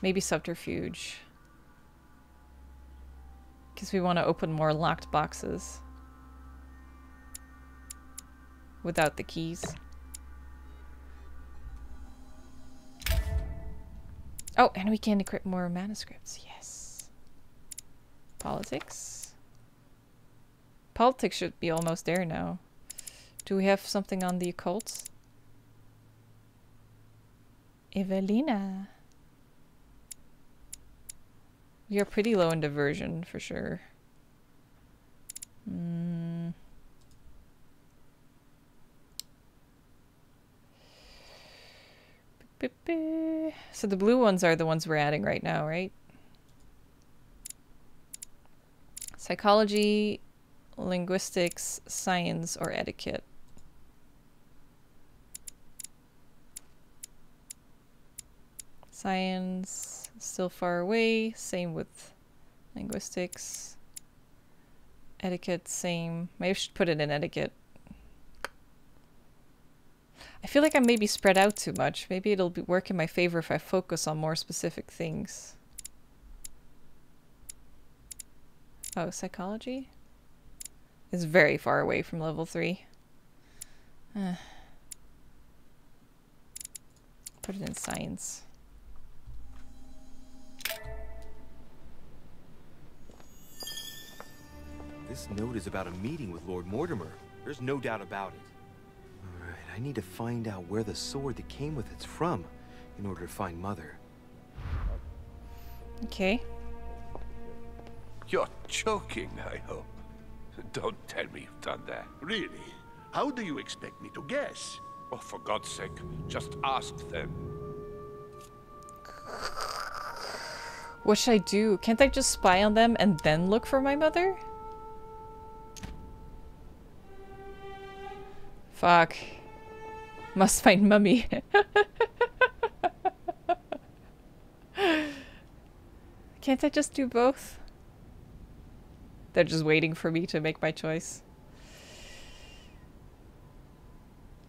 Maybe subterfuge. Because we want to open more locked boxes. Without the keys. Oh, and we can decrypt more manuscripts. Yes. Politics. Politics should be almost there now. Do we have something on the occult? Evelina. We are pretty low in diversion, for sure. So the blue ones are the ones we're adding right now, right? Psychology, linguistics, science, or etiquette. Science, still far away. Same with linguistics. Etiquette, same. Maybe I should put it in etiquette. I feel like I'm maybe spread out too much. Maybe it'll work in my favor if I focus on more specific things. Oh, psychology? Is very far away from level 3. Put it in science. This note is about a meeting with Lord Mortimer. There's no doubt about it. Alright, I need to find out where the sword that came with it's from in order to find Mother. Okay. You're joking, I hope. Don't tell me you've done that. Really? How do you expect me to guess? Oh, for God's sake, just ask them. What should I do? Can't I just spy on them and then look for my mother? Fuck. Must find Mummy. Can't I just do both? They're just waiting for me to make my choice.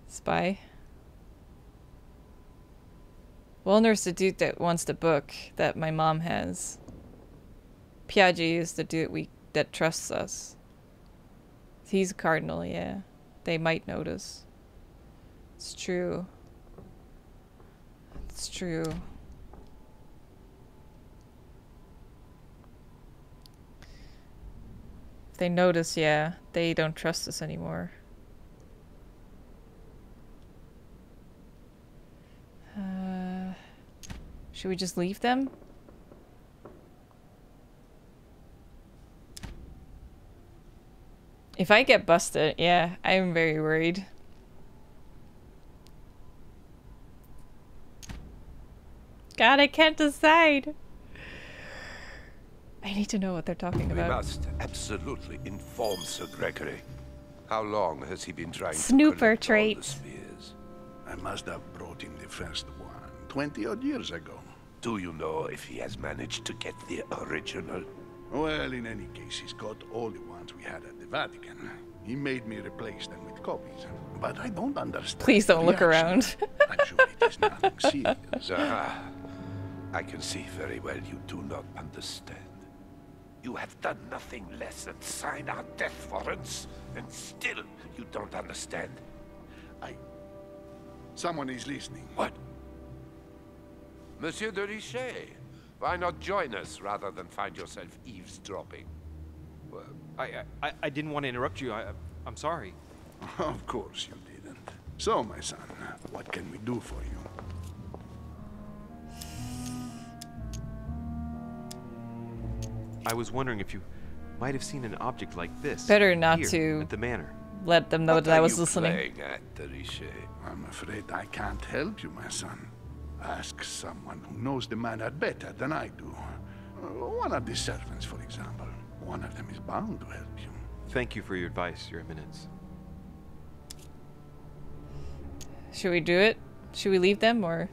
Spy. Wellner's the dude that wants the book that my mom has. Piaggi is the dude that trusts us. He's a cardinal, yeah. They might notice. It's true. It's true. If they notice, yeah, they don't trust us anymore. Should we just leave them? If I get busted, yeah, I'm very worried. God, I can't decide. I need to know what they're talking about. We must absolutely inform Sir Gregory. How long has he been trying Snooper to collect trait. all the spears? I must have brought him the first one 20-odd years ago. Do you know if he has managed to get the original? Well, in any case, he's got all the ones we had at the Vatican. He made me replace them with copies. But I don't understand. Please don't look around. I'm sure it is nothing serious. I can see very well you do not understand. You have done nothing less than sign our death warrants, and still you don't understand. Someone is listening. What? Monsieur de Richet, why not join us rather than find yourself eavesdropping? Well, I didn't want to interrupt you. I'm sorry. Of course you didn't. So, my son, what can we do for you? I was wondering if you might have seen an object like this. Better not here, to at the manor. let them know What that I are was you listening. playing at, Riche? I'm afraid I can't help you, my son. Ask someone who knows the manor better than I do. One of the servants, for example. One of them is bound to help you. Thank you for your advice, Your Eminence. Should we do it? Should we leave them, or?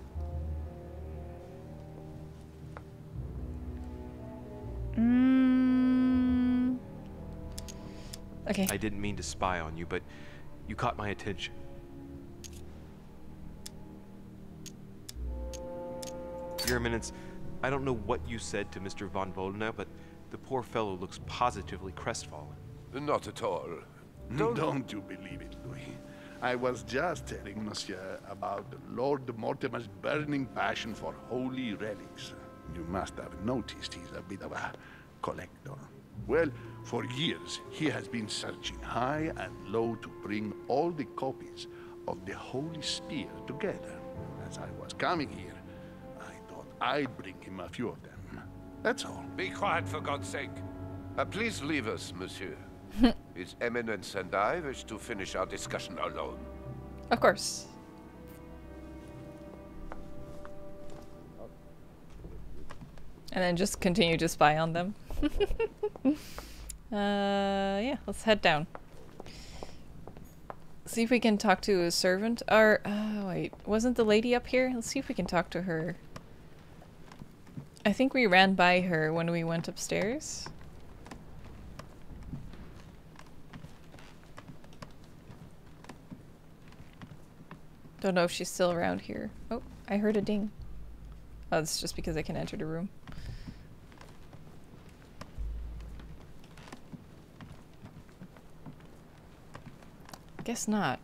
Okay. I didn't mean to spy on you, but you caught my attention. Your Eminence, I don't know what you said to Mr. von Volna, but the poor fellow looks positively crestfallen. Not at all. Don't you believe it, Louis. I was just telling Monsieur about Lord Mortimer's burning passion for holy relics. You must have noticed he's a bit of a collector. Well, for years, he has been searching high and low to bring all the copies of the Holy Spear together. As I was coming here, I thought I'd bring him a few of them. That's all. Be quiet, for God's sake. Please leave us, monsieur. His Eminence and I wish to finish our discussion alone. Of course. And then just continue to spy on them. Yeah, let's head down. See if we can talk to a servant. Or, wait, wasn't the lady up here? Let's see if we can talk to her. I think we ran by her when we went upstairs. Don't know if she's still around here. Oh, I heard a ding. Oh, it's just because I can enter the room. Guess not.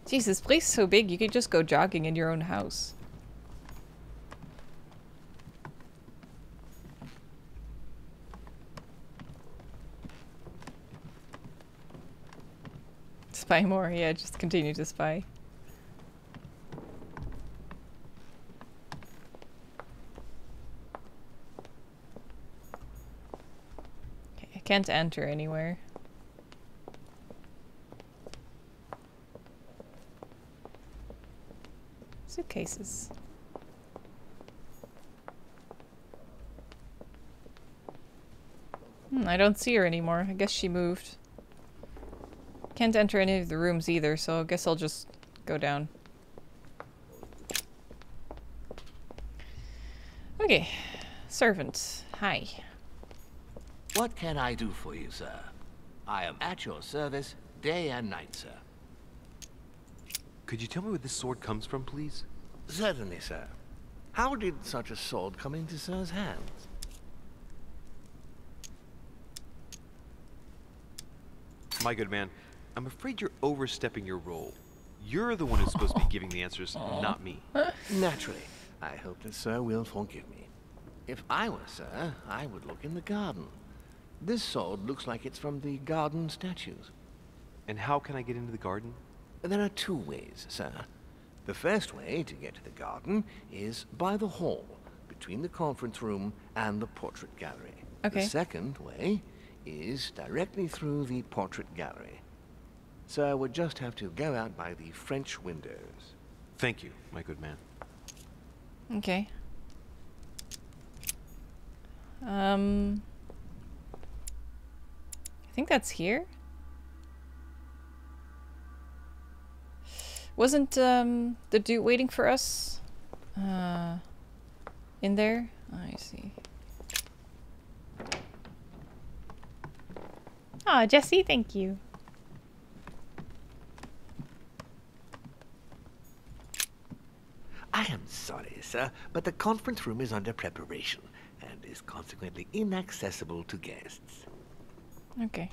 Jeez, this place is so big, you could just go jogging in your own house. Spy more, yeah, just continue to spy. Okay, I can't enter anywhere. Suitcases. I don't see her anymore. I guess she moved. Can't enter any of the rooms either, so I guess I'll just go down. Okay. Servant. Hi. What can I do for you, sir? I am at your service day and night, sir. Could you tell me where this sword comes from, please? Certainly, sir. How did such a sword come into sir's hands? My good man, I'm afraid you're overstepping your role. You're the one who's supposed to be giving the answers, not me. Naturally. I hope that sir will forgive me. If I were sir, I would look in the garden. This sword looks like it's from the garden statues. And how can I get into the garden? There are two ways, sir. The first way to get to the garden is by the hall, between the conference room and the portrait gallery. Okay. The second way is directly through the portrait gallery. Sir would just have to go out by the French windows. Thank you, my good man. Okay. I think that's here. Wasn't the dude waiting for us in there? I see. Oh, Jesse, thank you. I am sorry, sir, but the conference room is under preparation and is consequently inaccessible to guests. Okay.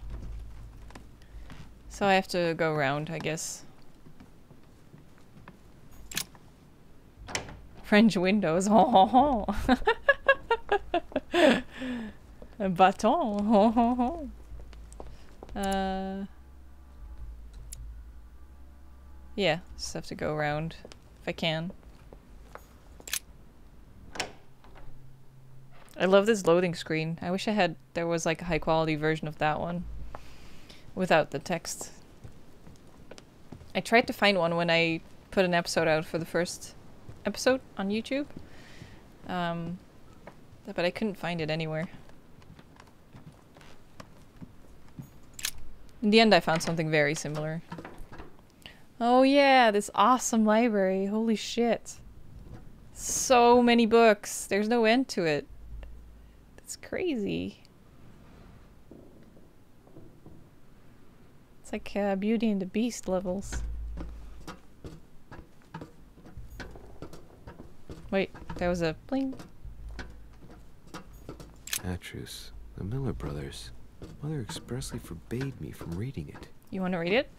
So I have to go around, I guess. French windows. Oh, a baton. Yeah, just have to go around if I can. I love this loading screen. I wish there was like a high quality version of that one without the text. I tried to find one when I put an episode out for the first episode on YouTube. But I couldn't find it anywhere. In the end, I found something very similar. Oh yeah, this awesome library. Holy shit. So many books. There's no end to it. It's crazy. It's like Beauty and the Beast levels. Wait, there was a bling. Atrus, the Miller brothers. Mother expressly forbade me from reading it. You want to read it?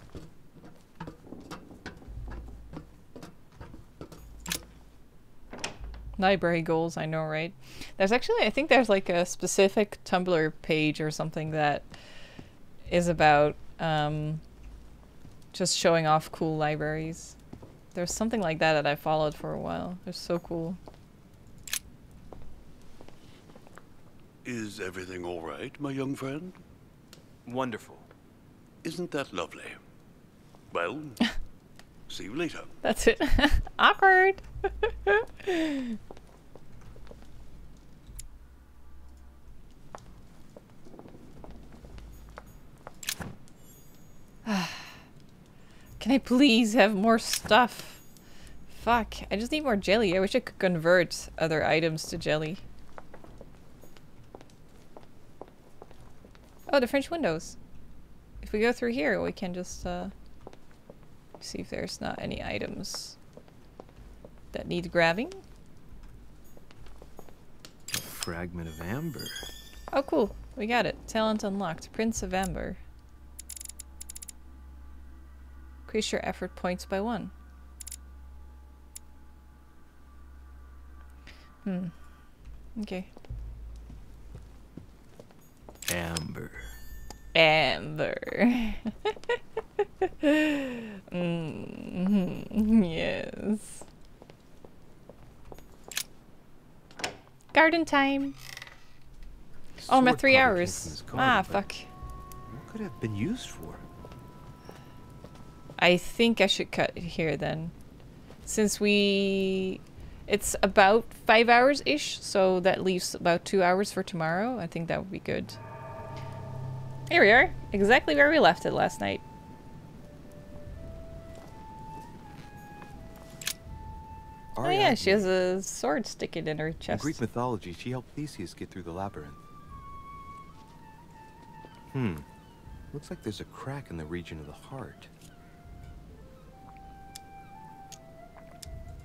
Library goals, I know, right? There's actually, I think there's like a specific Tumblr page or something that is about just showing off cool libraries. There's something like that I followed for a while. They're so cool. Is everything all right, my young friend? Wonderful. Isn't that lovely? Well, see you later. That's it. Awkward. Can I please have more stuff? Fuck, I just need more jelly. I wish I could convert other items to jelly. Oh, the French windows. If we go through here, we can just see if there's not any items that need grabbing. A fragment of amber. Oh, cool. We got it. Talent unlocked. Prince of Amber. Increase your effort points by 1. Okay. Amber. Amber. Yes. Garden time. Oh, I'm at 3 hours. Ah, fuck. What could it have been used for? I think I should cut it here then. Since it's about 5 hours-ish, so that leaves about 2 hours for tomorrow. I think that would be good. Here we are. Exactly where we left it last night. Oh yeah, she has a sword sticking in her chest. In Greek mythology, she helped Theseus get through the labyrinth. Looks like there's a crack in the region of the heart.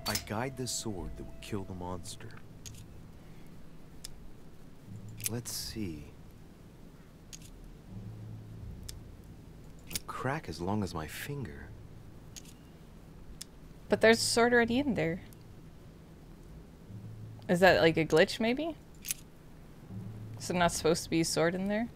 I guide the sword that will kill the monster. Let's see. A crack as long as my finger. But there's a sword already in there. Is that like a glitch, maybe? Is there not supposed to be a sword in there?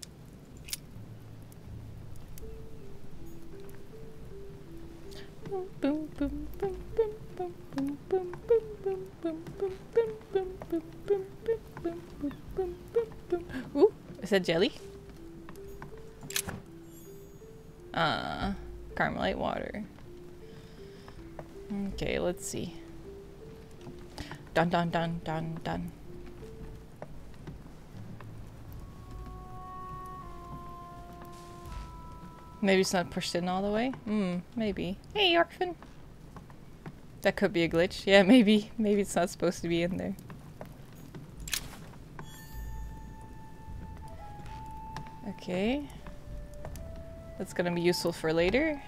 Ooh, is that jelly? Carmelite water. Okay, let's see. Dun dun dun dun dun. Maybe it's not pushed in all the way? Maybe. Hey, Orphan! That could be a glitch. Yeah, maybe. Maybe it's not supposed to be in there. Okay. That's gonna be useful for later.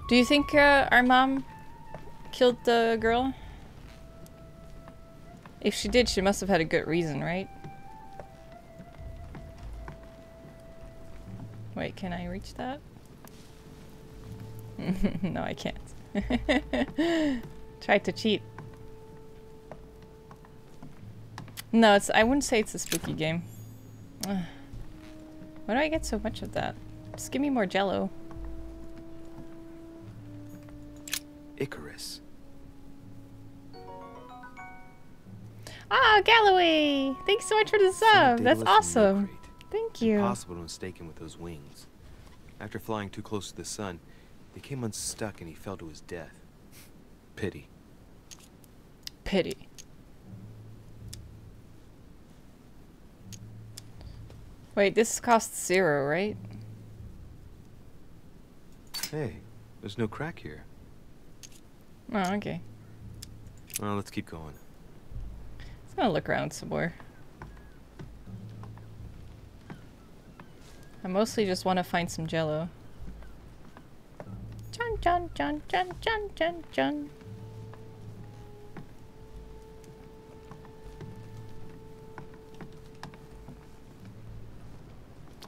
Do you think our mom killed the girl? If she did, she must have had a good reason, right? Wait, can I reach that? No, I can't. Tried to cheat. No, I wouldn't say it's a spooky game. Why do I get so much of that? Just give me more jello. Icarus. Ah, Galloway! Thanks so much for the sub. That's awesome. Thank you. Impossible to mistake him with those wings. After flying too close to the sun, they came unstuck and he fell to his death. Pity. Pity. Wait, this costs 0, right? Hey, there's no crack here. Oh, okay. Well, let's keep going. Let's gonna look around some more. I mostly just want to find some jello. Jun jun jun jun jun jun jun.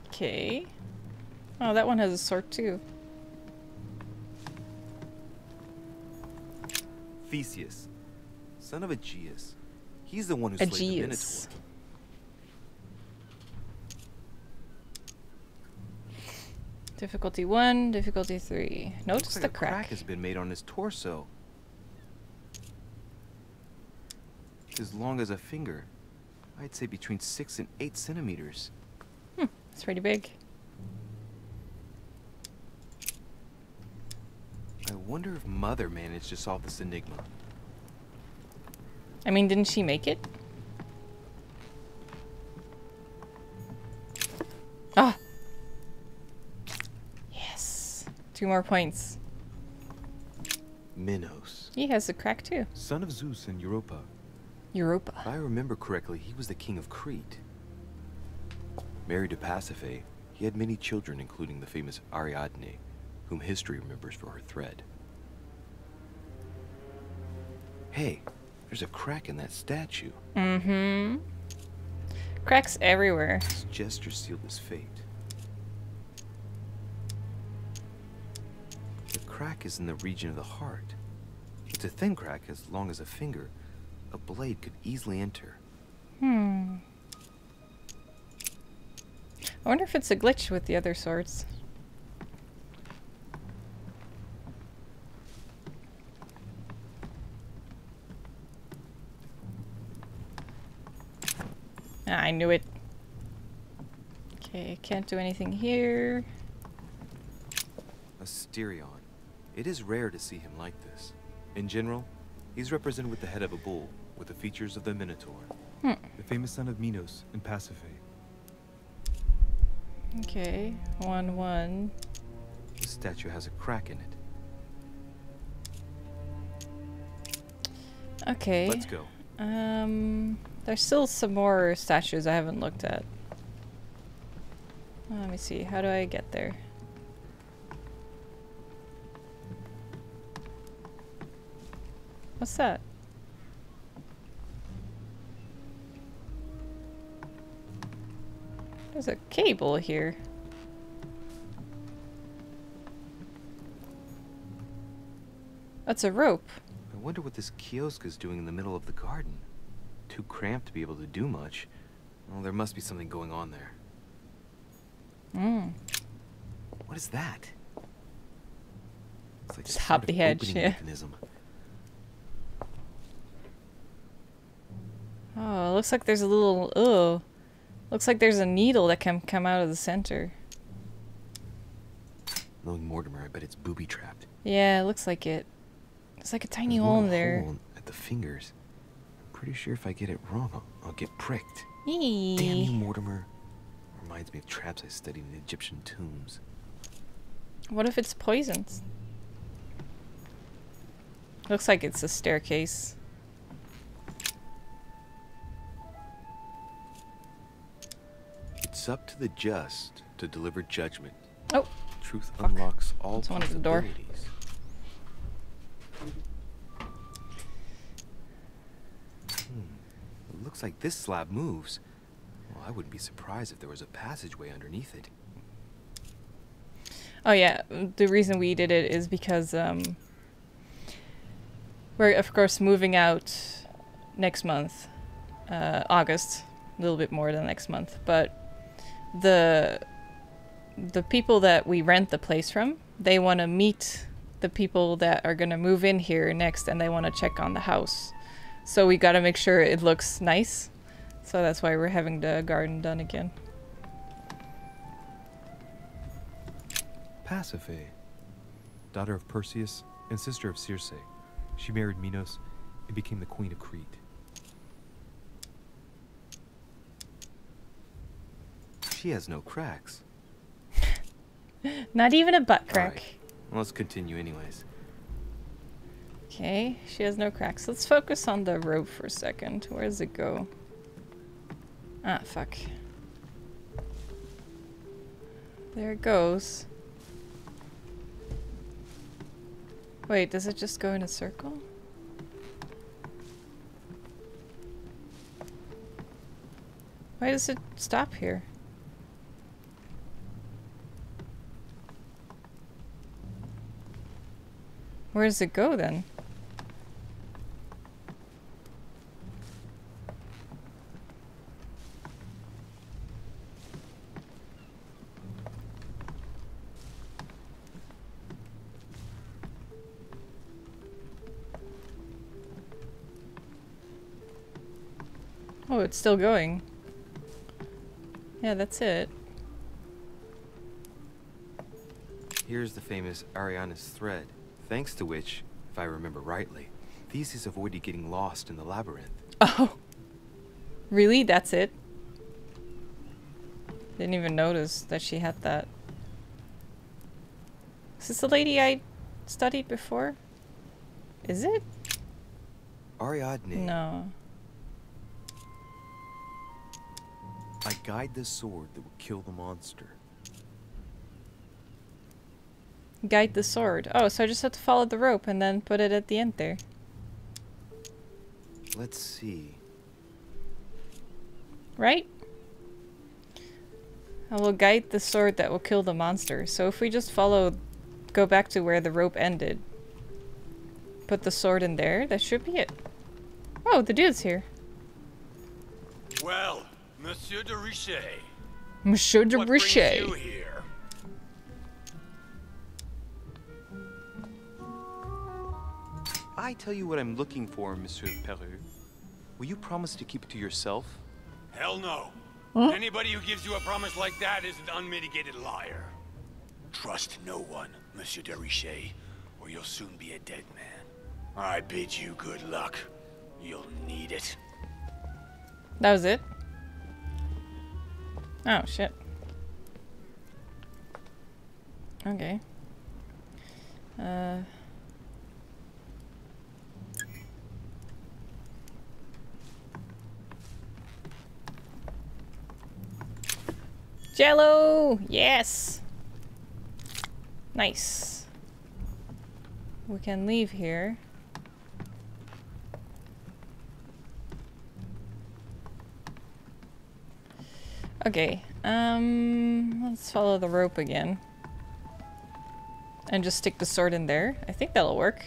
Okay. Oh, that one has a sword too. Theseus, son of Aegeus. He's the one who slayed the Minotaur. Difficulty 1, difficulty 3. Notice Looks like the a crack. has been made on his torso. As long as a finger. I'd say between 6 and 8 centimeters. It's pretty big. I wonder if Mother managed to solve this enigma. I mean, didn't she make it? Ah! Yes! 2 more points. Minos. He has a crack too. Son of Zeus and Europa. Europa. If I remember correctly, he was the king of Crete. Married to Pasiphae, he had many children, including the famous Ariadne, whom history remembers for her thread. Hey, there's a crack in that statue. Mm-hmm. Cracks everywhere. His gesture sealed his fate. The crack is in the region of the heart. It's a thin crack as long as a finger. A blade could easily enter. I wonder if it's a glitch with the other swords. Ah, I knew it. Okay, can't do anything here. Asterion. It is rare to see him like this. In general, he's represented with the head of a bull, with the features of the Minotaur. The famous son of Minos and Pasiphae. Okay, 1-1. The statue has a crack in it. Okay. Let's go. There's still some more statues I haven't looked at. Let me see, how do I get there? What's that? There's a cable here. That's a rope. I wonder what this kiosk is doing in the middle of the garden. Too cramped to be able to do much. Well, there must be something going on there. What is that? It's like Just hop the edge, yeah. Mechanism. Oh, it looks like there's a little... Ugh. Looks like there's a needle that can come out of the center. Knowing Mortimer, I bet it's booby-trapped. Yeah, it looks like it. There's like a tiny There's hole one in there. hole at the fingers. I'm pretty sure if I get it wrong, I'll get pricked. Eee. Damn you, Mortimer. Reminds me of traps I studied in Egyptian tombs. What if it's poisoned? Looks like it's a staircase. It's up to the just to deliver judgment. Oh. Truth Fuck. unlocks all That's one at the door. possibilities. It looks like this slab moves. Well, I wouldn't be surprised if there was a passageway underneath it. Oh yeah, the reason we did it is because we're of course moving out next month, August, a little bit more than next month, but the people that we rent the place from, they want to meet the people that are gonna move in here next, and they want to check on the house. So we gotta make sure it looks nice. So that's why we're having the garden done again. Pasiphae, daughter of Perseus and sister of Circe. She married Minos and became the queen of Crete. She has no cracks. Not even a butt crack. Right. Well, let's continue anyways. Okay, she has no cracks. Let's focus on the rope for a second. Where does it go? Ah, fuck. There it goes. Wait, does it just go in a circle? Why does it stop here? Where does it go then? Oh, it's still going. Yeah, that's it. Here's the famous Ariana's thread, thanks to which, if I remember rightly, Theseus avoided getting lost in the labyrinth. Oh! Really? That's it? Didn't even notice that she had that. Is this the lady I studied before? Is it? Ariadne. No. I guide the sword that will kill the monster. Guide the sword. Oh, so I just have to follow the rope and then put it at the end there. Let's see. Right? I will guide the sword that will kill the monster. So if we just follow, go back to where the rope ended, put the sword in there, that should be it. Oh, the dude's here. Well, Monsieur de Richet. Monsieur de Richet. What brings you here? I tell you what I'm looking for, Monsieur Peru. Will you promise to keep it to yourself? Hell no. Huh? Anybody who gives you a promise like that is an unmitigated liar. Trust no one, Monsieur de Richet, or you'll soon be a dead man. I bid you good luck. You'll need it. That was it? Oh, shit. Okay. Jello! Yes! Nice. We can leave here. Okay, let's follow the rope again. And just stick the sword in there. I think that'll work.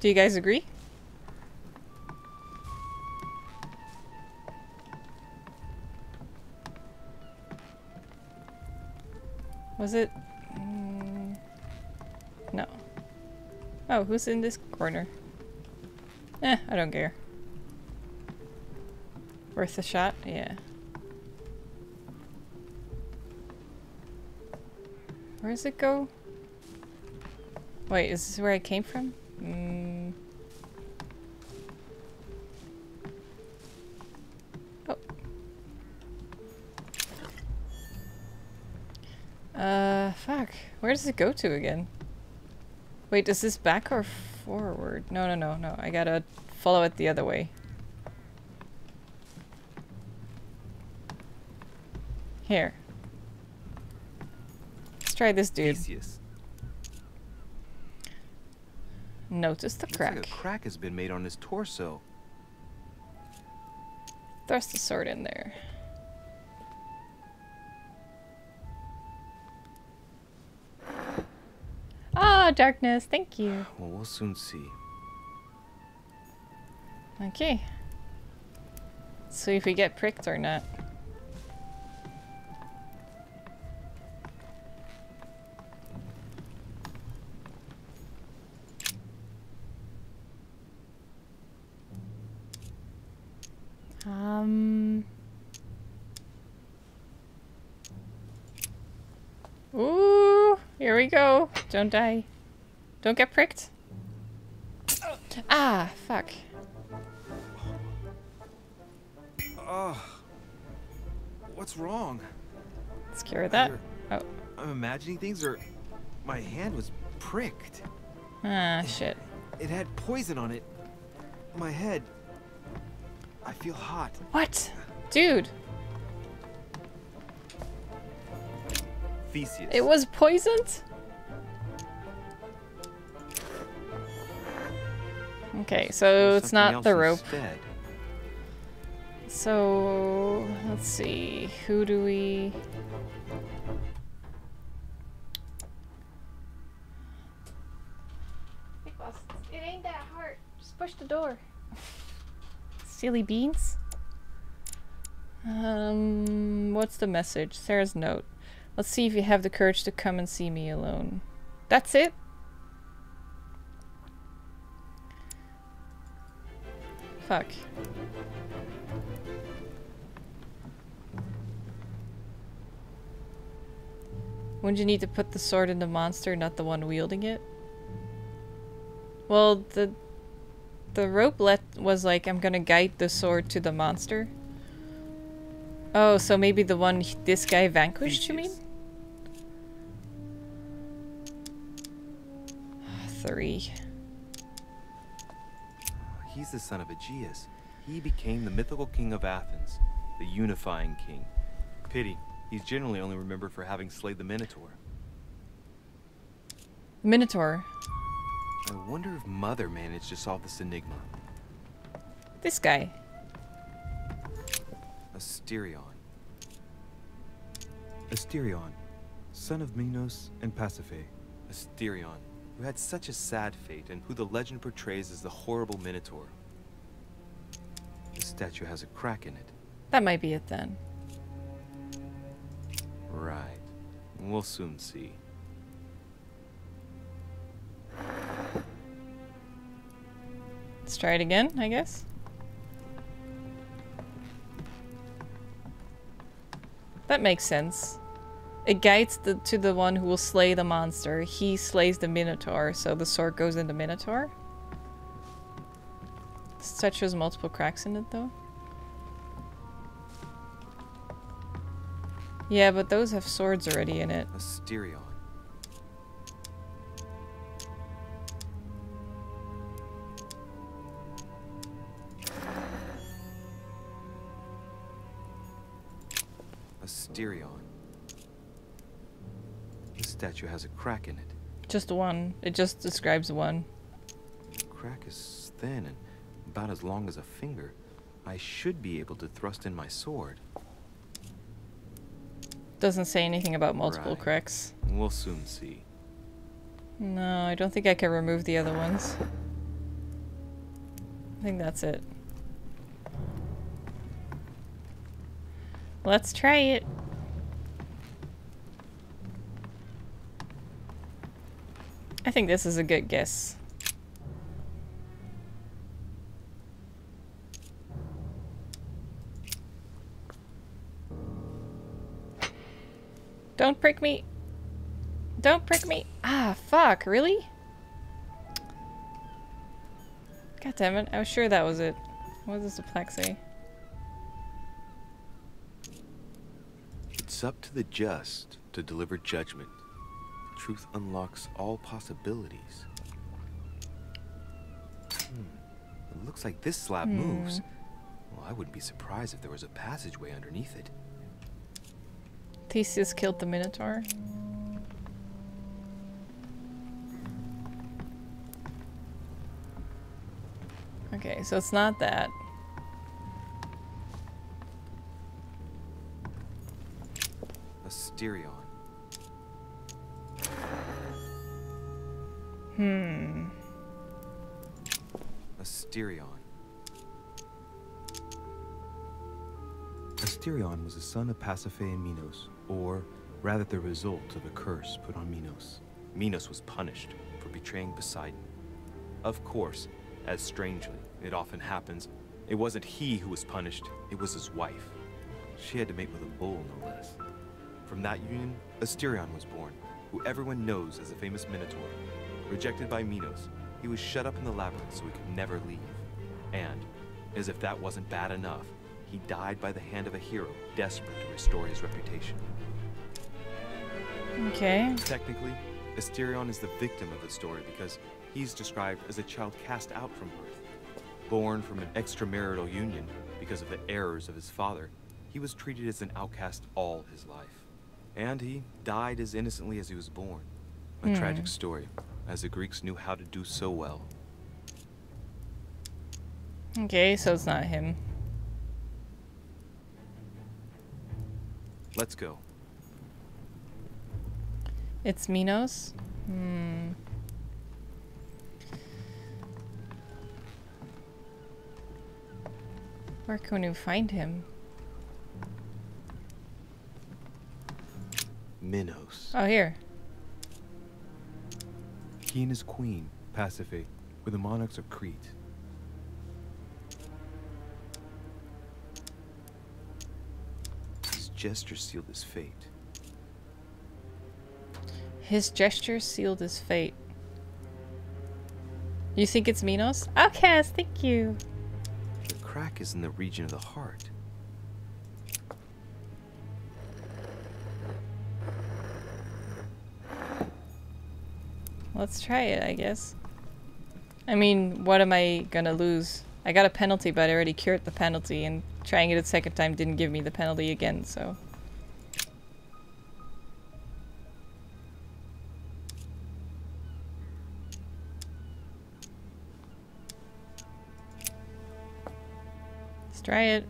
Do you guys agree? Was it? No. Oh, who's in this corner? I don't care. Worth a shot? Yeah. Where does it go? Wait, is this where I came from? Oh. Fuck. Where does it go to again? Wait, is this back or forward? No. I gotta follow it the other way. Here. Let's try this dude. Theseus. Notice the crack. Looks like a crack has been made on his torso. Thrust the sword in there. Ah, darkness. Thank you. Well, we'll soon see. Okay. Let's see if we get pricked or not. Ooh, here we go. Don't die. Don't get pricked. Ah, fuck. What's wrong? Let's cure that. Oh. I'm imagining things, or my hand was pricked. Ah, shit. It had poison on it. My head. I feel hot. What? Dude. Theseus. It was poisoned? Okay, so it's not the rope. Instead. So, let's see. Who do we... It ain't that hard. Just push the door. Silly beans. What's the message? Sarah's note. Let's see if you have the courage to come and see me alone. That's it? Fuck. Wouldn't you need to put the sword in the monster, not the one wielding it? Well, the rope was like, I'm gonna guide the sword to the monster. Oh, so maybe the one this guy vanquished, you mean? 3. He's the son of Aegeus. He became the mythical king of Athens, the unifying king. Pity, he's generally only remembered for having slayed the Minotaur. Minotaur? I wonder if Mother managed to solve this enigma. This guy. Asterion. Asterion, son of Minos and Pasiphae. Asterion, who had such a sad fate and who the legend portrays as the horrible Minotaur. The statue has a crack in it. That might be it then. Right. We'll soon see. Let's try it again, I guess. That makes sense. It guides to the one who will slay the monster. He slays the Minotaur, so the sword goes in the Minotaur. Such has multiple cracks in it, though. Yeah, but those have swords already in it. Asterion. Asterion. This statue has a crack in it. Just one. It just describes one. The crack is thin and about as long as a finger. I should be able to thrust in my sword. Doesn't say anything about multiple Right. cracks. We'll soon see. No, I don't think I can remove the other ones. I think that's it. Let's try it. I think this is a good guess. Don't prick me. Don't prick me. Ah, fuck, really? God damn it, I was sure that was it. What does the plaque say? It's up to the just to deliver judgment. Truth unlocks all possibilities. It looks like this slab moves. Well, I wouldn't be surprised if there was a passageway underneath it. Theseus killed the Minotaur. Okay, so it's not that. Asterion. Asterion. Asterion was the son of Pasiphae and Minos, or rather the result of a curse put on Minos. Minos was punished for betraying Poseidon. Of course, as strangely it often happens, It wasn't he who was punished, it was his wife. She had to mate with a bull, no less. From that union, Asterion was born, who everyone knows as the famous Minotaur. Rejected by Minos, he was shut up in the labyrinth so he could never leave. And, as if that wasn't bad enough, he died by the hand of a hero desperate to restore his reputation. Okay. Technically, Asterion is the victim of the story because he's described as a child cast out from birth. Born from an extramarital union because of the errors of his father, he was treated as an outcast all his life. And he died as innocently as he was born. A tragic story, as the Greeks knew how to do so well. Okay, so it's not him. Let's go. It's Minos? Where can we find him? Minos. Oh, here. He and his queen, Pasiphae, were the monarchs of Crete. His gesture sealed his fate. His gesture sealed his fate. You think it's Minos? Okay, thank you. The crack is in the region of the heart. Let's try it, I guess. I mean, what am I gonna lose? I got a penalty, but I already cured the penalty, and trying it a second time didn't give me the penalty again, so... Let's try it.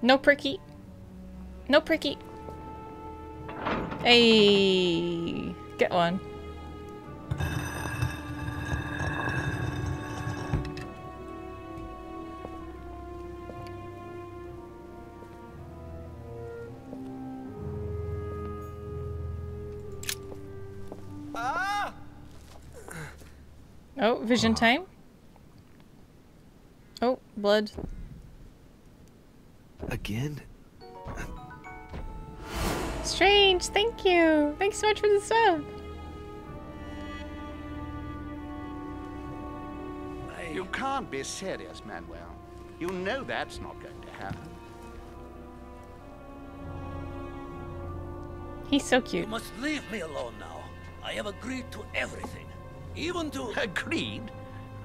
No pricky. No pricky. Hey, get one. Oh, vision time. Oh, blood. Again? Strange, thank you. Thanks so much for the sub. You can't be serious, Manuel. You know that's not going to happen. He's so cute. You must leave me alone now. I have agreed to everything. Even to... Agreed?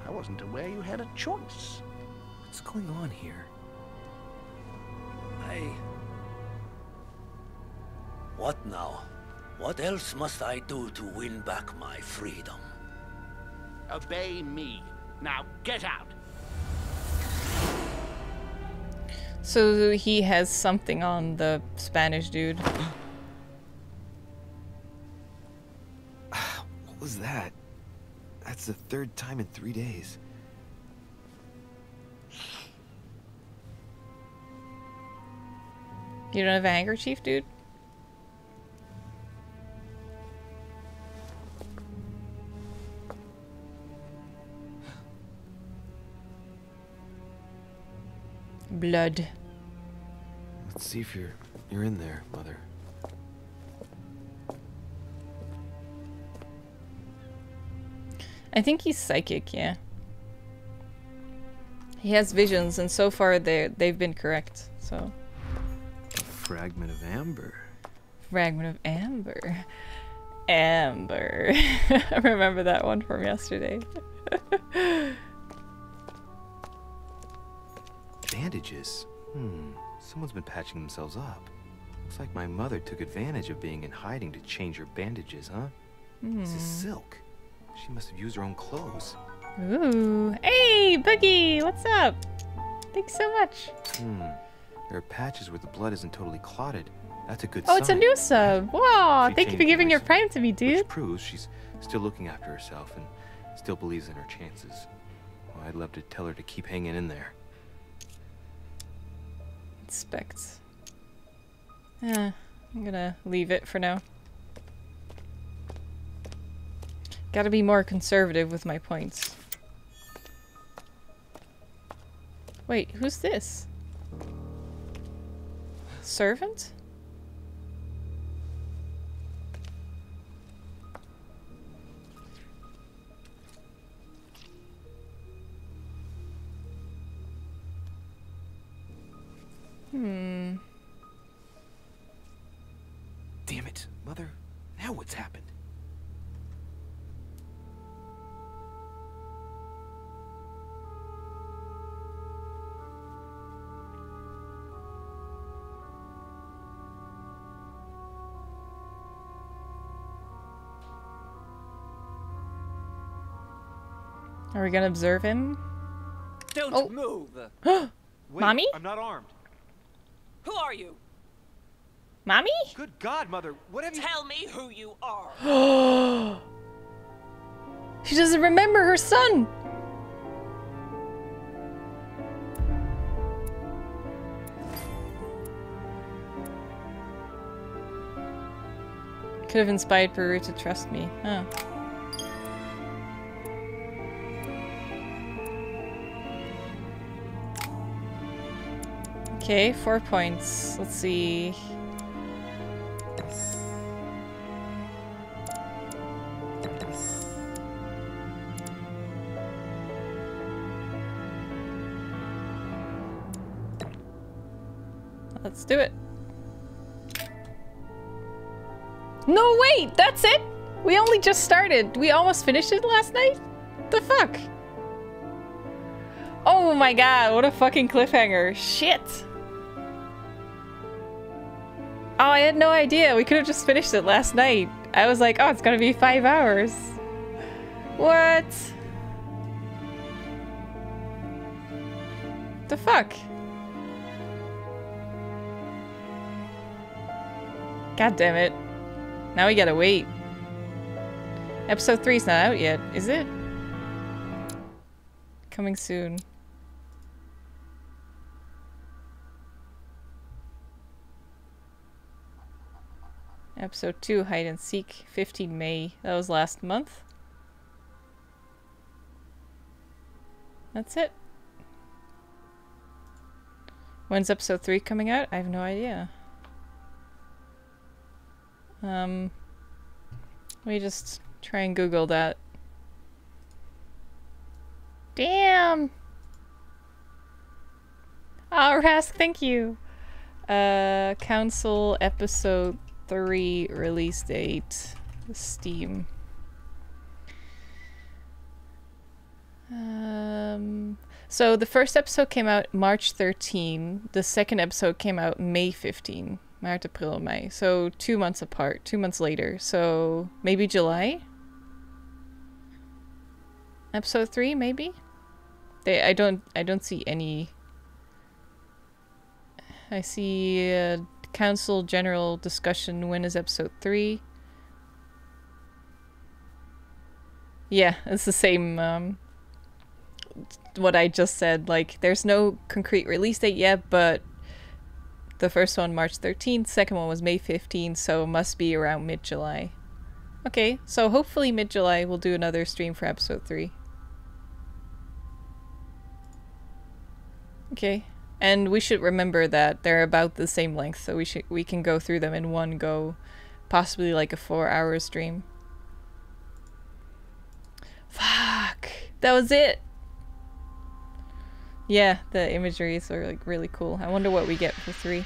I wasn't aware you had a choice. What's going on here? What now? What else must I do to win back my freedom? Obey me. Now get out. So he has something on the Spanish dude. What was that? That's the third time in 3 days. You don't have a handkerchief, dude? Blood. Let's see if you're in there, Mother. I think he's psychic, yeah. He has visions, and so far they've been correct, so... A fragment of amber. Fragment of amber. Amber. I remember that one from yesterday. Bandages. Someone's been patching themselves up. Looks like my mother took advantage of being in hiding to change her bandages, huh? This is silk. She must have used her own clothes. Ooh. Hey, Boogie! What's up? Thanks so much. There are patches where the blood isn't totally clotted. That's a good Oh, sign. it's a new sub. Wow, She thank you for changed giving your recently, prime to me, dude. Which proves she's still looking after herself and still believes in her chances. Well, I'd love to tell her to keep hanging in there. Inspect. I'm gonna leave it for now. Gotta be more conservative with my points. Wait, who's this? Servant? Damn it, Mother. Now what's happened? Are we gonna observe him? Don't move. Wait, Mommy? I'm not armed. Who are you? Mommy? Good God, Mother, what have you— Tell me who you are. She doesn't remember her son. Could have inspired Peru to trust me. Huh. Okay, 4 points. Let's see. Let's do it. No, wait! That's it? We only just started. We almost finished it last night? The fuck? Oh my god, what a fucking cliffhanger. Shit! Oh, I had no idea. We could have just finished it last night. I was like, oh, it's gonna be 5 hours. What? The fuck? God damn it. Now we gotta wait. Episode 3's not out yet, is it? Coming soon. Episode 2, Hide and Seek, 15 May. That was last month. That's it. When's episode 3 coming out? I have no idea. Let me just try and Google that. Damn! Oh, Rask, thank you! Council episode 3 release date. Steam. So the first episode came out March 13. The second episode came out May 15. Maart, April, May. So 2 months apart. 2 months later. So maybe July? Episode 3, maybe? I don't see any. I see council general discussion. When is episode 3? Yeah, it's the same what I just said. Like, there's no concrete release date yet, but the first one March 13th, second one was May 15th, so must be around mid-July. Okay, so hopefully mid-July we'll do another stream for episode 3. Okay, and we should remember that they're about the same length, so we can go through them in one go, possibly like a 4-hour stream. Fuck, that was it. Yeah, the imageries are like really cool. I wonder what we get for 3.